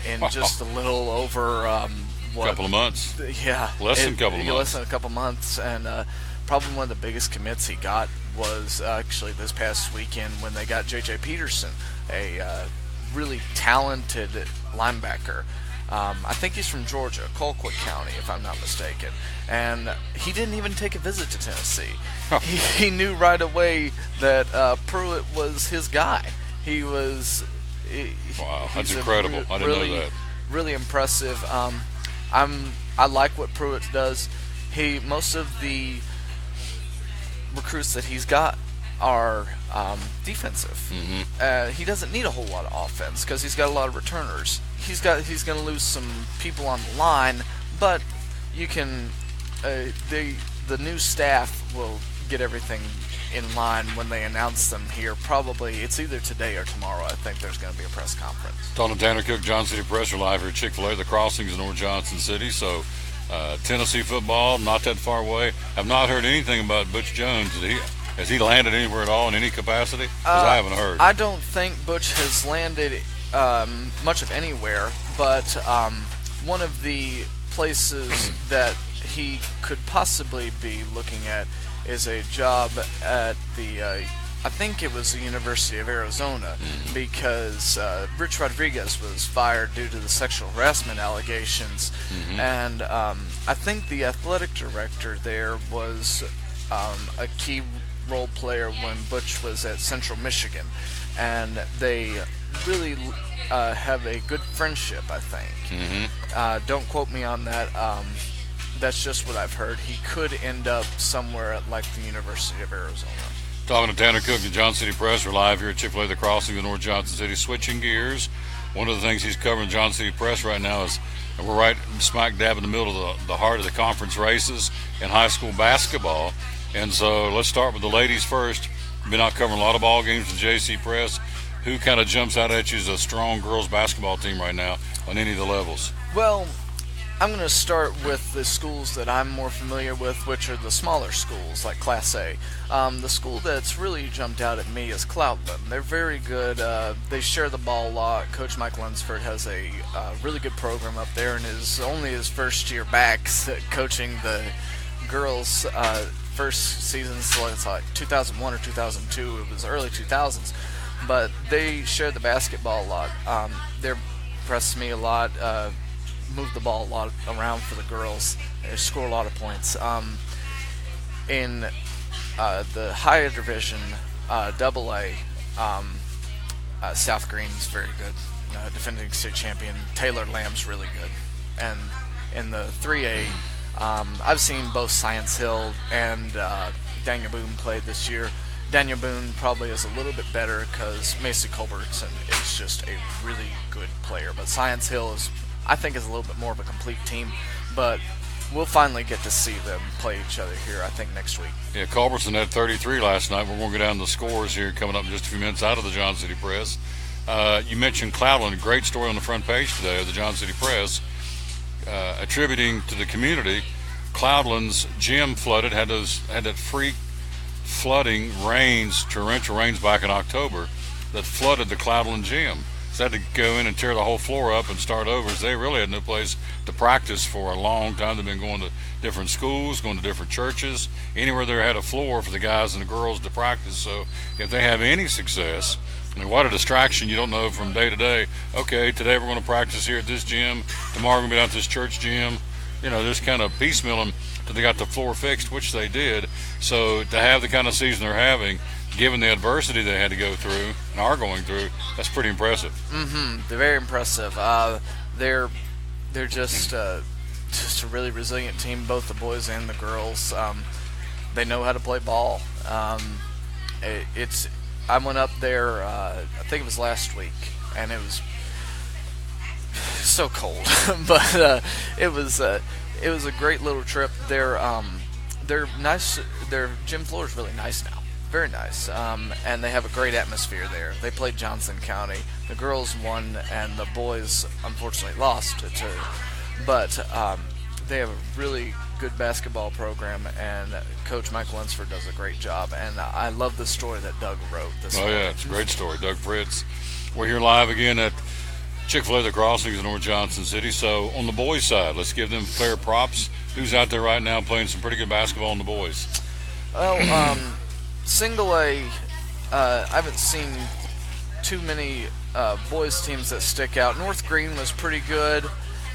in just a little over couple of months. Yeah, less than a couple of months. Less than a couple months, and probably one of the biggest commits he got was actually this past weekend when they got J.J. Peterson, a really talented linebacker. I think he's from Georgia, Colquitt County, if I'm not mistaken. And he didn't even take a visit to Tennessee. He knew right away that Pruitt was his guy. He was. Wow, that's incredible. I didn't know that. Really impressive. I like what Pruitt does. Most of the recruits that he's got are defensive. He doesn't need a whole lot of offense because he's got a lot of returners. He's going to lose some people on the line, but you can. The new staff will get everything in line when they announce them here. Probably it's either today or tomorrow. I think there's going to be a press conference. Talking to Tanner Cook, Johnson City Press, live here at Chick-Fil-A, the Crossings in North Johnson City. So Tennessee football, not that far away. I've not heard anything about Butch Jones. Has he landed anywhere at all in any capacity? Because I haven't heard. I don't think Butch has landed much of anywhere, but one of the places that he could possibly be looking at is a job at the, I think it was the University of Arizona, because Rich Rodriguez was fired due to the sexual harassment allegations, and I think the athletic director there was a key role player when Butch was at Central Michigan, and they really have a good friendship, I think. Don't quote me on that. That's just what I've heard. He could end up somewhere at like the University of Arizona. Talking to Tanner Cook, the Johnson City Press. We're live here at Chick-Fil-A The Crossing in North Johnson City. Switching gears, one of the things he's covering the Johnson City Press right now is we're right smack dab in the middle of the heart of the conference races in high school basketball. And so let's start with the ladies first. Been out covering a lot of ball games with JC Press. Who kind of jumps out at you as a strong girls basketball team right now on any of the levels? Well, I'm going to start with the schools that I'm more familiar with, which are the smaller schools, like Class A. The school that's really jumped out at me is Cloudland. They're very good. They share the ball a lot. Coach Mike Lunsford has a really good program up there, and is only his first year back coaching the girls' first season, so it's like 2001 or 2002. It was early 2000s. But they share the basketball a lot. They press me a lot. Move the ball a lot around for the girls. They score a lot of points. In the higher division, AA, South Green is very good. Defending state champion Taylor Lamb's really good. And in the 3A, I've seen both Science Hill and Daniel Boone play this year. Daniel Boone probably is a little bit better because Macy Culbertson is just a really good player. But Science Hill is, I think, is a little bit more of a complete team. But we'll finally get to see them play each other here, I think, next week. Yeah, Culbertson had 33 last night. We're going to go down the scores here coming up in just a few minutes out of the Johnson City Press. You mentioned Cloudland, a great story on the front page today of the Johnson City Press, attributing to the community. Cloudland's gym flooded, had that freak flooding rains, torrential rains back in October that flooded the Cloudland gym. So they had to go in and tear the whole floor up and start over, as they really had no place to practice for a long time. They've been going to different schools, going to different churches, anywhere they had a floor for the guys and the girls to practice. So if they have any success, I mean, what a distraction. You don't know from day to day, okay, today we're going to practice here at this gym, tomorrow we're going to be down at this church gym. You know, just kind of piecemealing till they got the floor fixed, which they did. So to have the kind of season they're having, given the adversity they had to go through and are going through, that's pretty impressive. They're very impressive. They're just a really resilient team, both the boys and the girls. They know how to play ball. I went up there, I think it was last week, and it was so cold, but it was a great little trip. They're nice. Their gym floor is really nice now, very nice, and they have a great atmosphere there. They played Johnson County. The girls won, and the boys unfortunately lost but they have a really good basketball program, and Coach Mike Lunsford does a great job. And I love the story that Doug wrote this morning. Yeah, it's a great story. Doug Fritz. We're here live again at Chick-Fil-A The Crossings in North Johnson City. So on the boys' side, let's give them fair props. Who's out there right now playing some pretty good basketball on the boys? Well, single A, I haven't seen too many boys teams that stick out. North Green was pretty good.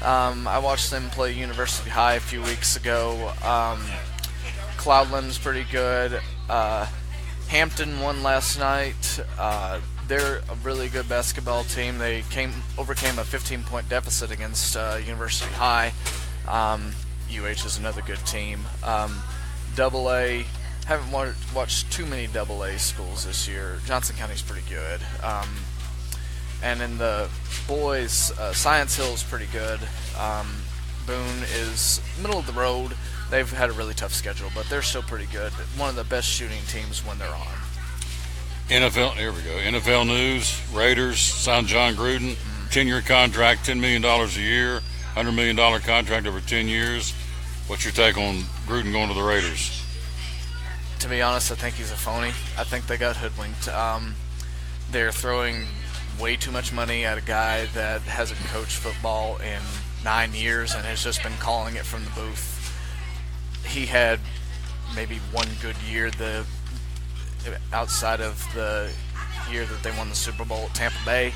I watched them play University High a few weeks ago. Cloudland's pretty good. Hampton won last night. They're a really good basketball team. They overcame a 15-point deficit against University High. UH is another good team. AA, haven't watched too many AA schools this year. Johnson County's pretty good. And in the boys, Science Hill is pretty good. Boone is middle of the road. They've had a really tough schedule, but they're still pretty good. One of the best shooting teams when they're on. NFL, here we go. NFL news, Raiders signed John Gruden, 10-year contract, $10 million a year, $100 million contract over 10 years. What's your take on Gruden going to the Raiders? To be honest, I think he's a phony. I think they got hoodwinked. They're throwing way too much money at a guy that hasn't coached football in 9 years and has just been calling it from the booth. He had maybe one good year outside of the year that they won the Super Bowl at Tampa Bay.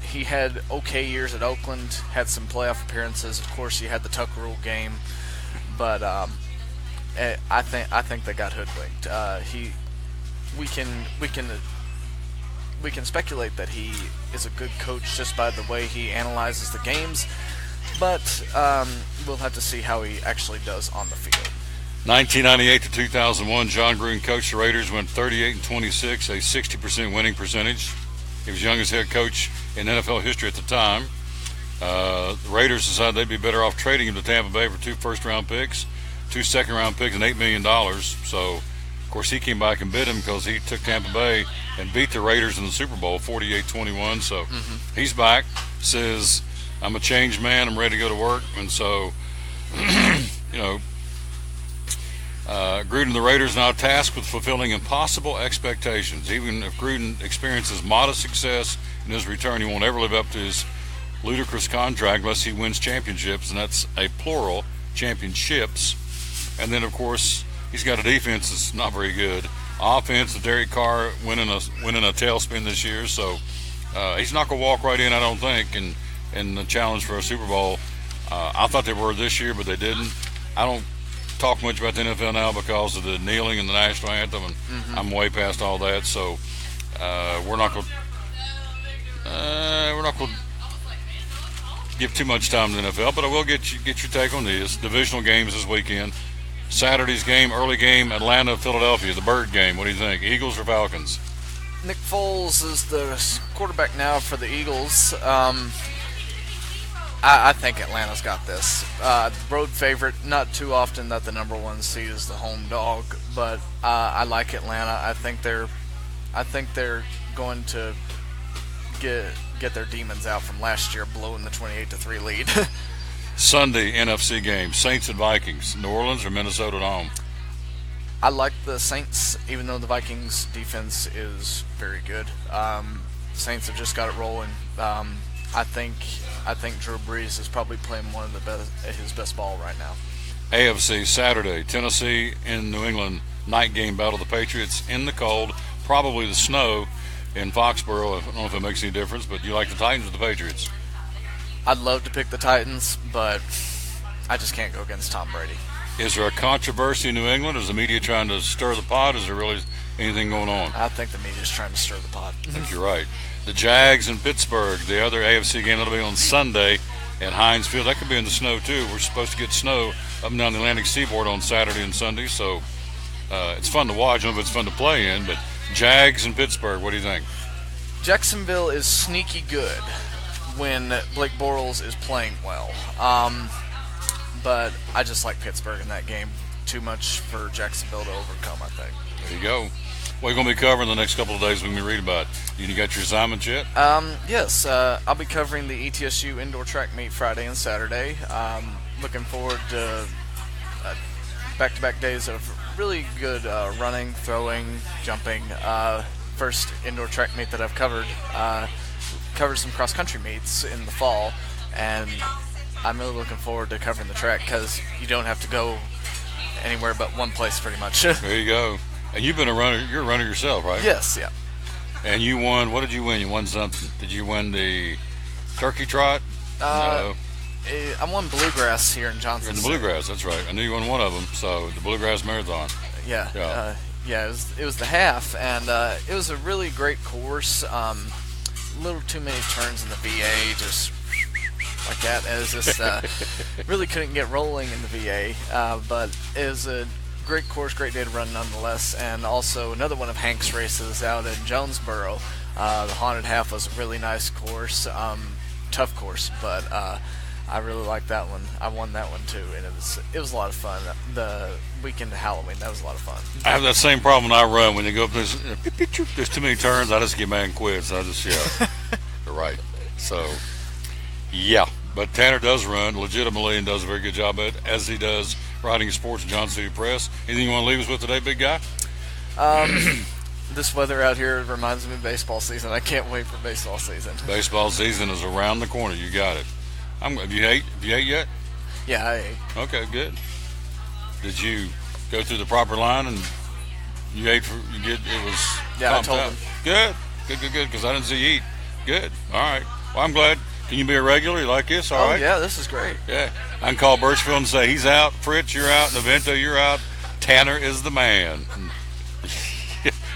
He had okay years at Oakland, had some playoff appearances. Of course, he had the Tuck Rule game, but I think they got hoodwinked. We can speculate that he is a good coach just by the way he analyzes the games, but we'll have to see how he actually does on the field. 1998 to 2001, John Gruden coached the Raiders, went 38-26, a 60% winning percentage. He was youngest head coach in NFL history at the time. The Raiders decided they'd be better off trading him to Tampa Bay for 2 first-round picks, 2 second-round picks, and $8 million. So, of course, he came back and bid him because he took Tampa Bay and beat the Raiders in the Super Bowl 48-21. So he's back, says, I'm a changed man, I'm ready to go to work. And so, Gruden and the Raiders now tasked with fulfilling impossible expectations. Even if Gruden experiences modest success in his return, he won't ever live up to his ludicrous contract unless he wins championships, and that's a plural, championships. And then, of course, he's got a defense that's not very good. Offense, the Derek Carr winning a tailspin this year, so he's not going to walk right in, I don't think, and the challenge for a Super Bowl. I thought they were this year, but they didn't. I don't talk much about the NFL now because of the kneeling and the national anthem, and I'm way past all that. So we're not going to give too much time to the NFL, but I will get your take on this. Divisional games this weekend. Saturday's game, early game, Atlanta, Philadelphia, the Bird game. What do you think, Eagles or Falcons? Nick Foles is the quarterback now for the Eagles. I think Atlanta's got this. Road favorite, not too often that the number 1 seed is the home dog, but I like Atlanta. I think they're going to get their demons out from last year, blowing the 28-3 lead. Sunday NFC game, Saints and Vikings, New Orleans or Minnesota at home? I like the Saints, even though the Vikings defense is very good. Saints have just got it rolling. I think Drew Brees is probably playing one of his best ball right now. AFC Saturday, Tennessee in New England, night game battle. The Patriots in the cold, probably the snow in Foxborough. I don't know if it makes any difference, but you like the Titans or the Patriots? I'd love to pick the Titans, but I just can't go against Tom Brady. Is there a controversy in New England? Is the media trying to stir the pot? Is there really anything going on? I think the media's trying to stir the pot. I think you're right. The Jags in Pittsburgh, the other AFC game, that'll be on Sunday at Heinz Field. That could be in the snow, too. We're supposed to get snow up and down the Atlantic Seaboard on Saturday and Sunday, so it's fun to watch. I don't know if it's fun to play in, but Jags in Pittsburgh, what do you think? Jacksonville is sneaky good when Blake Bortles is playing well. But I just like Pittsburgh in that game. Too much for Jacksonville to overcome, I think. There you go. What are you going to be covering the next couple of days when we read about it? You got your assignments yet? Yes. I'll be covering the ETSU indoor track meet Friday and Saturday. Looking forward to back-to-back days of really good running, throwing, jumping. First indoor track meet that I've covered. Covered some cross-country meets in the fall, and I'm really looking forward to covering the track because you don't have to go anywhere but one place pretty much. There you go. And you've been a runner. You're a runner yourself, right? Yes, yeah. And you won. What did you win? You won something. Did you win the turkey trot? No. I won Bluegrass here in Johnson. In the Bluegrass, that's right. I knew you won one of them. So the Bluegrass Marathon. Yeah. It was the half, and it was a really great course. A little too many turns in the VA, just like that. As just really couldn't get rolling in the VA, but it was a great course, great day to run nonetheless. And also another one of Hank's races out in Jonesboro. The Haunted Half was a really nice course, tough course, but I really liked that one. I won that one too, and it was a lot of fun. The weekend of Halloween, that was a lot of fun. I have that same problem when I run. When you go up there's too many turns, I just get mad and quit. So I just you're right. So yeah, But Tanner does run legitimately and does a very good job at it, as he does writing sports in Johnson City Press. Anything you want to leave us with today, big guy? This weather out here reminds me of baseball season. I can't wait for baseball season. Baseball season is around the corner. You got it. Have you ate yet? Yeah, I ate. Okay, good. Did you go through the proper line and you ate? It was. Yeah, I told him. Good. Because I didn't see you eat. Good. All right. Well, I'm glad. Can you be a regular? You like this? All right. Yeah, this is great. Yeah. I can call Birchfield and say, he's out. Fritz, you're out. Navento, you're out. Tanner is the man.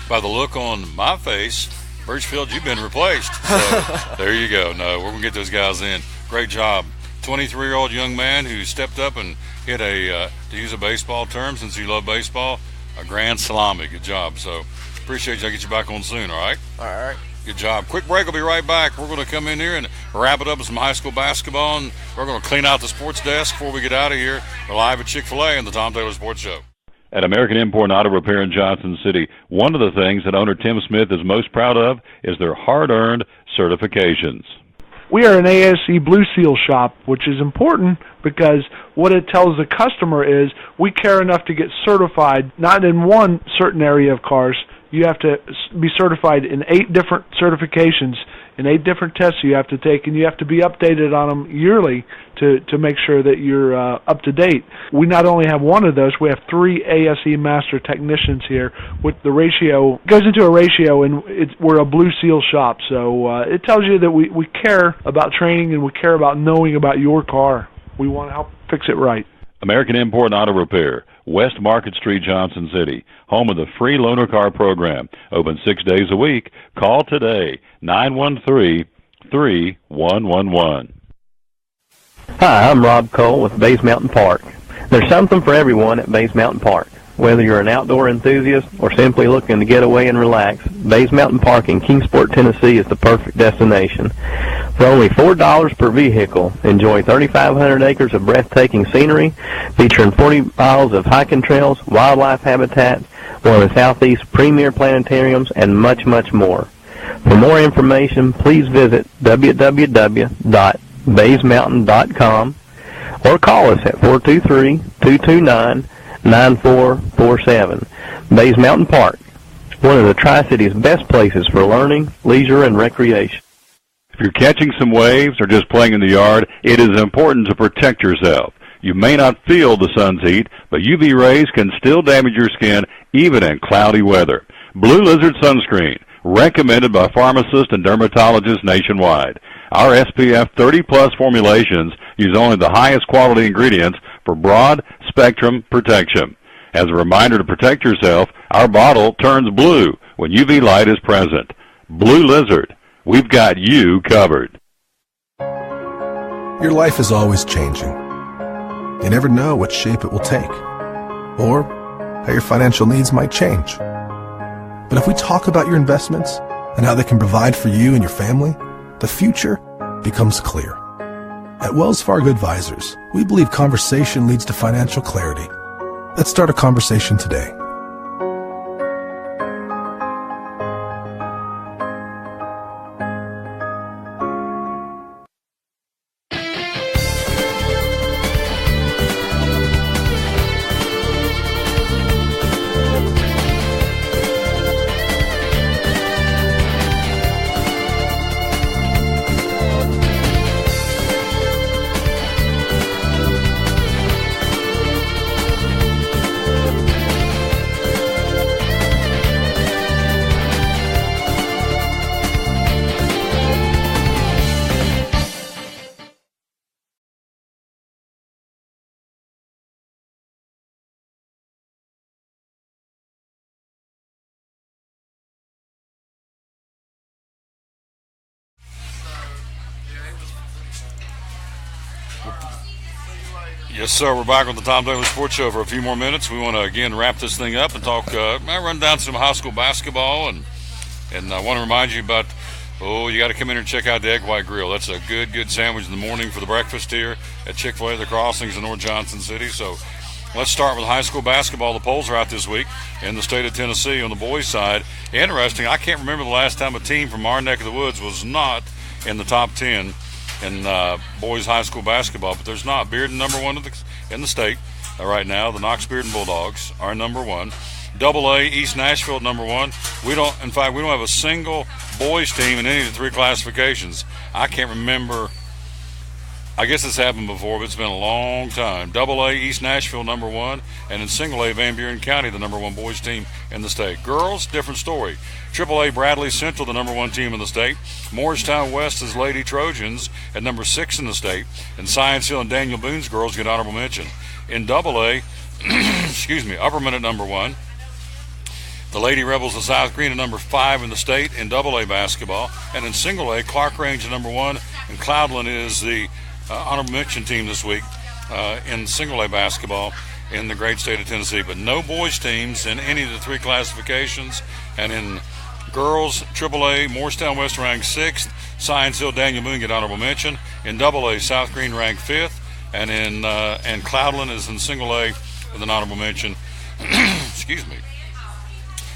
By the look on my face, Birchfield, you've been replaced. So there you go. No, we're going to get those guys in. Great job. 23-year-old young man who stepped up and hit to use a baseball term, since you love baseball, a grand salami. Good job. So appreciate you. I'll get you back on soon, all right? All right. Good job. Quick break. We'll be right back. We're going to come in here and wrap it up with some high school basketball, and we're going to clean out the sports desk before we get out of here. We're live at Chick-Fil-A and the Tom Taylor Sports Show. At American Import and Auto Repair in Johnson City, one of the things that owner Tim Smith is most proud of is their hard-earned certifications. We are an ASE Blue Seal shop, which is important because what it tells the customer is we care enough to get certified, not in one certain area of cars. You have to be certified in 8 different certifications, in 8 different tests you have to take, and you have to be updated on them yearly to make sure that you're up to date. We not only have one of those, we have 3 ASE master technicians here. With the ratio, goes into a ratio, and we're a Blue Seal shop, so it tells you that we care about training and we care about knowing about your car. We want to help fix it right. American Import and Auto Repair, West Market Street, Johnson City, home of the free loaner car program. Open 6 days a week. Call today, 913-3111. Hi, I'm Rob Cole with Bays Mountain Park. There's something for everyone at Bays Mountain Park. Whether you're an outdoor enthusiast or simply looking to get away and relax, Bays Mountain Park in Kingsport, Tennessee is the perfect destination. For only $4 per vehicle, enjoy 3,500 acres of breathtaking scenery, featuring 40 miles of hiking trails, wildlife habitat, one of the Southeast's premier planetariums, and much, much more. For more information, please visit www.baysmountain.com or call us at 423-229-9447. Bays Mountain Park, one of the Tri-City's best places for learning, leisure, and recreation. If you're catching some waves or just playing in the yard, it is important to protect yourself. You may not feel the sun's heat, but UV rays can still damage your skin even in cloudy weather. Blue Lizard Sunscreen, recommended by pharmacists and dermatologists nationwide. Our SPF 30-plus formulations use only the highest quality ingredients for broad spectrum protection. As a reminder to protect yourself, our bottle turns blue when UV light is present. Blue Lizard, we've got you covered. Your life is always changing. You never know what shape it will take, or how your financial needs might change. But if we talk about your investments and how they can provide for you and your family, the future becomes clear. At Wells Fargo Advisors, we believe conversation leads to financial clarity. Let's start a conversation today. Yes, sir. We're back on the Tom Taylor Sports Show for a few more minutes. We want to, again, wrap this thing up and talk, run down some high school basketball. And I want to remind you about, you got to come in and check out the Egg White Grill. That's a good sandwich in the morning for the breakfast here at Chick-Fil-A, the Crossings in North Johnson City. So let's start with high school basketball. The polls are out this week in the state of Tennessee on the boys' side. Interesting, I can't remember the last time a team from our neck of the woods was not in the top 10 in boys high school basketball, but there's not. Bearden number one in the state right now. The Knox Bearden Bulldogs are number one. AA East Nashville number one. We don't have a single boys team in any of the three classifications. I can't remember. I guess it's happened before, but it's been a long time. AA East Nashville number one, and in single A Van Buren County the number one boys team in the state. Girls, different story. AAA Bradley Central the number one team in the state. Morristown West is Lady Trojans at number 6 in the state, and Science Hill and Daniel Boone's girls get honorable mention. In AA, Upperman at number one. The Lady Rebels of South Green at number 5 in the state in AA basketball, and in single A, Clark Range at number 1, and Cloudland is the honorable mention team this week in single A basketball in the great state of Tennessee. But no boys teams in any of the three classifications. And in girls, AAA, Morristown West ranked 6th. Science Hill, Daniel Boone get honorable mention. In AA, South Green ranked 5th. And and Cloudland is in single A with an honorable mention. Excuse me.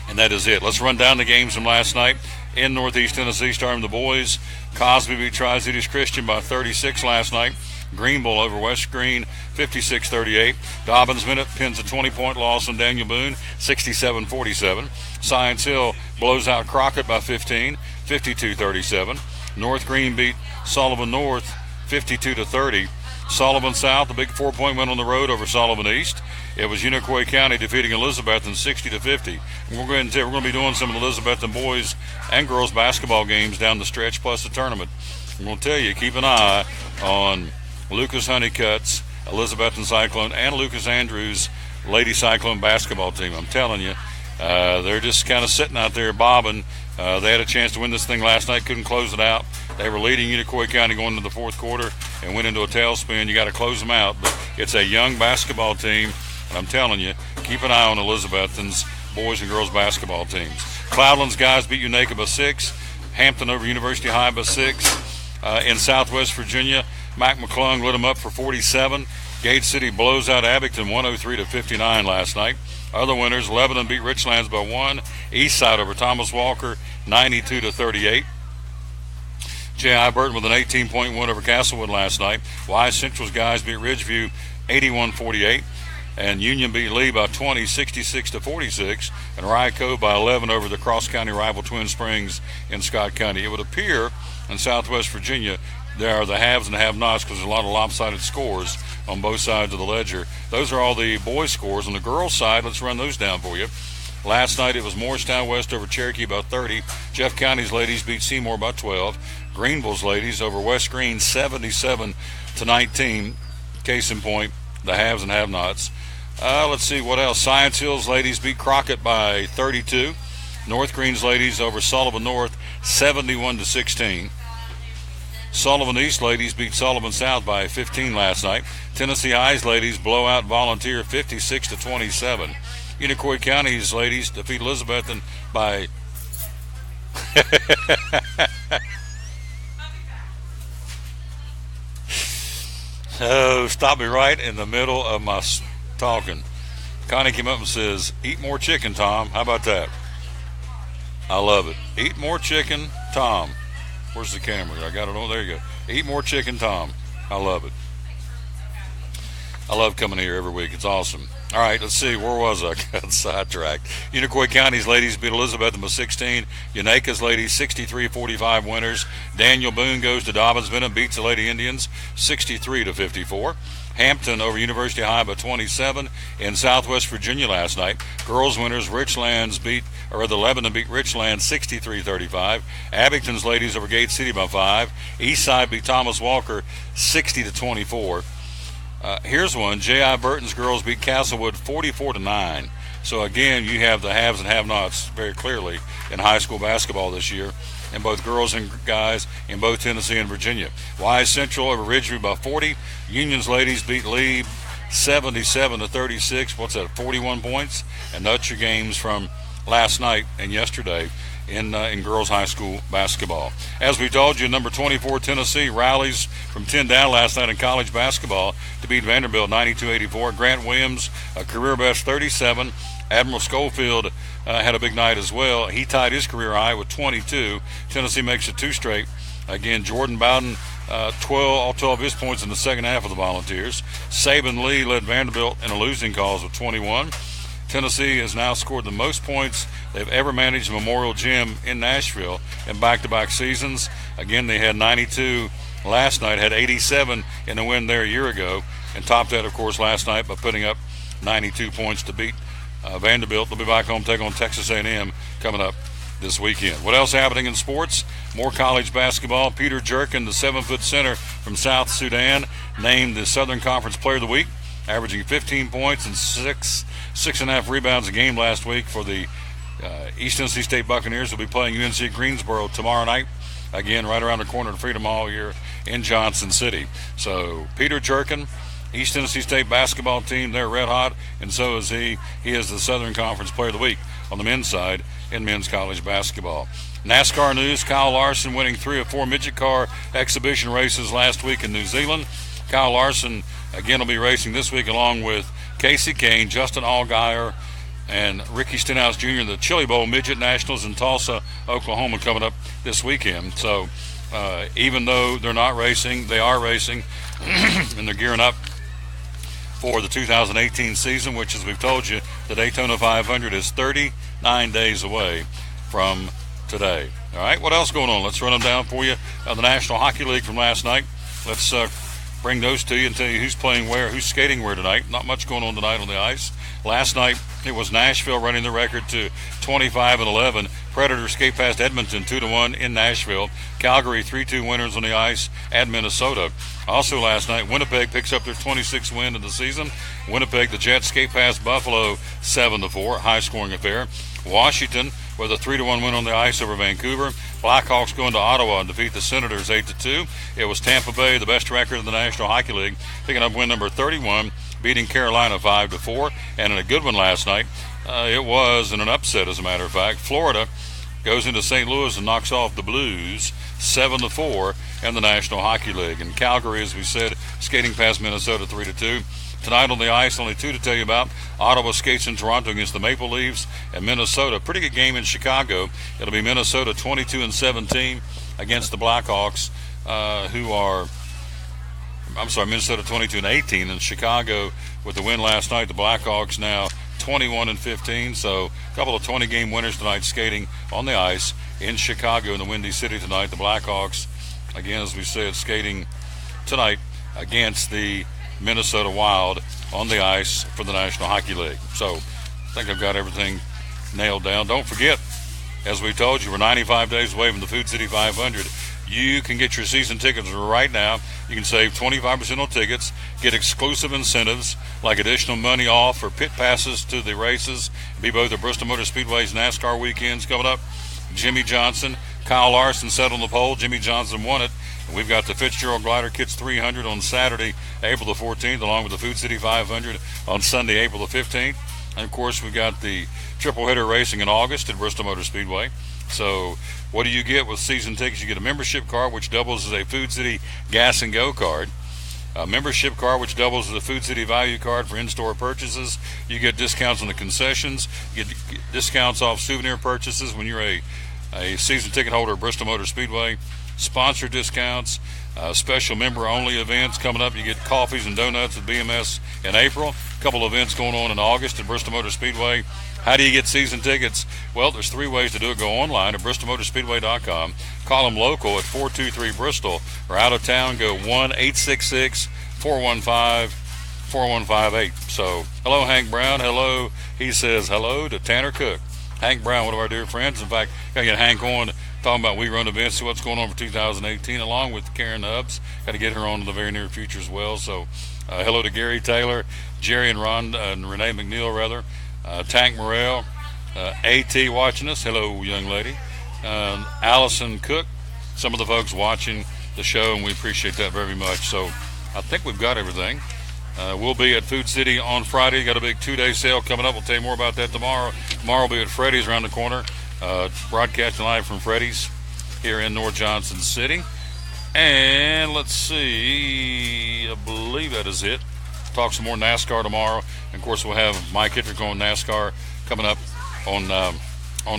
And that is it. Let's run down the games from last night in Northeast Tennessee, starting with the boys. Cosby beat Tri-Cities Christian by 36 last night. Greenville over West Green, 56-38. Dobbins Minute pins a 20-point loss on Daniel Boone, 67-47. Science Hill blows out Crockett by 15, 52-37. North Green beat Sullivan North, 52-30. Sullivan South, a big 4-point win on the road over Sullivan East. It was Unicoi County defeating Elizabethton 60-50. And we're going to be doing some of the Elizabethton boys and girls basketball games down the stretch plus the tournament. I'm going to tell you, keep an eye on Lucas Honeycutt's Elizabethton Cyclone and Lucas Andrews' Lady Cyclone basketball team. I'm telling you, they're just kind of sitting out there bobbing. They had a chance to win this thing last night, couldn't close it out. They were leading Unicoi County going into the fourth quarter and went into a tailspin. You got to close them out. But it's a young basketball team, and I'm telling you, keep an eye on Elizabethton's boys and girls basketball teams. Cloudland's guys beat Unaka by 6. Hampton over University High by 6. In Southwest Virginia, Mac McClung lit them up for 47. Gate City blows out Abington 103-59 last night. Other winners, Lebanon beat Richlands by 1. Eastside over Thomas Walker 92-38. J.I. Burton with an 18-point win over Castlewood last night. Wise Central's guys beat Ridgeview 81-48. And Union beat Lee by 20, 66-46. And Rye Cove by 11 over the cross-county rival Twin Springs in Scott County. It would appear in Southwest Virginia there are the haves and have-nots because there's a lot of lopsided scores on both sides of the ledger. Those are all the boys' scores. On the girls' side, let's run those down for you. Last night it was Morristown West over Cherokee by 30. Jeff County's ladies beat Seymour by 12. Greenville's ladies over West Green 77-19. Case in point, the haves and have-nots. Let's see what else. Science Hill's ladies beat Crockett by 32. North Green's ladies over Sullivan North 71-16. Sullivan East ladies beat Sullivan South by 15 last night. Tennessee High's ladies blow out Volunteer 56-27. Unicoi County's ladies defeat Elizabethton by oh, stop me right in the middle of my talking. Connie came up and says, eat more chicken, Tom. How about that? I love it. Eat more chicken, Tom. Where's the camera? I got it. Oh, there you go. Eat more chicken, Tom. I love it. I love coming here every week. It's awesome. All right, let's see. Where was I? Got sidetracked. Unicoi County's ladies beat Elizabethton by 16. Unaka's ladies 63-45 winners. Daniel Boone goes to Dobbins Benham, beats the Lady Indians 63-54. Hampton over University High by 27. In Southwest Virginia last night, girls winners Lebanon beat Richland 63-35. Abington's ladies over Gate City by 5. Eastside beat Thomas Walker 60-24. Here's one. J.I. Burton's girls beat Castlewood 44-9. So again, you have the haves and have-nots very clearly in high school basketball this year, and both girls and guys in both Tennessee and Virginia. Wise Central over Ridgeview by 40. Union's ladies beat Lee 77-36. What's that? 41 points. And that's your games from last night and yesterday in girls high school basketball. As we told you, number 24 Tennessee rallies from 10 down last night in college basketball to beat Vanderbilt 92-84. Grant Williams, a career best 37. Admiral Schofield had a big night as well. He tied his career high with 22. Tennessee makes it 2 straight. Again, Jordan Bowden all 12 of his points in the second half of the Volunteers. Saban Lee led Vanderbilt in a losing cause with 21. Tennessee has now scored the most points they've ever managed Memorial Gym in Nashville in back-to-back seasons. Again, they had 92 last night, had 87 in a win there a year ago, and topped that, of course, last night by putting up 92 points to beat Vanderbilt. They'll be back home taking on Texas A&M coming up this weekend. What else happening in sports? More college basketball. Peter Jerkin, the 7-foot center from South Sudan, named the Southern Conference Player of the Week, averaging 15 points and 6.5 rebounds a game last week for the East Tennessee State Buccaneers. Will be playing UNC Greensboro tomorrow night. Again, right around the corner of Freedom Hall here in Johnson City. So Peter Jerkin, East Tennessee State basketball team, they're red hot, and so is he. He is the Southern Conference Player of the Week on the men's side in men's college basketball. NASCAR news, Kyle Larson winning 3 of 4 midget car exhibition races last week in New Zealand. Kyle Larson, again, will be racing this week along with Casey Kane, Justin Allgaier, and Ricky Stenhouse Jr. in the Chili Bowl Midget Nationals in Tulsa, Oklahoma, coming up this weekend. So even though they're not racing, they are racing, and they're gearing up for the 2018 season, which, as we've told you, the Daytona 500 is 39 days away from today. All right, what else going on? Let's run them down for you. The National Hockey League from last night. Let's bring those to you and tell you who's playing where, who's skating where tonight. Not much going on tonight on the ice. Last night, it was Nashville running the record to 25-11. Predators skate past Edmonton 2-1 in Nashville. Calgary 3-2 winners on the ice at Minnesota. Also last night, Winnipeg picks up their 26th win of the season. Winnipeg, the Jets skate past Buffalo 7-4, high-scoring affair. Washington with a 3-1 win on the ice over Vancouver. Blackhawks go into Ottawa and defeat the Senators 8-2. It was Tampa Bay, the best record in the National Hockey League, picking up win number 31, beating Carolina 5-4. And in a good one last night, it was in an upset, as a matter of fact. Florida goes into St. Louis and knocks off the Blues 7-4 in the National Hockey League. And Calgary, as we said, skating past Minnesota 3-2. Tonight on the ice, only 2 to tell you about. Ottawa skates in Toronto against the Maple Leafs, and Minnesota. Pretty good game in Chicago. It'll be Minnesota 22-17 against the Blackhawks, Minnesota 22-18, and Chicago with the win last night. The Blackhawks now 21-15. So a couple of 20-game winners tonight skating on the ice in Chicago in the Windy City tonight. The Blackhawks, again, as we said, skating tonight against the Minnesota Wild on the ice for the National Hockey League. So I think I've got everything nailed down. Don't forget, as we told you, we're 95 days away from the Food City 500. You can get your season tickets right now. You can save 25% on tickets, get exclusive incentives like additional money off for pit passes to the races, be both the Bristol Motor Speedway's NASCAR weekends coming up. Jimmy Johnson, Kyle Larson set on the pole. Jimmy Johnson won it. And we've got the Fitzgerald Glider Kits 300 on Saturday, April the 14th, along with the Food City 500 on Sunday, April the 15th. And, of course, we've got the triple header racing in August at Bristol Motor Speedway. So what do you get with season tickets? You get a membership card, which doubles as a Food City Gas and Go card. A membership card, which doubles as a Food City Value card for in-store purchases. You get discounts on the concessions. You get discounts off souvenir purchases when you're a season ticket holder at Bristol Motor Speedway. Sponsor discounts, special member-only events coming up. You get coffees and donuts at BMS in April. A couple events going on in August at Bristol Motor Speedway. How do you get season tickets? Well, there's 3 ways to do it. Go online at bristolmotorspeedway.com. Call them local at 423-BRISTOL. Or out of town, go 1-866-415-4158. So, hello, Hank Brown. Hello. He says hello to Tanner Cook. Hank Brown, one of our dear friends. In fact, got to get Hank on talking about We Run events, see what's going on for 2018, along with Karen Hubbs. Got to get her on in the very near future as well. So, hello to Gary Taylor, Jerry and Ron, and Renee McNeil, rather. Tank Morrell, AT watching us. Hello, young lady. Allison Cook, some of the folks watching the show, and we appreciate that very much. So, I think we've got everything. We'll be at Food City on Friday. Got a big 2-day sale coming up. We'll tell you more about that tomorrow. Tomorrow we'll be at Freddy's around the corner. Broadcasting live from Freddy's here in North Johnson City. And let's see, I believe that is it. Talk some more NASCAR tomorrow. And of course, we'll have Mike Hittrick on NASCAR coming up on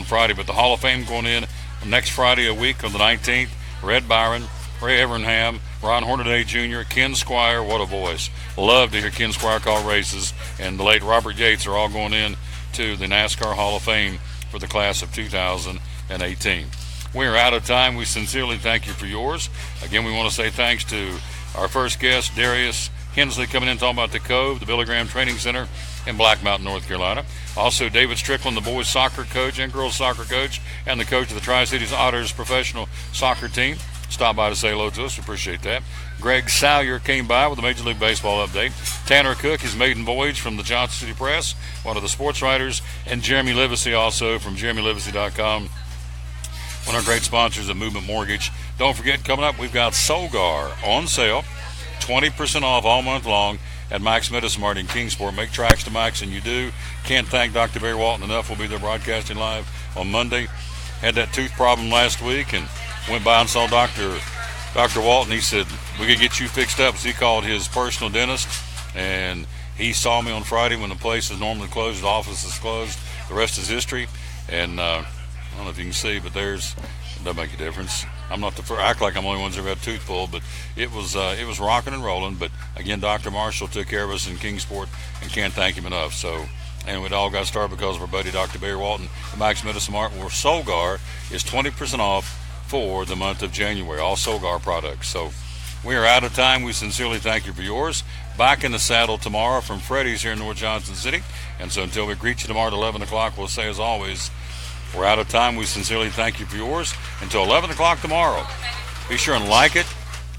Friday. But the Hall of Fame going in next Friday a week on the 19th. Red Byron, Ray Evernham, Ron Hornaday Jr., Ken Squire. What a voice. Love to hear Ken Squire call races. And the late Robert Yates are all going in to the NASCAR Hall of Fame for the class of 2018. We are out of time. We sincerely thank you for yours. Again, we want to say thanks to our first guest, Darius Hensley, coming in talking about the Cove, the Billy Graham Training Center in Black Mountain, North Carolina. Also, David Strickland, the boys soccer coach and girls soccer coach, and the coach of the Tri-Cities Otters professional soccer team. Stop by to say hello to us. We appreciate that. Greg Salyer came by with a Major League Baseball update. Tanner Cook, his maiden voyage from the Johnson City Press, one of the sports writers, and Jeremy Livesey also from jeremylivesey.com. One of our great sponsors of Movement Mortgage. Don't forget, coming up, we've got Solgar on sale, 20% off all month long at Max Medicine Mart in Kingsport. Make tracks to Max, and you do. Can't thank Dr. Barry Walton enough. We'll be there broadcasting live on Monday. Had that tooth problem last week and went by and saw Dr. Walton. He said, we could get you fixed up. So he called his personal dentist, and he saw me on Friday when the place is normally closed. The office is closed. The rest is history. And I don't know if you can see, but it doesn't make a difference. I'm not the first, act like I'm the only one who's ever had a tooth pulled, but it was rocking and rolling. But again, Dr. Marshall took care of us in Kingsport, and can't thank him enough. So, and it all got started because of our buddy Dr. Barry Walton, the Max Medicine Mart, where Solgar is 20% off for the month of January, all Solgar products. So we are out of time. We sincerely thank you for yours. Back in the saddle tomorrow from Freddy's here in North Johnson City. And so until we greet you tomorrow at 11 o'clock, we'll say as always, we're out of time. We sincerely thank you for yours. Until 11 o'clock tomorrow, be sure and like it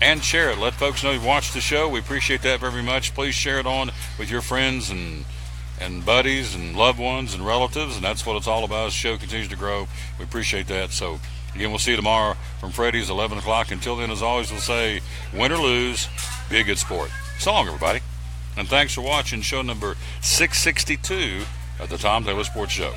and share it. Let folks know you've watched the show. We appreciate that very much. Please share it on with your friends and buddies and loved ones and relatives, and that's what it's all about. The show continues to grow. We appreciate that. So again, we'll see you tomorrow from Freddy's, 11 o'clock. Until then, as always, we'll say, win or lose, be a good sport. So long, everybody. And thanks for watching show number 662 of the Tom Taylor Sports Show.